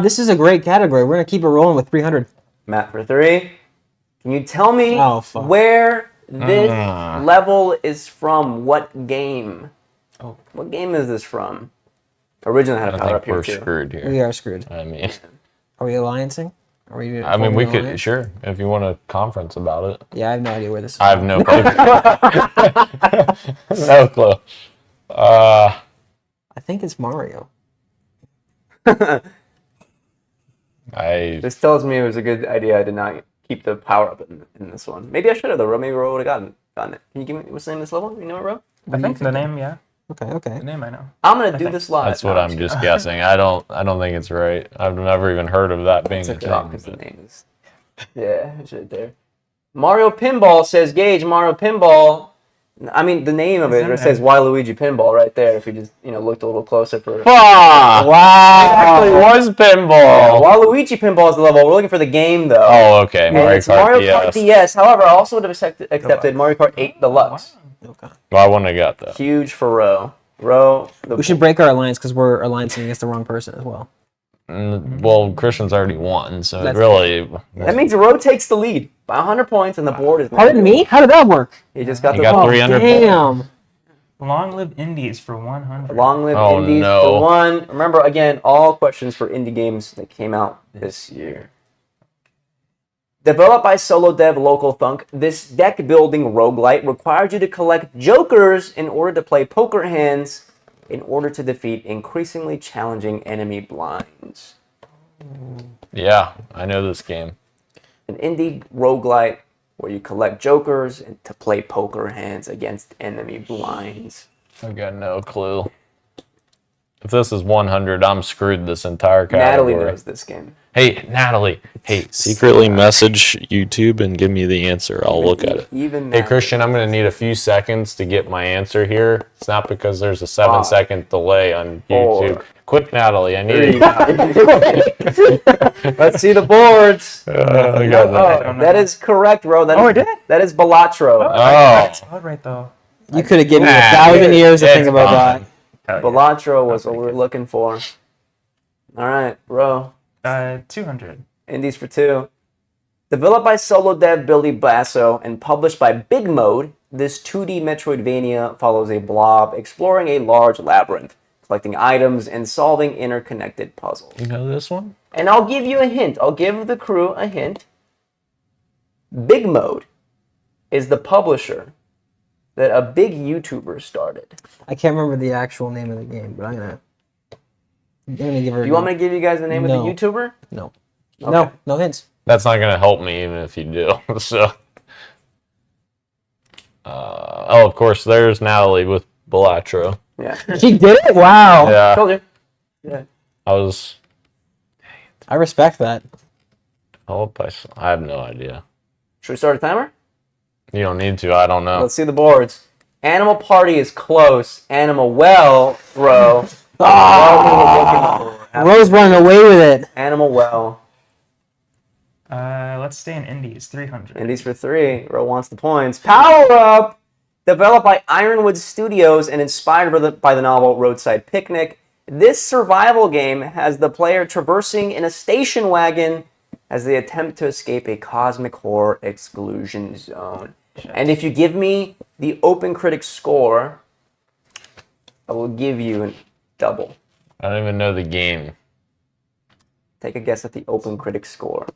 This is a great category. We're gonna keep it rolling with 300. Matt for 3. Can you tell me Oh, fuck. where this level is from? What game? Oh. What game is this from? Originally I had a I power up think here we're too. screwed here. We are screwed. I mean, Are we alliancing? Are we? I mean, we forming an could, alliance? sure, if you want a conference about it. Yeah, I have no idea where this is. I have no clue. No clue. I think it's Mario. This tells me it was a good idea I did not keep the power up in this one. Maybe I should have though. Maybe Ro would have gotten it. Can you give me what's the name of this level? You know it, Ro? I think the name, yeah. Okay. The name I know. I'm gonna do this live. That's what I'm just guessing. I don't think it's right. I've never even heard of that being a Took it off thing. because the name is. Yeah, it's right there. Mario Pinball says Gage. Mario Pinball. I mean, the name of it says Waluigi Pinball right there. If you just looked a little closer for. Ah! Wow. It was pinball. Waluigi Pinball is the level. We're looking for the game though. Oh, okay. And Mario it's Kart Mario DS. Kart DS. However, I also would have accepted Mario Kart 8 Deluxe. Okay. Well, I wouldn't have got that. Huge for Ro. Ro. We should break our alliance because we're alliancing against the wrong person as well. Well, Christian's already won, so That's That means Ro takes the lead by 100 points, and the board is. Pardon me? How did that work? He just got He the got ball. 300 Damn. Long live Indies for 100. Long live Oh, Indies no. for one. Remember, again, all questions for indie games that came out this year. Developed by solo dev Local Thunk, this deck-building roguelite requires you to collect jokers in order to play poker hands in order to defeat increasingly challenging enemy blinds. Yeah, I know this game. An indie roguelite where you collect jokers and to play poker hands against enemy blinds. I got no clue. If this is 100, I'm screwed this entire Natalie category. knows this game. Hey, Natalie. Hey, secretly message YouTube and give me the answer. I'll look at it. Even Hey, Natalie. Christian, I'm going to need a few seconds to get my answer here. It's not because there's a 7-second delay on YouTube. 4. Quick, Natalie. I need it. Let's see the boards. I got that. Oh, that is correct, Ro. I did? That is Balatro. Oh, All right, though. You could have given me Nah, 1,000 years to it's think about fine. that. Balatro was what we were looking for. All right, Ro. 200. Indies for 2. Developed by solo dev Billy Basso and published by Big Mode, this 2D Metroidvania follows a blob exploring a large labyrinth, collecting items and solving interconnected puzzles. You know this one? And I'll give you a hint. I'll give the crew a hint. Big Mode is the publisher that a big YouTuber started. I can't remember the actual name of the game, but I'm gonna give her. Do you want me to give you guys the name No. of the YouTuber? No. Okay. No hints. That's not going to help me even if you do. So, oh, of course, there's Natalie with Balatro. Yeah. She did it? Wow. Yeah, Told you. Yeah. I respect that. I have no idea. Should we start a timer? You don't need to. I don't know. Let's see the boards. Animal Party is close. Animal Well, Ro. Rose running away with it. Animal Well. Let's stay in Indies. 300. Indies for 3. Ro wants the points. Power Up! Developed by Ironwood Studios and inspired by the novel Roadside Picnic, this survival game has the player traversing in a station wagon as they attempt to escape a cosmic horror exclusion zone. And if you give me the Open Critic score, I will give you a double. I don't even know the game. Take a guess at the Open Critic score.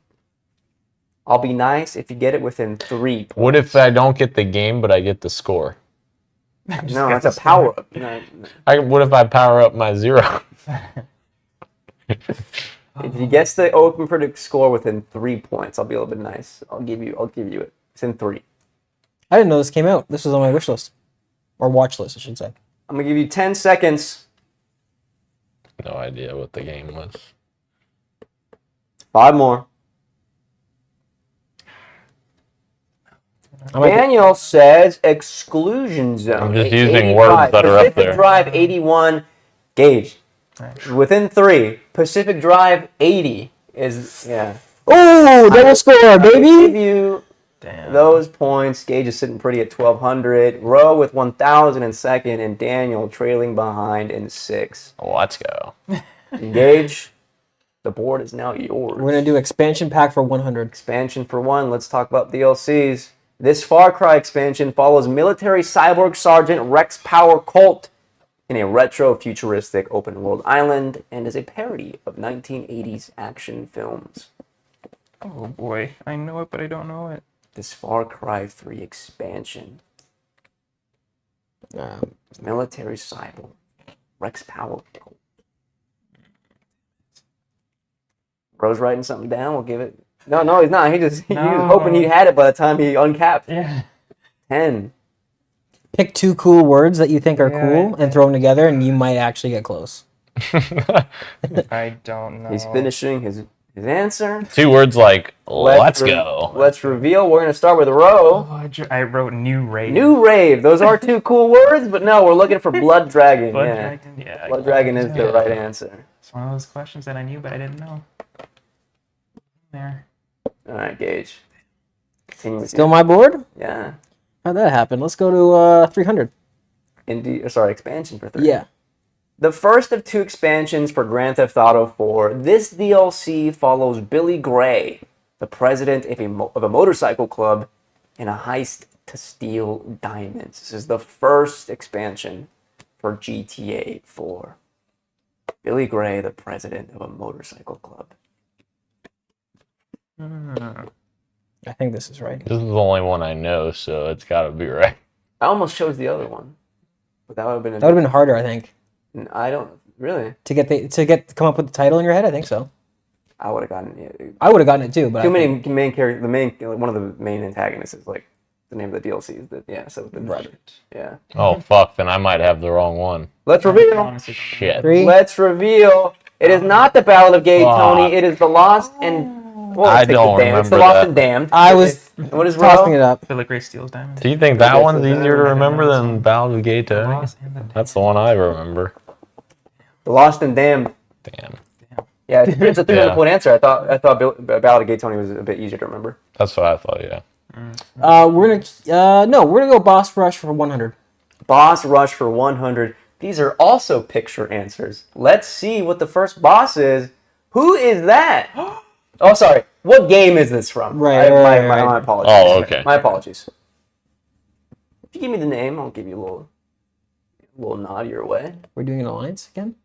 I'll be nice if you get it within 3 points. What if I don't get the game, but I get the score? No, that's a power up. No, What if I power up my 0? if you guess the Open Critic score within 3 points, I'll be a little bit nice. I'll give you it. It's in 3. I didn't know this came out. This was on my wish list. Or watch list, I should say. I'm gonna give you 10 seconds. No idea what the game was. 5 more. Daniel says Exclusion Zone. I'm just 85. using words that are up Pacific there. Drive 81. Gage. Within 3. Pacific Drive 80 is, yeah. Oh, double score, Give baby! you Damn. those points. Gage is sitting pretty at 1,200. Rowe with 1,000 in second, and Daniel trailing behind in 6th. Let's go. Gage, the board is now yours. We're gonna do expansion pack for 100. Expansion for 1. Let's talk about DLCs. This Far Cry expansion follows military cyborg sergeant Rex Power Colt in a retro-futuristic open-world island and is a parody of 1980s action films. Oh boy, I know it, but I don't know it. This Far Cry 3 expansion. Military cyborg Rex Power Colt. Bro's writing something down. We'll give it. No, he's not. He was hoping he had it by the time he uncapped. Yeah. 10, Pick 2 cool words that you think are Yeah, cool and throw them together, and you might actually get close. I don't know. He's finishing his answer. 2 words like let's go. Let's reveal. We're gonna start with row. Oh, I wrote new rave. New rave. Those are 2 cool words, but no, we're looking for blood dragon. Blood yeah. dragon. Yeah. Blood dragon is the right answer. It's one of those questions that I knew, but I didn't know. There. All right, Gage. Continue with Still you. my board? Yeah. How'd that happen? Let's go to 300. Expansion for 3. Yeah. The first of 2 expansions for Grand Theft Auto 4, this DLC follows Billy Gray, the president of a motorcycle club, in a heist to steal diamonds. This is the first expansion for GTA 4. Billy Gray, the president of a motorcycle club. I think this is right. This is the only one I know, so it's got to be right. I almost chose the other one, but that would have been. That would have been harder, I think, I don't really. to come up with the title in your head. I think so. I would have gotten it. I would have gotten it too, but Too I many think- main characters. One of the main antagonists is like the name of the DLC. Is that so? Yeah. Oh, fuck, then I might have the wrong one. Let's reveal. Honestly, Shit. 3. Let's reveal. It is not the Ballad of Gay Fuck. Tony. It is the Lost and. Well, I take the don't Damned. It's the remember Lost that. and Damned. I was What is tossing row? it up. Billy Gray steals diamonds. Do you think that guess one's it's easier to that. remember than Ballad of Gay Tony? Lost and the Damned. That's the one I remember. The Lost and Damned. Damn. Yeah, it's a 300 Yeah. point answer. I thought Ballad of Gay Tony was a bit easier to remember. That's what I thought, yeah. We're gonna go boss rush for 100. Boss rush for 100. These are also picture answers. Let's see what the first boss is. Who is that? Oh, sorry. What game is this from? Right, My apologies. Oh, okay. My apologies. If you give me the name, I'll give you a little nod your way. We're doing an alliance again.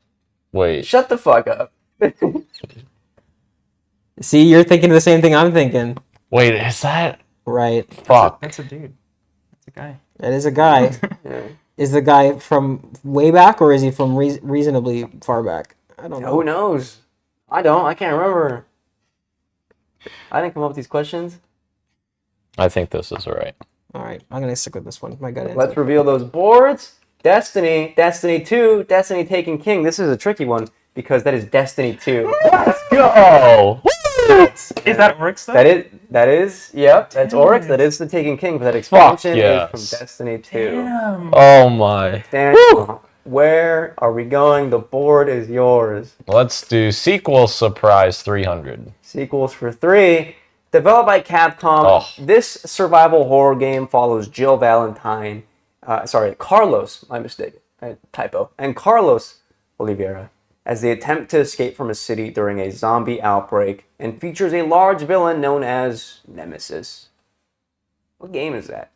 Wait. Shut the fuck up. See, you're thinking the same thing I'm thinking. Wait, is that? Right. Fuck. That's a dude. That's a guy. That is a guy. Yeah. Is the guy from way back or is he from reasonably far back? I don't know. Who knows? I don't. I can't remember. I didn't come up with these questions. I think this is right. All right, I'm gonna stick with this one. My gut answer. Let's reveal those boards. Destiny, Destiny 2, Destiny Taken King. This is a tricky one because that is Destiny 2. Let's go! Is that Oryx though? That is, yep, that's Oryx. That is the Taken King, but that expansion yes. is from Destiny 2. Damn. Oh my. Daniel, where are we going? The board is yours. Let's do sequel surprise 300. Sequels for 3. Developed by Capcom, Oh. this survival horror game follows Jill Valentine. Carlos, my mistake, typo, and Carlos Oliveira as they attempt to escape from a city during a zombie outbreak and features a large villain known as Nemesis. What game is that?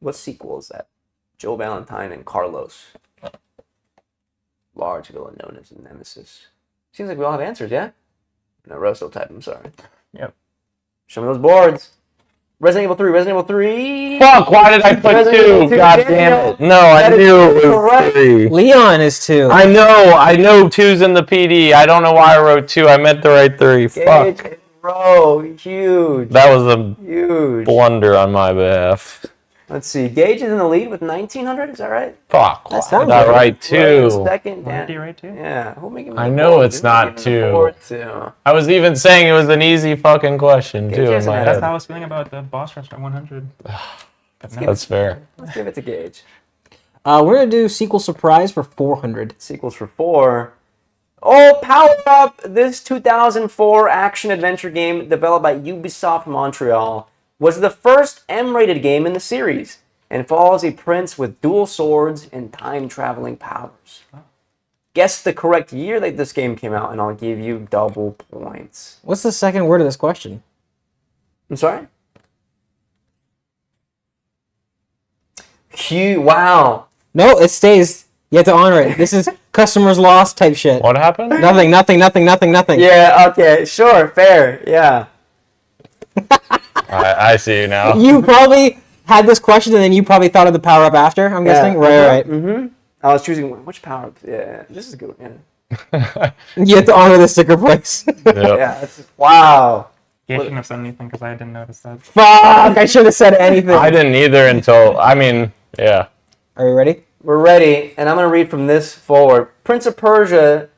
What sequel is that? Jill Valentine and Carlos. Large villain known as Nemesis. Seems like we all have answers, yeah? No, Rosso type, I'm sorry. Yep. Show me those boards. Resident Evil 3. Fuck, why did I put Resident Evil 2? 2, God Daniel. damn it. No, I That is knew it was correct. 3. Leon is 2. I know 2's in the PD. I don't know why I wrote 2. I meant to write 3. Gage Fuck. and Row, huge. That was a Huge. blunder on my behalf. Let's see. Gage is in the lead with 1900. Is that right? Fuck. That Why sounds did I right. write 2? Second. Randy, Yeah. right too? Yeah. Who making I the know board? it's Who's not making the 2. board too? I was even saying it was an easy fucking question, Gage too, in hasn't my had That's head. how I was feeling about the boss rush at 100. But no. That's fair. Let's give it to Gage. We're gonna do sequel surprise for 400. Sequels for 4. Oh, Power Up! This 2004 action-adventure game developed by Ubisoft Montreal was the first M-rated game in the series and follows a prince with dual swords and time-traveling powers. Guess the correct year that this game came out, and I'll give you double points. What's the second word of this question? I'm sorry? Wow. No, it stays. You have to honor it. This is customers lost type shit. What happened? Nothing. Yeah, okay, sure, fair, yeah. I see you now. You probably had this question and then you probably thought of the power up after, I'm guessing? Right. Mm-hmm. I was choosing which power up. Yeah, this is good. Yeah. You have to honor the sticker price. Yep. Yeah. Wow. You shouldn't have said anything because I didn't notice that. Fuck! I should have said anything. I didn't either until, I mean, yeah. Are you ready? We're ready, and I'm going to read from this forward. Prince of Persia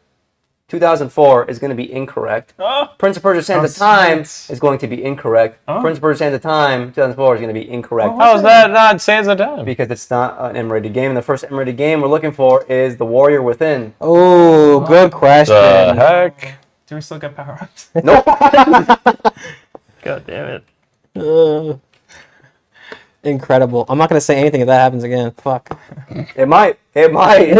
2004 is going to be incorrect. Oh, Prince of Persia Sands of sweet. Time is going to be incorrect. Oh. Prince of Persia Sands of Time 2004 is going to be incorrect. How is that not Sands of Time? Because it's not an M-rated game. And the first M-rated game we're looking for is The Warrior Within. Oh, good question. The heck? Do we still get power-ups? Nope. God damn it. Incredible. I'm not gonna say anything if that happens again. Fuck. It might. It might.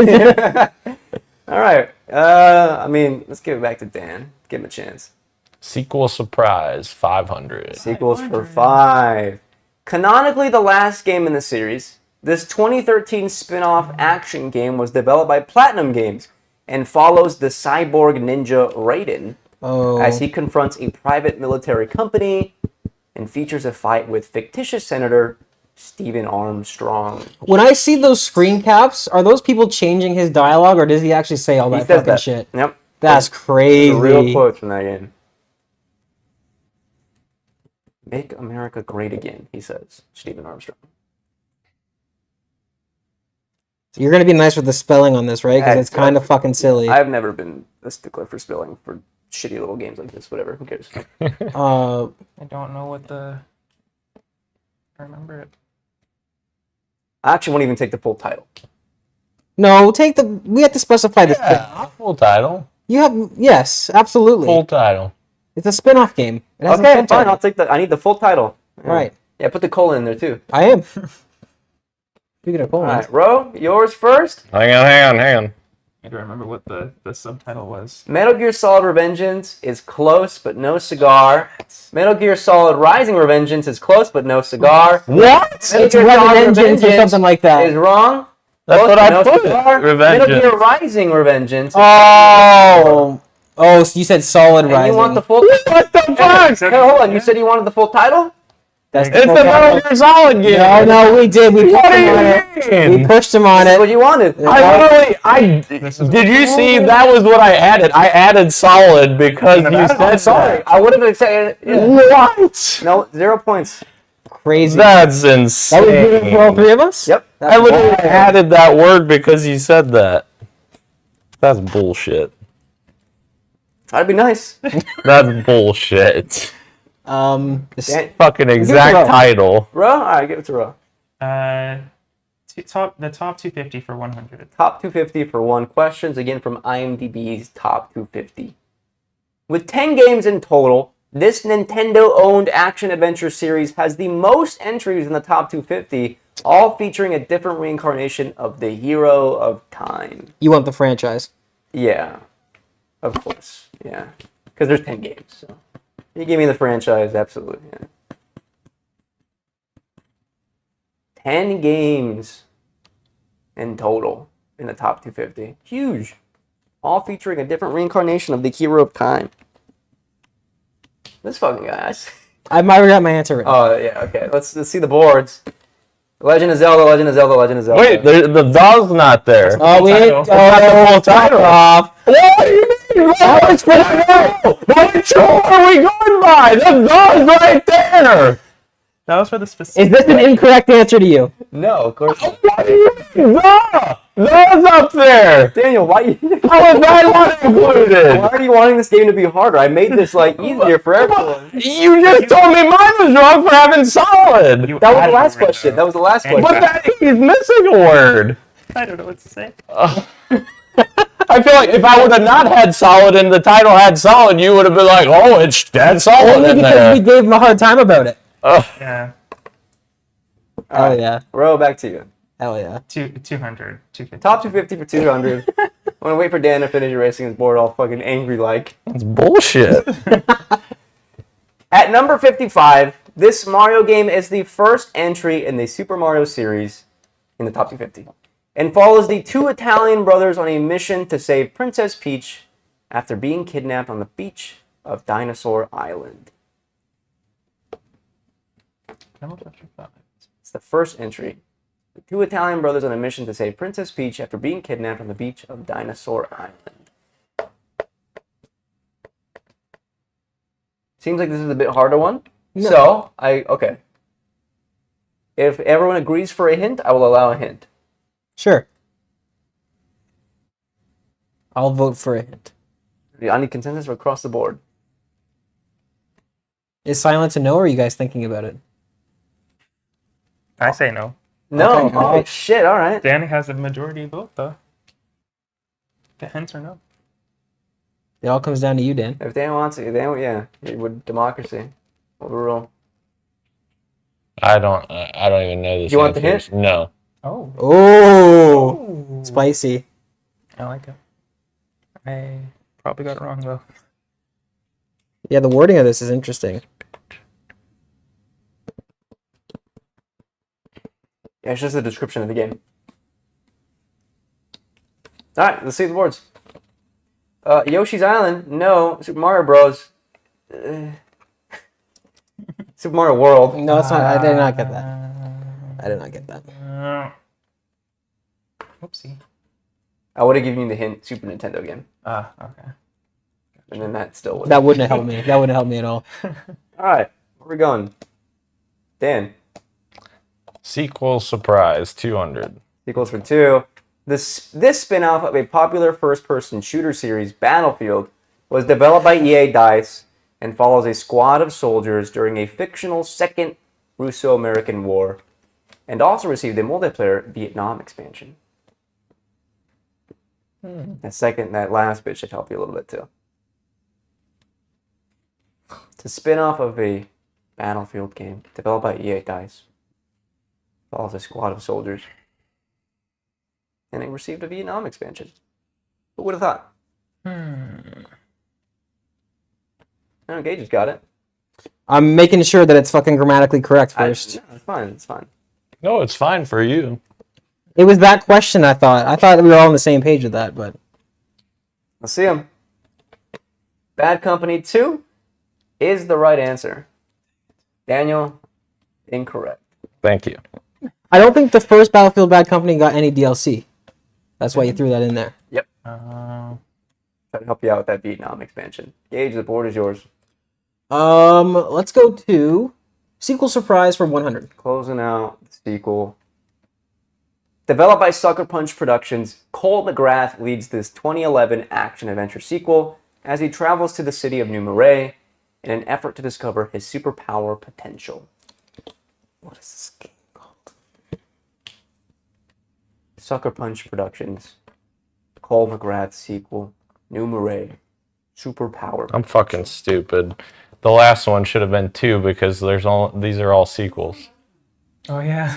All right. I mean, let's give it back to Dan. Give him a chance. Sequel surprise, 500. Sequels for 5. Canonically, the last game in the series, this 2013 spin-off action game was developed by Platinum Games and follows the cyborg ninja Raiden as he confronts a private military company and features a fight with fictitious Senator Stephen Armstrong. When I see those screen caps, are those people changing his dialogue, or does he actually say all He that says fucking that. shit? Yep. That's crazy. The real quotes from that game. Make America great again, he says. Stephen Armstrong. You're gonna be nice with the spelling on this, right? Because it's kind of fucking silly. I've never been a stickler for spelling for shitty little games like this. Whatever, who cares? I don't know what the... I remember it. I actually won't even take the full title. No, take the. We have to specify this. Yeah, full title. You have yes, absolutely. Full title. It's a spin-off game. It has a Okay, full fine. title. I'll take the. I need the full title. Right. Yeah, put the colon in there too. I am. Speaking of All colons, right, Ro, yours first. Hang on. I don't remember what the subtitle was. Metal Gear Solid Revengeance is close but no cigar. Metal Gear Solid Rising Revengeance is close but no cigar. What? Metal it's Gear Solid Revengeance or Revengeance something like that. is wrong. That's Close what but I no put. cigar. Revengeance. Metal Gear Rising Revengeance. Oh, so you said Solid And Rising. you want the full? What the fuck? Hey, hold on. You said you wanted the full title? That's It's a Metal Gear Solid game. No, we did. We What pushed do him on you it. We mean? pushed him on That's it. what you wanted. Did you see that was what I added? I added solid because you said Sorry, that. I would have said yeah. What? No, 0 points. Crazy. That's That was good for all insane. three of us? Yep. I literally added that word because you said that. That's bullshit. Try to be nice. That's bullshit. Dan- Fucking exact Row. title. Ro? All right, give it to Ro. The top 250 for 100. Top 250 for 1 questions, again from IMDb's Top 250. With 10 games in total, this Nintendo-owned action-adventure series has the most entries in the Top 250, all featuring a different reincarnation of the hero of time. You want the franchise. Yeah, of course, yeah. Because there's 10 games, so. You give me the franchise, absolutely, yeah. 10 games in total in the top 250. Huge. All featuring a different reincarnation of the hero of time. This fucking guy. I've already got my answer written. Oh, yeah, okay. Let's see the boards. Legend of Zelda, Legend of Zelda, Legend of Zelda. Wait, the dog's not there. Oh, we title. ain't. the full title. Off. What do you mean? What are we going by? The dog's right there. That was for the Is specific. this an incorrect answer to you? No, of course not. What do you mean? No! No's up there. Daniel, why How is that not included? why are you wanting this game to be harder? I made this like easier for everyone. You just told me mine was wrong for having solid. You That was the added last a word, question. though. That was the last And question. But that he's missing a word. I don't know what to say. I feel like if I would have not had solid and the title had solid, you would have been like, oh, it's dead solid Only in because there. we gave him a hard time about it. Yeah. Hell yeah. Ro, back to you. Hell yeah. 200. 250. Top 250 for 200. I'm gonna wait for Dan to finish erasing his board all fucking angry like. It's bullshit. At number 55, this Mario game is the first entry in the Super Mario series in the top 250 and follows the two Italian brothers on a mission to save Princess Peach after being kidnapped on the beach of Dinosaur Island. Number 55. It's the first entry. The two Italian brothers on a mission to save Princess Peach after being kidnapped on the beach of Dinosaur Island. Seems like this is a bit harder one. No. So, okay. If everyone agrees for a hint, I will allow a hint. Sure. I'll vote for a hint. I need consensus across the board. Is silence a no, or are you guys thinking about it? I say no. No. Okay, Oh, alright. shit. All right. Danny has a majority vote, though. The hints or no? It all comes down to you, Dan. If Dan wants it, yeah. It would democracy. Overrule. I don't even know this. You want the answers. No. Oh. Oh, spicy. I like it. I probably got it wrong, though. Yeah, the wording of this is interesting. Yeah, it's just the description of the game. All right, let's see the boards. Yoshi's Island, no. Super Mario Bros. Super Mario World. No, it's not. I did not get that. I did not get that. Whoopsie. I would have given you the hint, Super Nintendo game. Okay. And then that still would. That wouldn't have helped me. That wouldn't help me at all. All right, where are we going? Dan. Sequel surprise 200. Equals for 2. This spin-off of a popular first-person shooter series, Battlefield, was developed by EA DICE and follows a squad of soldiers during a fictional Second Russo-American War, and also received a multiplayer Vietnam expansion. That last bit should help you a little bit too. It's a spin-off of a Battlefield game developed by EA DICE. Follows a squad of soldiers. And it received a Vietnam expansion. Who would have thought? Oh, Gage just got it. I'm making sure that it's fucking grammatically correct first. No, it's fine. It's fine. No, it's fine for you. It was that question, I thought. I thought we were all on the same page with that, but... Let's see them. Bad Company 2 is the right answer. Daniel, incorrect. Thank you. I don't think the first Battlefield Bad Company got any DLC. That's why you threw that in there. Yep. Try to help you out with that Vietnam expansion. Gage, the board is yours. Let's go to sequel surprise for 100. Closing out the sequel. Developed by Sucker Punch Productions, Cole McGrath leads this 2011 action-adventure sequel as he travels to the city of New Marais in an effort to discover his superpower potential. What is this game called? Sucker Punch Productions, Cole McGrath sequel, New Marais, superpower. I'm fucking stupid. The last one should have been 2 because these are all sequels. Oh, yeah.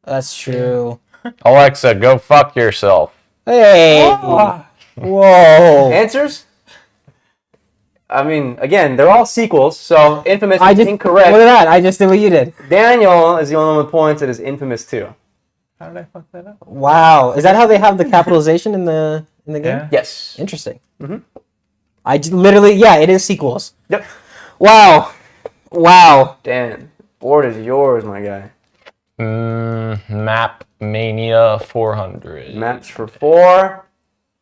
That's true. Alexa, go fuck yourself. Hey! Whoa! Answers? I mean, again, they're all sequels, so Infamous I is just incorrect. Look at that! I just did what you did. Daniel is the only one with points. It is Infamous 2. How did I fuck that up? Wow! Is that how they have the capitalization in the game? Yeah. Yes. Interesting. Literally, yeah, it is sequels. Yep. Wow! Wow! Dan, board is yours, my guy. Map Mania 400. Maps for 4.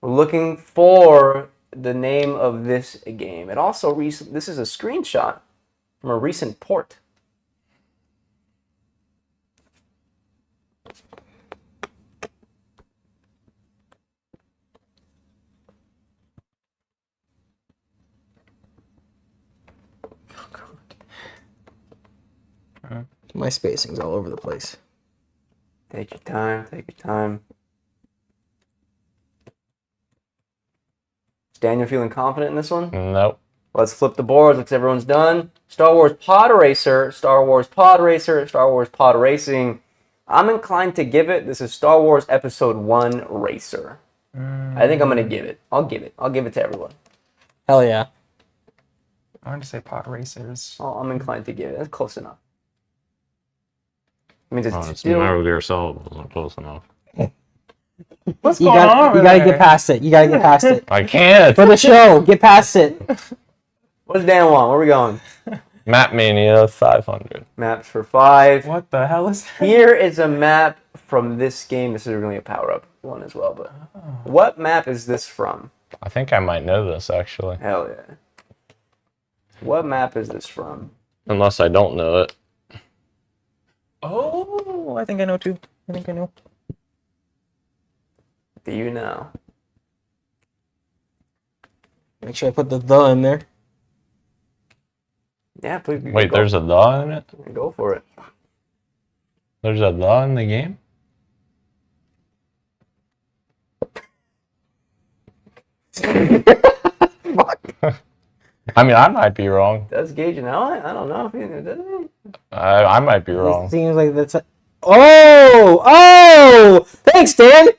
We're looking for the name of this game. It also this is a screenshot from a recent port. My spacing's all over the place. Take your time, take your time. Is Daniel feeling confident in this one? Nope. Let's flip the boards. Looks everyone's done. Star Wars Pod Racer, Star Wars Pod Racer, Star Wars Pod Racing. I'm inclined to give it. This is Star Wars Episode 1 Racer. I think I'm going to give it. I'll give it. I'll give it to everyone. Hell yeah. I wanted to say pod racers. I'm inclined to give it. That's close enough. I mean, it's It's still... Metal Gear Solid wasn't close enough. What's You going on gotta over get there? past it. You gotta get past it. I can't. For the show, get past it. What does Dan want? Where are we going? Map Mania 500. Maps for 5. What the hell is that? Here is a map from this game. This is really a power-up one as well, but what map is this from? I think I might know this actually. Hell yeah. What map is this from? Unless I don't know it. Oh, I think I know too. I think I know. Do you know? Make sure I put the in there. Yeah, please. Wait, there's a the in it? Go for it. There's a the in the game? I mean, I might be wrong. Does Gage know it? I don't know if he does it. I might be It wrong. seems like that's. Oh! Thanks, Dan.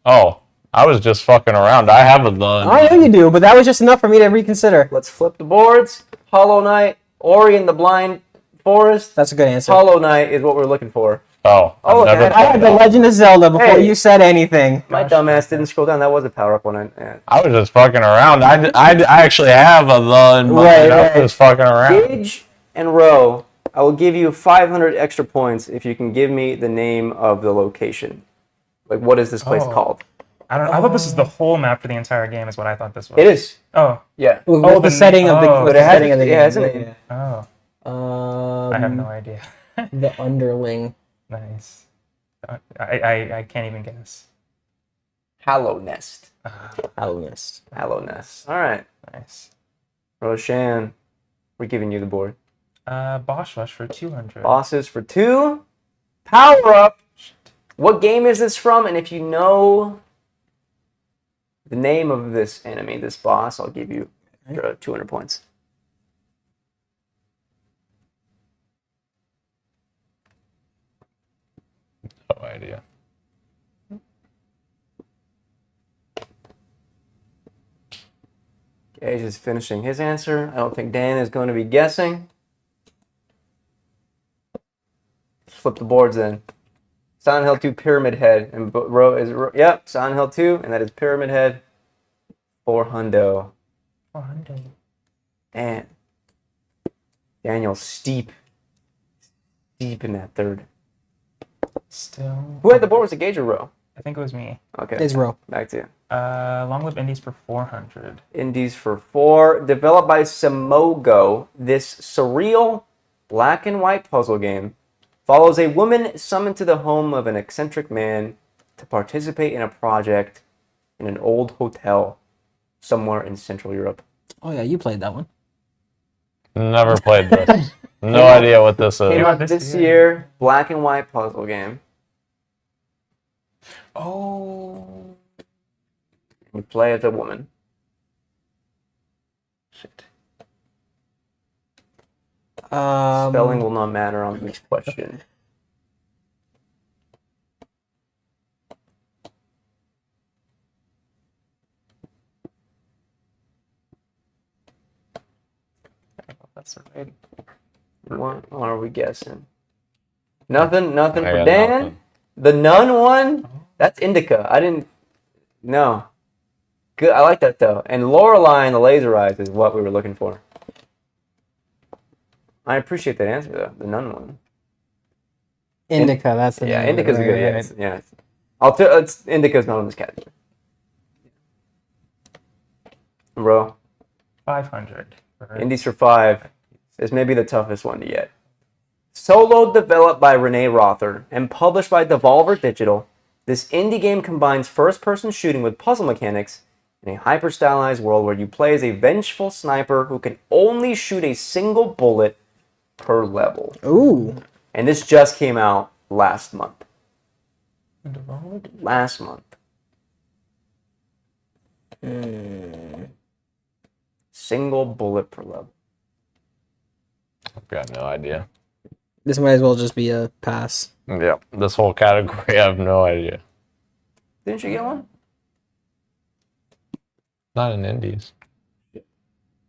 Oh, I was just fucking around. I have a the. I know you do, but that was just enough for me to reconsider. Let's flip the boards. Hollow Knight, Ori and the Blind Forest. That's a good answer. Hollow Knight is what we're looking for. Oh, Oh, I've never I I had The Legend of Zelda before Hey. you said anything. My dumbass didn't scroll down. That was a power up one. I was just fucking around. I actually have a the in mind. Right, I right. was just fucking around. Gage and Roe, I will give you 500 extra points if you can give me the name of the location. Like, what is this place Oh. called? I don't. I thought this was the whole map for the entire game. Is what I thought this was. It is. Oh. Yeah. With the setting of the, oh. with But the it has- setting of the it game. has a name. Oh. I have no idea. The underling. Nice. I can't even guess. Hallow Nest. Alchemist. Hallow Nest. All right. Nice. Roshan, we're giving you the board. Boss Rush for 200. Bosses for 2. Power up. What game is this from? And if you know the name of this enemy, this boss, I'll give you 200 points. No idea. Gage is finishing his answer. I don't think Dan is going to be guessing. Let's flip the boards then. Silent Hill 2 Pyramid Head. And yep, Silent Hill 2, and that is Pyramid Head for Hundo. 400. And Daniel steep in that third. Still. Who had the board? Was it Gage or Roe? I think it was me. Okay. It's Row. Back to you. Long Live Indies for 400. Indies for 4. Developed by Samogo, this surreal black and white puzzle game follows a woman summoned to the home of an eccentric man to participate in a project in an old hotel somewhere in Central Europe. Oh yeah, you played that one. Never played this. No idea what this Came is. out this year, black and white puzzle game. Oh. You play as a woman. Shit. Spelling will not matter on this question. That's right. What are we guessing? Nothing I for got Dan. nothing. The nun one? That's Indica. I didn't. No. Good. I like that though. And Lorelei and the Laser Eyes is what we were looking for. I appreciate that answer though. The nun one. Indica, that's the Yeah, name. Indica's a Right, good. right, Yeah, right. it's Indica's not in this category. Bro, 500. For Indies for 5. This may be the toughest one yet. Solo developed by Renee Rother and published by Devolver Digital, this indie game combines first-person shooting with puzzle mechanics in a hyper-stylized world where you play as a vengeful sniper who can only shoot a single bullet per level. Ooh. And this just came out last month. Devolved? Last month. Single bullet per level. I've got no idea. This might as well just be a pass. Yeah, this whole category, I have no idea. Didn't you get one? Not in indies.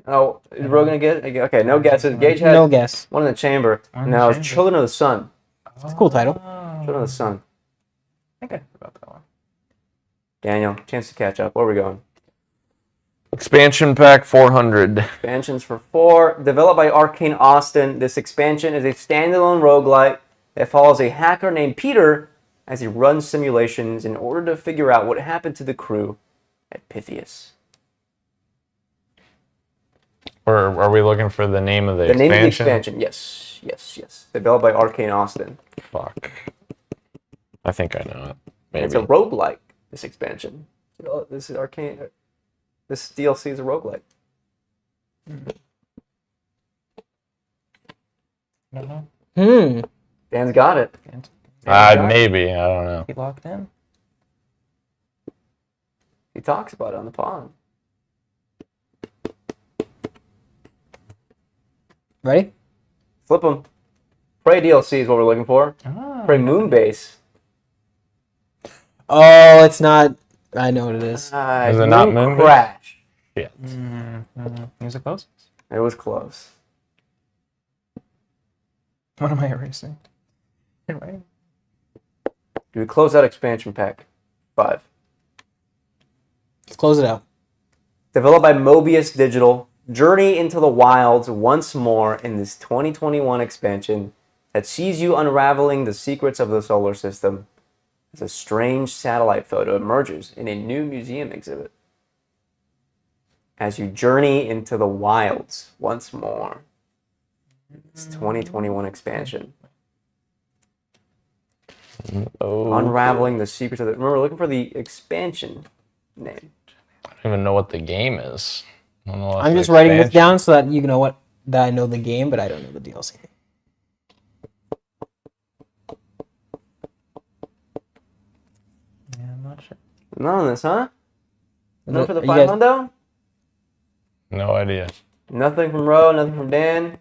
Oh, is Ro gonna get it? Okay, no guesses. Gage had No guess. one in the chamber. One in the Now it's chamber. Children of the Sun. It's a cool title. Children of the Sun. I think I forgot that one. Daniel, chance to catch up. Where are we going? Expansion pack 400. Expansions for 4. Developed by Arcane Austin, this expansion is a standalone roguelite that follows a hacker named Peter as he runs simulations in order to figure out what happened to the crew at Pythias. Or are we looking for the name of the The expansion? name of the expansion, yes. Developed by Arcane Austin. Fuck. I think I know it. Maybe. It's a roguelike, this expansion. This is Arcane. This DLC is a roguelike. Dan's got it. Maybe. I don't know. He locked in. He talks about it on the pod. Ready? Flip them. Prey DLC is what we're looking for. Prey Moonbase. Oh, it's not. I know what it is. Is it not Moonbase? Crash. Shit. Was it close? It was close. What am I erasing? Right. Do we close out expansion pack 5? Let's close it out. Developed by Mobius Digital, journey into the wilds once more in this 2021 expansion that sees you unraveling the secrets of the solar system as a strange satellite photo emerges in a new museum exhibit. As you journey into the wilds once more. It's 2021 expansion. Oh. Unraveling the secrets of the... Remember, looking for the expansion name. I don't even know what the game is. I don't know what I'm the just writing this expansion- down so that you know what that I know the game, but I don't know the DLC. Yeah, I'm not sure. None of this, huh? None for the Are you guys- 500? No idea. Nothing from Ro, nothing from Dan.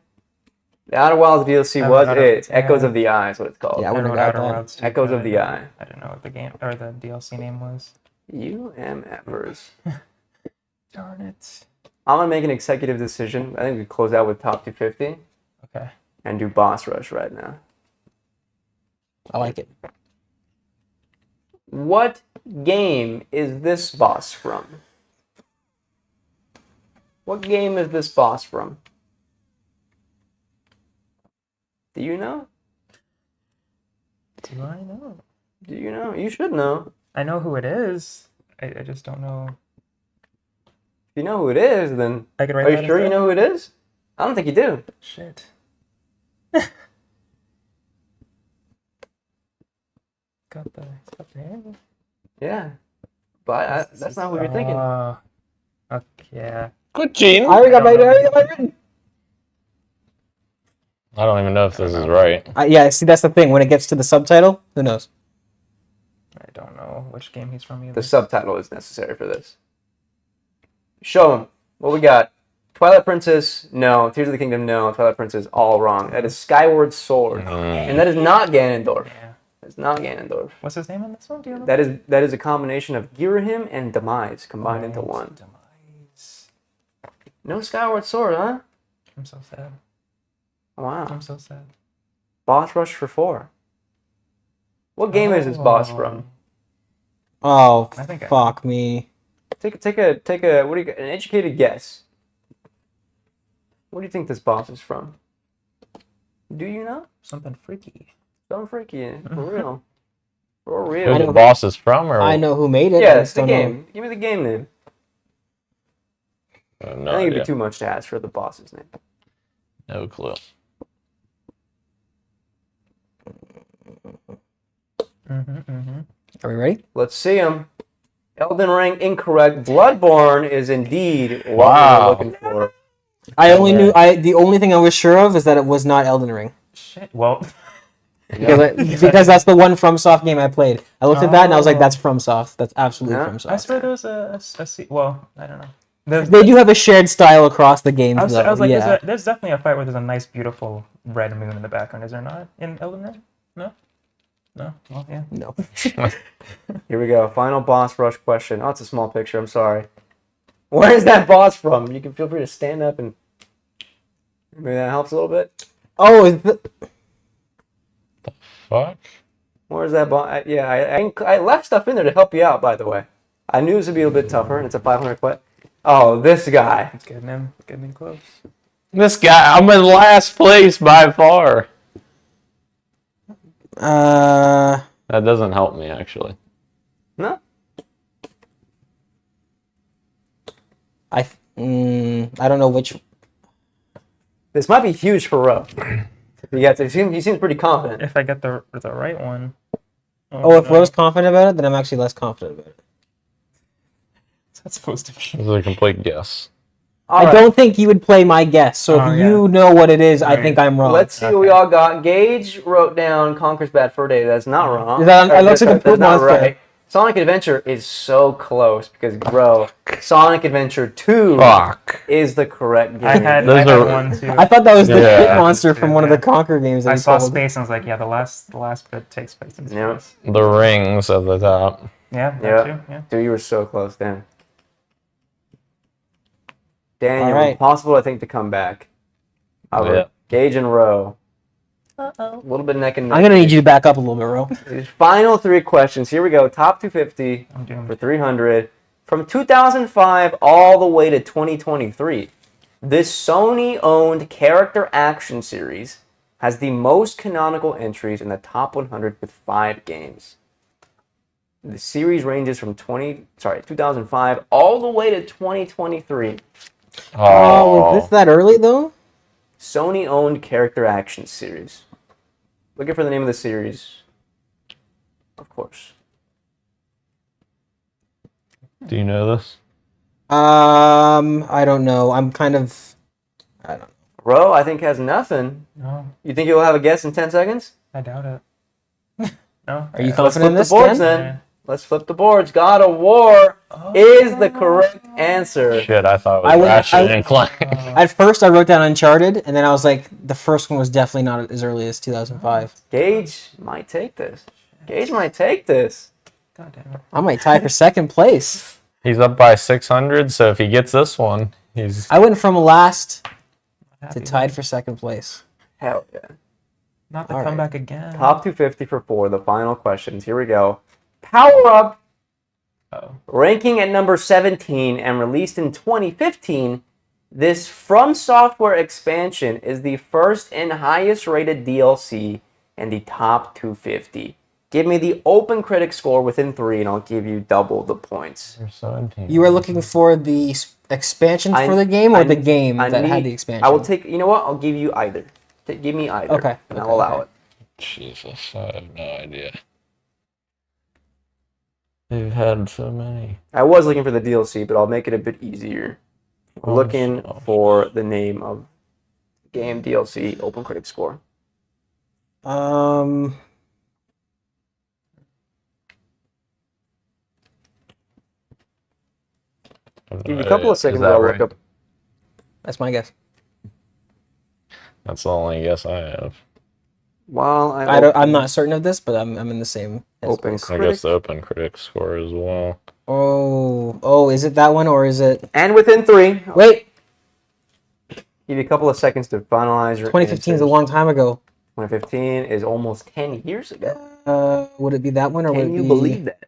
The Outer Wilds DLC I was don't- it. It's yeah. Echoes of the Eye is what it's called. Yeah, I I wouldn't wrote have got Outer that. Wilds too, Echoes but of the I Eye. didn't know what the game or the DLC name was. UMFers. Darn it. I'm going to make an executive decision. I think we close out with top 250 Okay. and do boss rush right now. I like it. What game is this boss from? What game is this boss from? Do you know? Do I know? Do you know? You should know. I know who it is. I just don't know. If you know who it is, then I could write are you that sure you instead? know who it is? I don't think you do. Shit. Got the hair. Yeah. But that's not what you're thinking. Okay. Yeah. Good, Gene. I already got my written. I don't even know if this is right. Yeah, see, that's the thing. When it gets to the subtitle, who knows? I don't know which game he's from either. The subtitle is necessary for this. Show them. What we got? Twilight Princess, no. Tears of the Kingdom, no. Twilight Princess, all wrong. That is Skyward Sword. And that is not Ganondorf. Yeah. It's not Ganondorf. What's his name in this one? Do you know? That is a combination of Girahim and Demise combined into one. Demise. No Skyward Sword, huh? I'm so sad. Wow. I'm so sad. Boss Rush for 4. What game is this boss from? Oh, I think fuck me. Take a what do you got? An educated guess. What do you think this boss is from? Do you know? Something freaky. Something freaky, for real. For Who real. the boss is from? Or I know who made it. Yeah, I it's just the don't know. game. Give me the game name. No I think it'd idea. be too much to ask for the boss's name. No clue. Are we ready? Let's see him. Elden Ring incorrect. Bloodborne is indeed what Wow. we're looking for. I only knew. The only thing I was sure of is that it was not Elden Ring Shit. Well, because that's the one FromSoft game I played. I looked at that and I was like, "That's FromSoft. That's absolutely Yeah. I FromSoft." swear there was well, I don't know. They do have a shared style across the games, I was though. like, yeah. there's definitely a fight where there's a nice, beautiful red moon in the background. Is there not in Elden Ring? No. No. Well, yeah. No. Here we go. Final boss rush question. Oh, it's a small picture. I'm sorry. Where is that boss from? You can feel free to stand up and maybe that helps a little bit. Oh, Fuck. Where's that boss? I left stuff in there to help you out, by the way. I knew this would be a little bit tougher, and it's a 500 quest. Oh, this guy. It's getting him close. This guy, I'm in last place by far. That doesn't help me, actually. No? I don't know which. This might be huge for Ro. He seems pretty confident. If I get the right one. Oh, if no. Ro's confident about it, then I'm actually less confident about it. What's that supposed to be? This is a complete guess. All I right, don't think you would play my guess. So Oh, if yeah. you know what it is, I Right. think I'm wrong. let's see what we all got. Gage wrote down Conker's Bad Fur Day. That's not wrong. Is that- it looks like a That's poop not monster. right. Sonic Adventure is so close because, bro, Sonic Adventure 2 Fuck. is the correct game. I had Those are- one too. I thought that was the Yeah. pit monster from one of the Conquer games that I he saw called. space and I was like, yeah, the last bit takes place in Yep. space. The rings at the top. Yeah, that Yeah. too. Yeah. Dude, you were so close, Dan. Daniel, All right. impossible, I think, to come back. However, Yeah. Gage and Roe. A little bit neck and neck. I'm gonna need you to back up a little bit, Ro. These final 3 questions. Here we go. Top 250 I'm doing for 300. From 2005 all the way to 2023, this Sony-owned character action series has the most canonical entries in the top 100 with 5 games. The series ranges from 2005 all the way to 2023. Oh, was this that early though? Sony-owned character action series. Looking for the name of the series. Of course. Do you know this? I don't know. I don't know. Ro, I think, has nothing. No, You think you'll have a guess in 10 seconds? I doubt it. No. Are you Let's confident flip in the this? boards Dan? then. Yeah. Let's flip the boards. God of War is the correct answer. Shit, I thought it I was would- Ratchet I- and Clank. At first, I wrote down Uncharted, and then I was like, the first one was definitely not as early as 2005. Gage might take this. Gage might take this. God damn it. I might tie for second place. He's up by 600, so if he gets this one, he's... I went from last to Happy. tied for second place. Hell yeah. Not the All right. comeback again. Top 250 for 4. The final questions. Here we go. Power Up, Oh. ranking at number 17 and released in 2015. This From Software expansion is the first and highest rated DLC in the top 250. Give me the open critic score within 3 and I'll give you double the points. You're 17. You were looking for the expansion I- for the game or I- the game I that had need- the expansion? I will take, you know what? I'll give you either. Give me either. Okay, And okay, I'll allow okay. it. Jesus, I have no idea. They've had so many. I was looking for the DLC, but I'll make it a bit easier. I'm looking for the name of game DLC open critic score. Give you a couple of seconds while I look up. That's my guess. That's the only guess I have. While I'm not certain of this, but I'm in the same. Open headspace. I critic. guess the open critic score as well. Oh, is it that one or is it? And within 3. Wait, Give you a couple of seconds to finalize your 2015 is a answers. long time ago. 2015 is almost 10 years ago. Would it be that one or would Can it you be? believe that?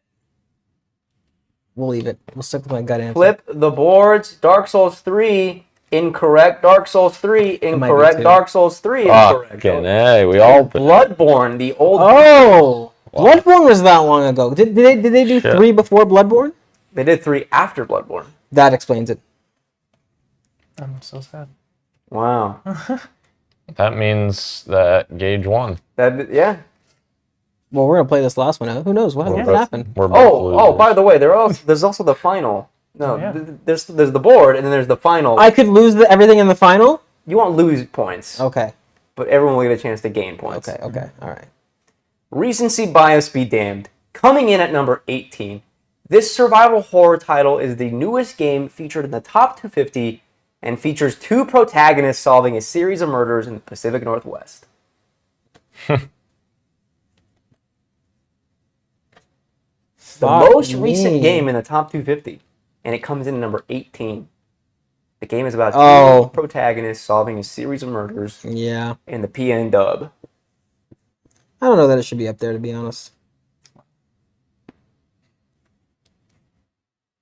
We'll leave it. We'll stick with my gut answer. Flip the boards. Dark Souls 3, incorrect. Dark Souls 3, might be incorrect. two. Dark Souls 3, incorrect. Fucking hey, we all... Bloodborne, the old. Oh, Bloodborne was that long ago. Did they do Shit. 3 before Bloodborne? They did 3 after Bloodborne. That explains it. I'm so sad. Wow. That means that Gage won. Yeah. Well, we're gonna play this last one out. Who knows what We're could both- happen? We're both Oh, by the way, there's also the final. No, yeah. there's the board and then there's the final. I could lose everything in the final. You won't lose points, Okay. but everyone will get a chance to gain points. Okay. All right. Recency bias be damned. Coming in at number 18, this survival horror title is the newest game featured in the top 250 and features 2 protagonists solving a series of murders in the Pacific Northwest. The most recent game in the top 250, and it comes in at number 18. The game is about 2 protagonists solving a series of murders Yeah. in the PN dub. I don't know that it should be up there, to be honest.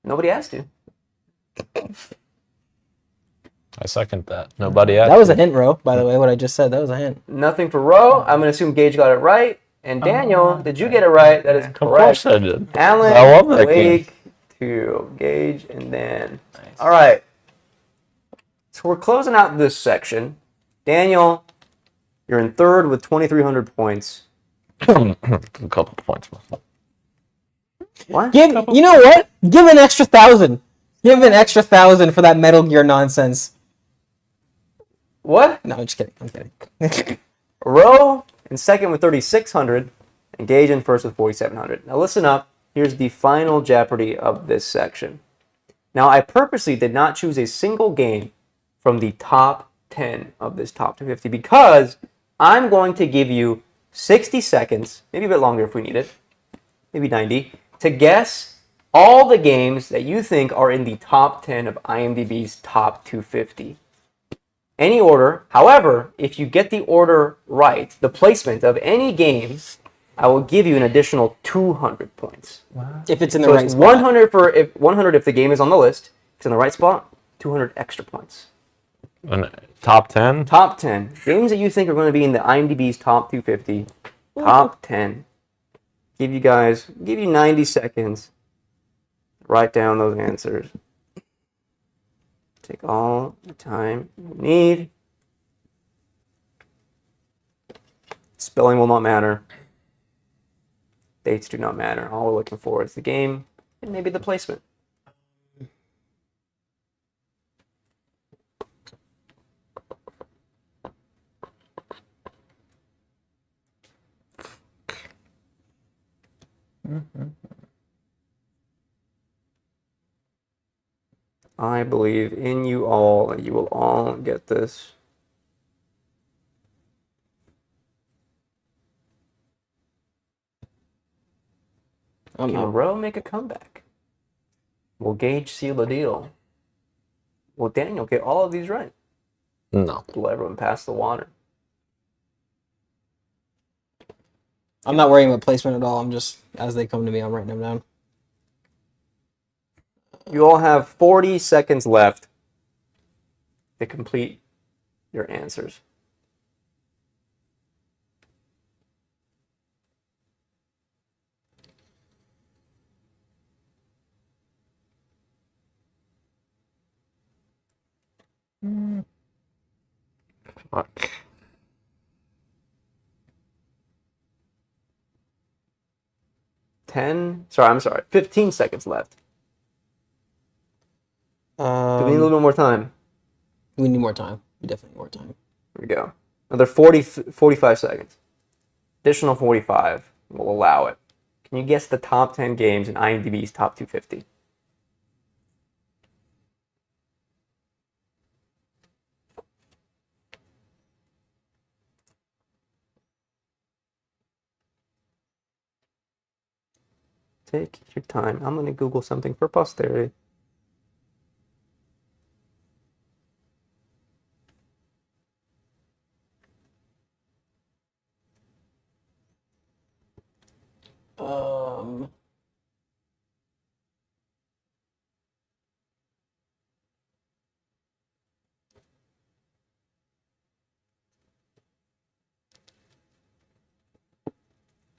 Nobody asked you. I second that. Nobody asked. That was a hint, Ro, by the way, what I just said. That was a hint. Nothing for Ro. I'm going to assume Gage got it right. And Daniel, did you get it right? That is Of correct. course I did. Alan, I love that game. Blake, to Gage, and then. All right. So we're closing out this section. Daniel, you're in third with 2,300 points. A couple points. What? You know what? Give an extra 1,000. Give an extra 1,000 for that Metal Gear nonsense. What? No, I'm just kidding. I'm kidding. Row in second with 3,600. And Gage in first with 4,700. Now listen up. Here's the final Jeopardy of this section. Now I purposely did not choose a single game from the top 10 of this top 250 because I'm going to give you 60 seconds, maybe a bit longer if we need it, maybe 90, to guess all the games that you think are in the top 10 of IMDb's top 250. Any order. However, if you get the order right, the placement of any game, I will give you an additional 200 points. Wow. If it's in the So right it's spot. 100 if the game is on the list. If it's in the right spot, 200 extra points. And top 10? Top 10 games that you think are going to be in the IMDb's top 250. Top 10. Give you 90 seconds. Write down those answers. Take all the time you need. Spelling will not matter. Dates do not matter. All we're looking for is the game and maybe the placement. I believe in you all, that you will all get this. Can Row make a comeback? Will Gage seal the deal? Will Daniel get all of these right? No. Will everyone pass the water? I'm not worrying about placement at all. I'm just, as they come to me, I'm writing them down. You all have 40 seconds left to complete your answers. Fuck. 15 seconds left. Do we need a little bit more time? We need more time. We definitely need more time. Here we go. Another 45 seconds. Additional 45. We'll allow it. Can you guess the top 10 games in IMDb's top 250? Take your time. I'm going to Google something for posterity.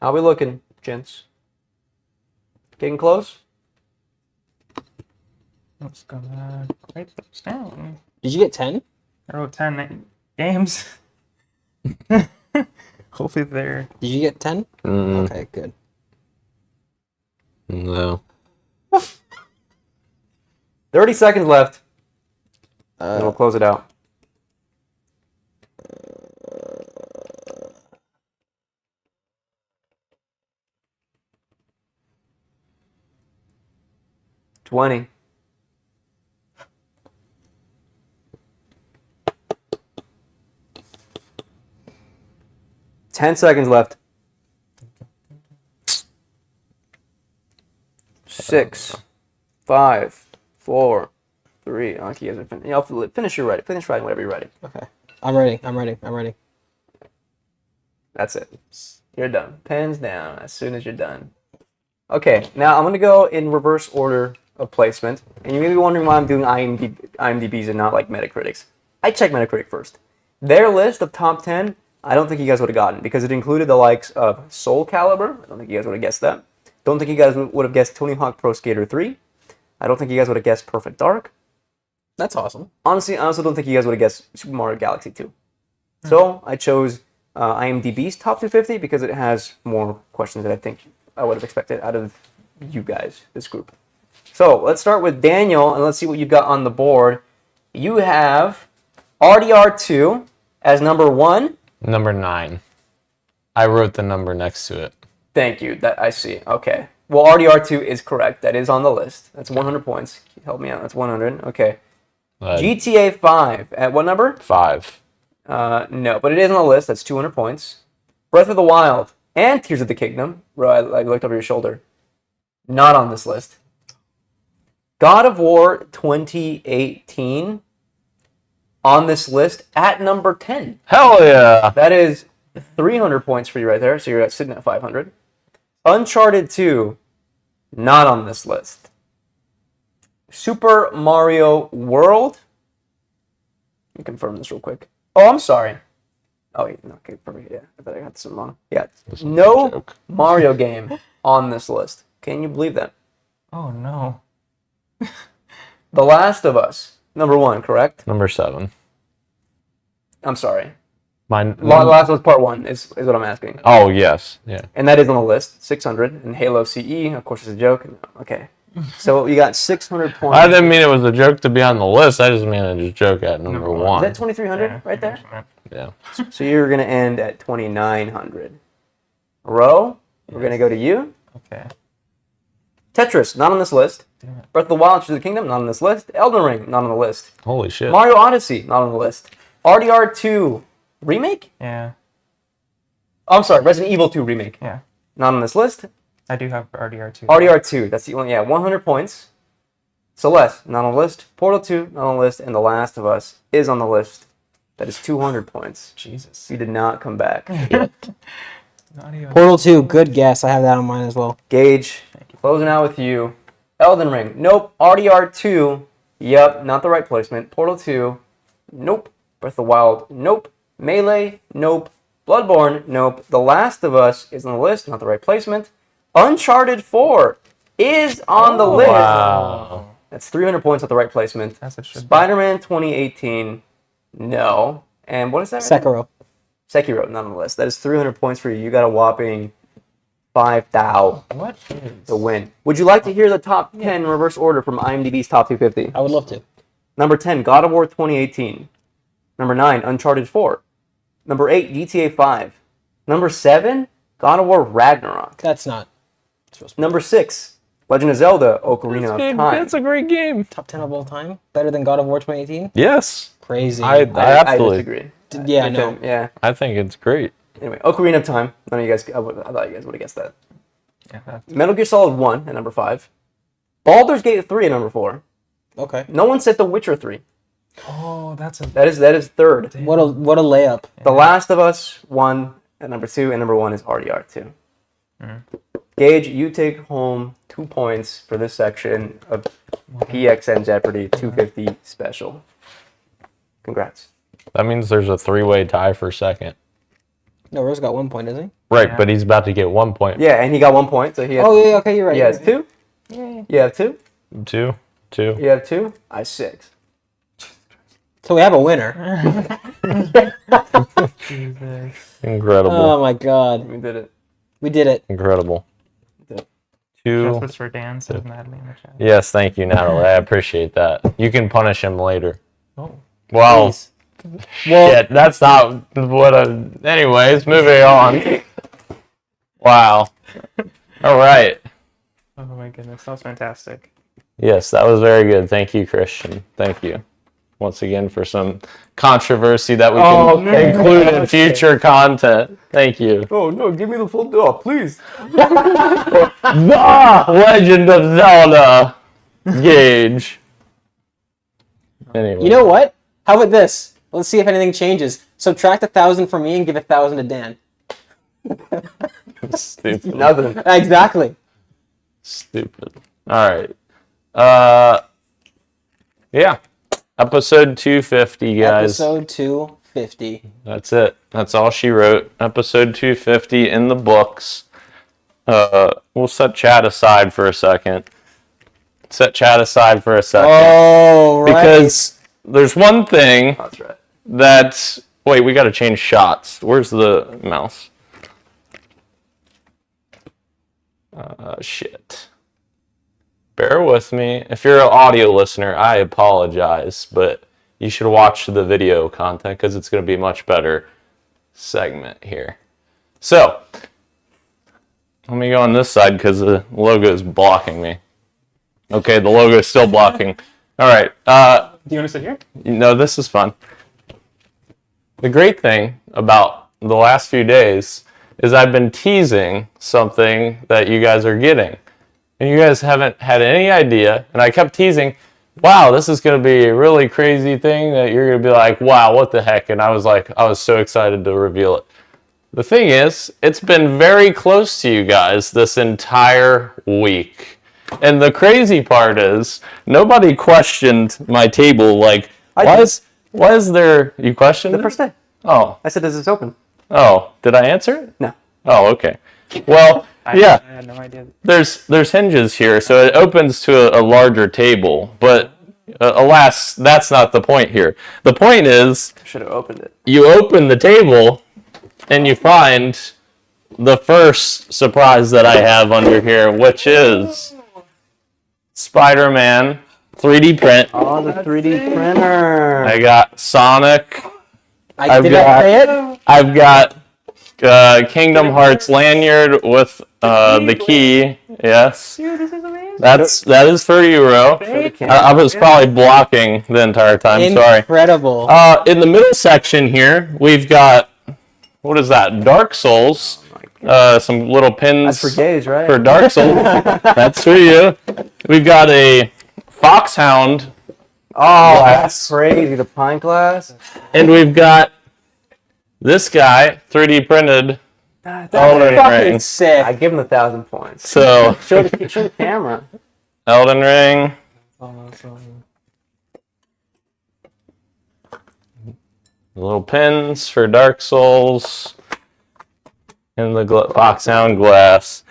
How we looking, gents? Getting close? Let's go write those down. Did you get 10? I wrote 10 games. Hopefully they're... Did you get 10? Okay, good. No. 30 seconds left. And we'll close it out. $20. $10 seconds left. 6, 5, 4, 3. Okay, you guys are finish your writing. Finish writing whatever you're writing. Okay. I'm ready. That's it. You're done. Pens down as soon as you're done. Okay, now I'm going to go in reverse order of placement. And you may be wondering why I'm doing IMDb's and not like Metacritic's. I checked Metacritic first. Their list of top 10, I don't think you guys would have gotten because it included the likes of Soul Calibur. I don't think you guys would have guessed that. Don't think you guys would have guessed Tony Hawk Pro Skater 3. I don't think you guys would have guessed Perfect Dark. That's awesome. Honestly, I also don't think you guys would have guessed Super Mario Galaxy 2. So I chose IMDb's top 250 because it has more questions that I think I would have expected out of you guys, this group. So let's start with Daniel, and let's see what you've got on the board. You have RDR2 as number 1. Number 9. I wrote the number next to it. Thank you. That I see. Okay. Well, RDR2 is correct. That is on the list. That's 100 points. Help me out. That's 100. Okay. GTA 5 at what number? 5. No, but it is on the list. That's 200 points. Breath of the Wild and Tears of the Kingdom. Bro, I looked over your shoulder. Not on this list. God of War 2018 on this list at number 10. Hell yeah! That is 300 points for you right there. So you're sitting at 500. Uncharted 2, not on this list. Super Mario World. Let me confirm this real quick. Oh, I'm sorry. Oh, wait, no, okay, perfect. Yeah, I thought I got some wrong. Yeah, no Mario game on this list. Can you believe that? Oh no. The Last of Us, number 1, correct? Number 7. I'm sorry. Mine. Last of Us Part 1 is what I'm asking. Oh, yes. Yeah. And that is on the list, 600. And Halo CE, of course, is a joke. Okay. So you got 600 points. I didn't mean it was a joke to be on the list. I just mean it was a joke at number 1. Is that 2,300 right there? Yeah. So you're going to end at 2,900. Ro, we're going to go to you. Okay. Tetris, not on this list. Breath of the Wild, Tears of the Kingdom, not on this list. Elden Ring, not on the list. Holy shit. Mario Odyssey, not on the list. RDR2 Remake? Yeah. Oh, I'm sorry, Resident Evil 2 Remake. Yeah. Not on this list. I do have RDR2. RDR2, that's the only, 100 points. Celeste, not on the list. Portal 2, not on the list. And The Last of Us is on the list. That is 200 points. Jesus. You did not come back. Not even. Portal 2, good guess. I have that on mine as well. Gage, closing out with you. Elden Ring, nope. RDR2, yep, not the right placement. Portal 2, nope. Breath of the Wild, nope. Melee, nope. Bloodborne, nope. The Last of Us is on the list, not the right placement. Uncharted 4 is on the list. Wow. That's 300 points at the right placement. That's what should be. Spider-Man 2018, no. And what is that? Sekiro. Sekiro, not on the list. That is 300 points for you. You got a whopping 5,000 What is? to win. Would you like to hear the top 10 reverse order from IMDb's top 250? I would love to. Number 10, God of War 2018. Number 9, Uncharted 4. Number 8, GTA 5. Number 7, God of War Ragnarok. That's not Number 6, Legend of Zelda Ocarina of Time. That's a great game. top 10 of all time. Better than God of War 2018. Yes. Crazy. I I absolutely. disagree. Yeah, no. Yeah. I think it's great. Anyway, Ocarina of Time. None of you guys, I thought you guys would have guessed that. Yeah, that's, Metal Gear Solid 1 at number 5. Baldur's Gate 3 at number 4. Okay. No one said The Witcher 3. oh, that's a. That is third. What a layup. The Last of Us 1 at number 2, and number 1 is RDR2. Gage, you take home 2 points for this section of PXN Jeopardy 250 special. Congrats. That means there's a 3-way tie for second. No, Rose got 1 point, doesn't he? Right, Yeah. but he's about to get 1 point. Yeah, and he got 1 point, so he has, Oh, yeah, okay, you're right. he has 2. You have 2. 2. 2. You have 2. I have 6. So we have a winner. Incredible. Oh, my God. We did it. We did it. Incredible. Did. 2. Justice for Dan, says Natalie in the chat. Yes, thank you, Natalie. I appreciate that. You can punish him later. Oh. Well, Please. Well, shit, that's not what I... Anyways, moving on. Wow. All right. Oh my goodness, that was fantastic. Yes, that was very good. Thank you, Christian. Thank you. Once again for some controversy that we can include in future content. Thank you. Oh, no, give me the full door, please. The Legend of Zelda Gage. Anyway. you know what? How about this? Let's see if anything changes. Subtract 1,000 from me and give 1,000 to Dan. Stupid. Nothing. Exactly. Stupid. All right. Yeah. Episode 250, guys. Episode 250. That's it. That's all she wrote. Episode 250 in the books. We'll set chat aside for a second. Oh, right. Because there's one thing That's right. that Wait, we got to change shots. Where's the mouse? Shit. Bear with me. If you're an audio listener, I apologize, but you should watch the video content because it's going to be a much better segment here. So, let me go on this side because the logo is blocking me. Okay, the logo is still blocking. All right. Do you want to sit here? No, this is fun. The great thing about the last few days is I've been teasing something that you guys are getting. And you guys haven't had any idea. And I kept teasing, wow, this is going to be a really crazy thing that you're going to be like, wow, what the heck? And I was so excited to reveal it. The thing is, it's been very close to you guys this entire week. And the crazy part is, nobody questioned my table. Like, why is there, you questioned The it? first day. Oh, I said, "Is this open?" oh, did I answer it? No. Oh, okay. Well, yeah. I had no idea. There's hinges here, so it opens to a larger table. But alas, that's not the point here. The point is, Should have opened it. you open the table, and you find the first surprise that I have under here, which is Spider-Man 3D print. Oh, the 3D printer. I got Sonic. Did I say it? I've got Kingdom Hearts lanyard with the key. Yes. Dude, this is amazing. That is for Euro. I was probably blocking the entire time. Sorry. Incredible. In the middle section here, we've got, what is that? Dark Souls. Some little pins. That's for Gage, right? For Dark Souls. That's for you. We've got a Foxhound. Oh, that's crazy. The pint glass. And we've got this guy, 3D printed. That's Elden Fucking Ring. sick. I give him 1,000 points. So, Show the camera. Elden Ring. Little pins for Dark Souls. And the Foxhound glass.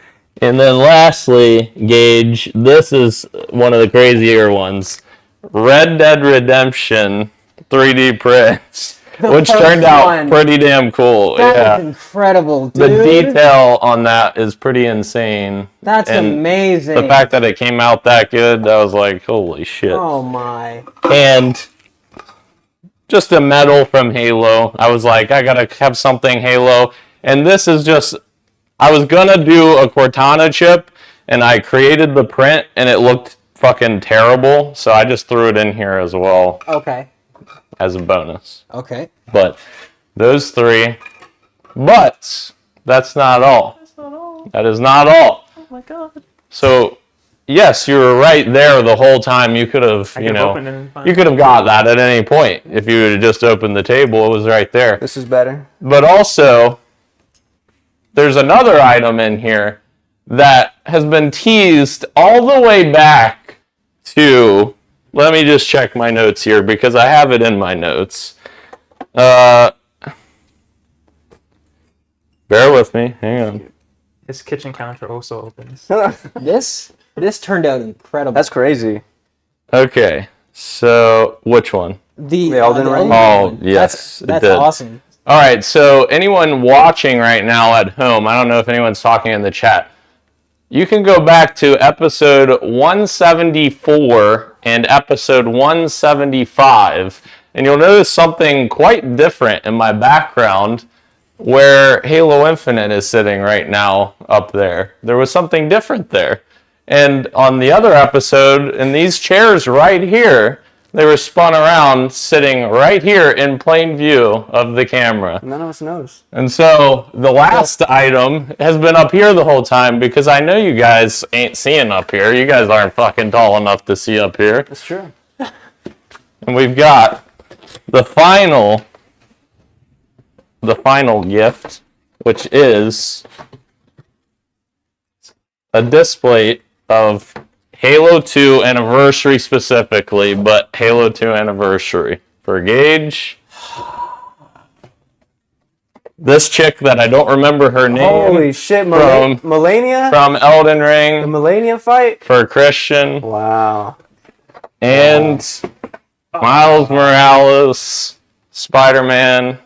And then lastly, Gage, this is one of the crazier ones. Red Dead Redemption 3D prints. Which first turned out one. pretty damn cool. That is incredible, dude. The detail on that is pretty insane. That's And amazing. The fact that it came out that good, I was like, holy shit. Oh my. And just a medal from Halo. I was like, I gotta have something Halo. And this is just, I was gonna do a Cortana chip, and I created the print, and it looked fucking terrible. So I just threw it in here as well Okay. as a bonus. Okay. But those three. But that's not all. That is not all. Oh my god. So, yes, you were right there the whole time. You could have, I you could've know, opened it and found you could have got that at any point if you would have just opened the table. It was right there. This is better. But also, there's another item in here that has been teased all the way back to, let me just check my notes here because I have it in my notes. Bear with me. Hang on. His kitchen counter also opens. This turned out incredible. That's crazy. Okay. So, which one? the Elden Ring? Oh, one. yes, it That's did. awesome. All right, so anyone watching right now at home, I don't know if anyone's talking in the chat, you can go back to episode 174 and episode 175, and you'll notice something quite different in my background where Halo Infinite is sitting right now up there. There was something different there. And on the other episode, in these chairs right here, they were spun around, sitting right here in plain view of the camera. None of us knows. And so the last item has been up here the whole time because I know you guys ain't seeing up here. You guys aren't fucking tall enough to see up here. That's true. And we've got the final gift, which is a display of Halo 2 Anniversary specifically, but Halo 2 Anniversary for Gage. This chick that I don't remember her name. Holy shit, From- Melania? From Elden The Ring Melania fight? for Christian. Wow. And Miles Morales, Spider-Man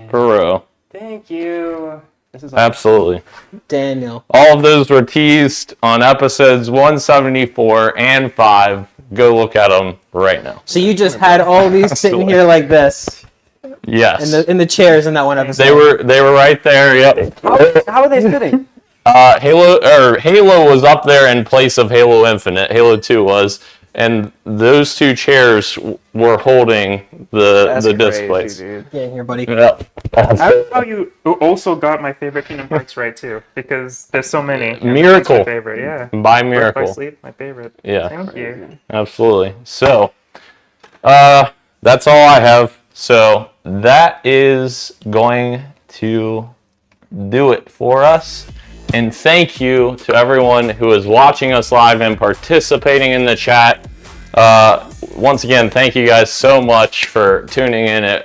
per row. Thank you. This is Absolutely. Daniel. All of those were teased on episodes 174 and 5. Go look at them right now. So you just had all these sitting here like this Yes. in the chairs in that one episode. They were right there. Yep. How are they sitting? Halo was up there in place of Halo Infinite. Halo 2 was, and those two chairs were holding the displays. Dude. Get in here, buddy. Yeah. I love how you also got my favorite Kingdom Hearts right too, because there's so many. Miracle. My favorite, yeah. By Birth by Miracle. Sleep, my favorite. Yeah. Thank you. Absolutely. So, that's all I have. So that is going to do it for us. And thank you to everyone who is watching us live and participating in the chat. Once again, thank you guys so much for tuning in.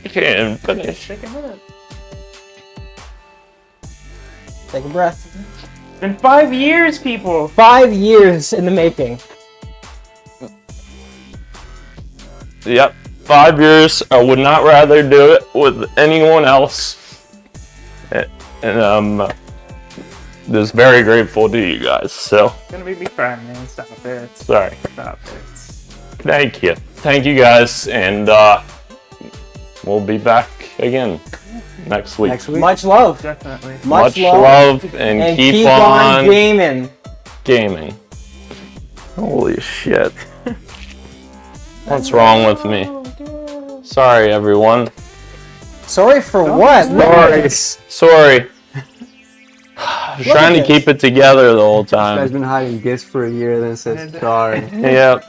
Can't finish. Take a minute. Take a breath. It's been 5 years, people. 5 years in the making. Yep, 5 years. I would not rather do it with anyone else. And I'm just very grateful to you guys. So, It's gonna make me cry, man. Stop it. sorry. Stop it. Thank you. Thank you guys. And we'll be back again next week. Much love. Definitely. Much love and keep on gaming. gaming. Holy shit. What's wrong with me? Sorry, everyone. Sorry for what? Sorry. I'm trying to keep it together the whole This guy's time. been hiding gifts for a year, then says sorry. Yep.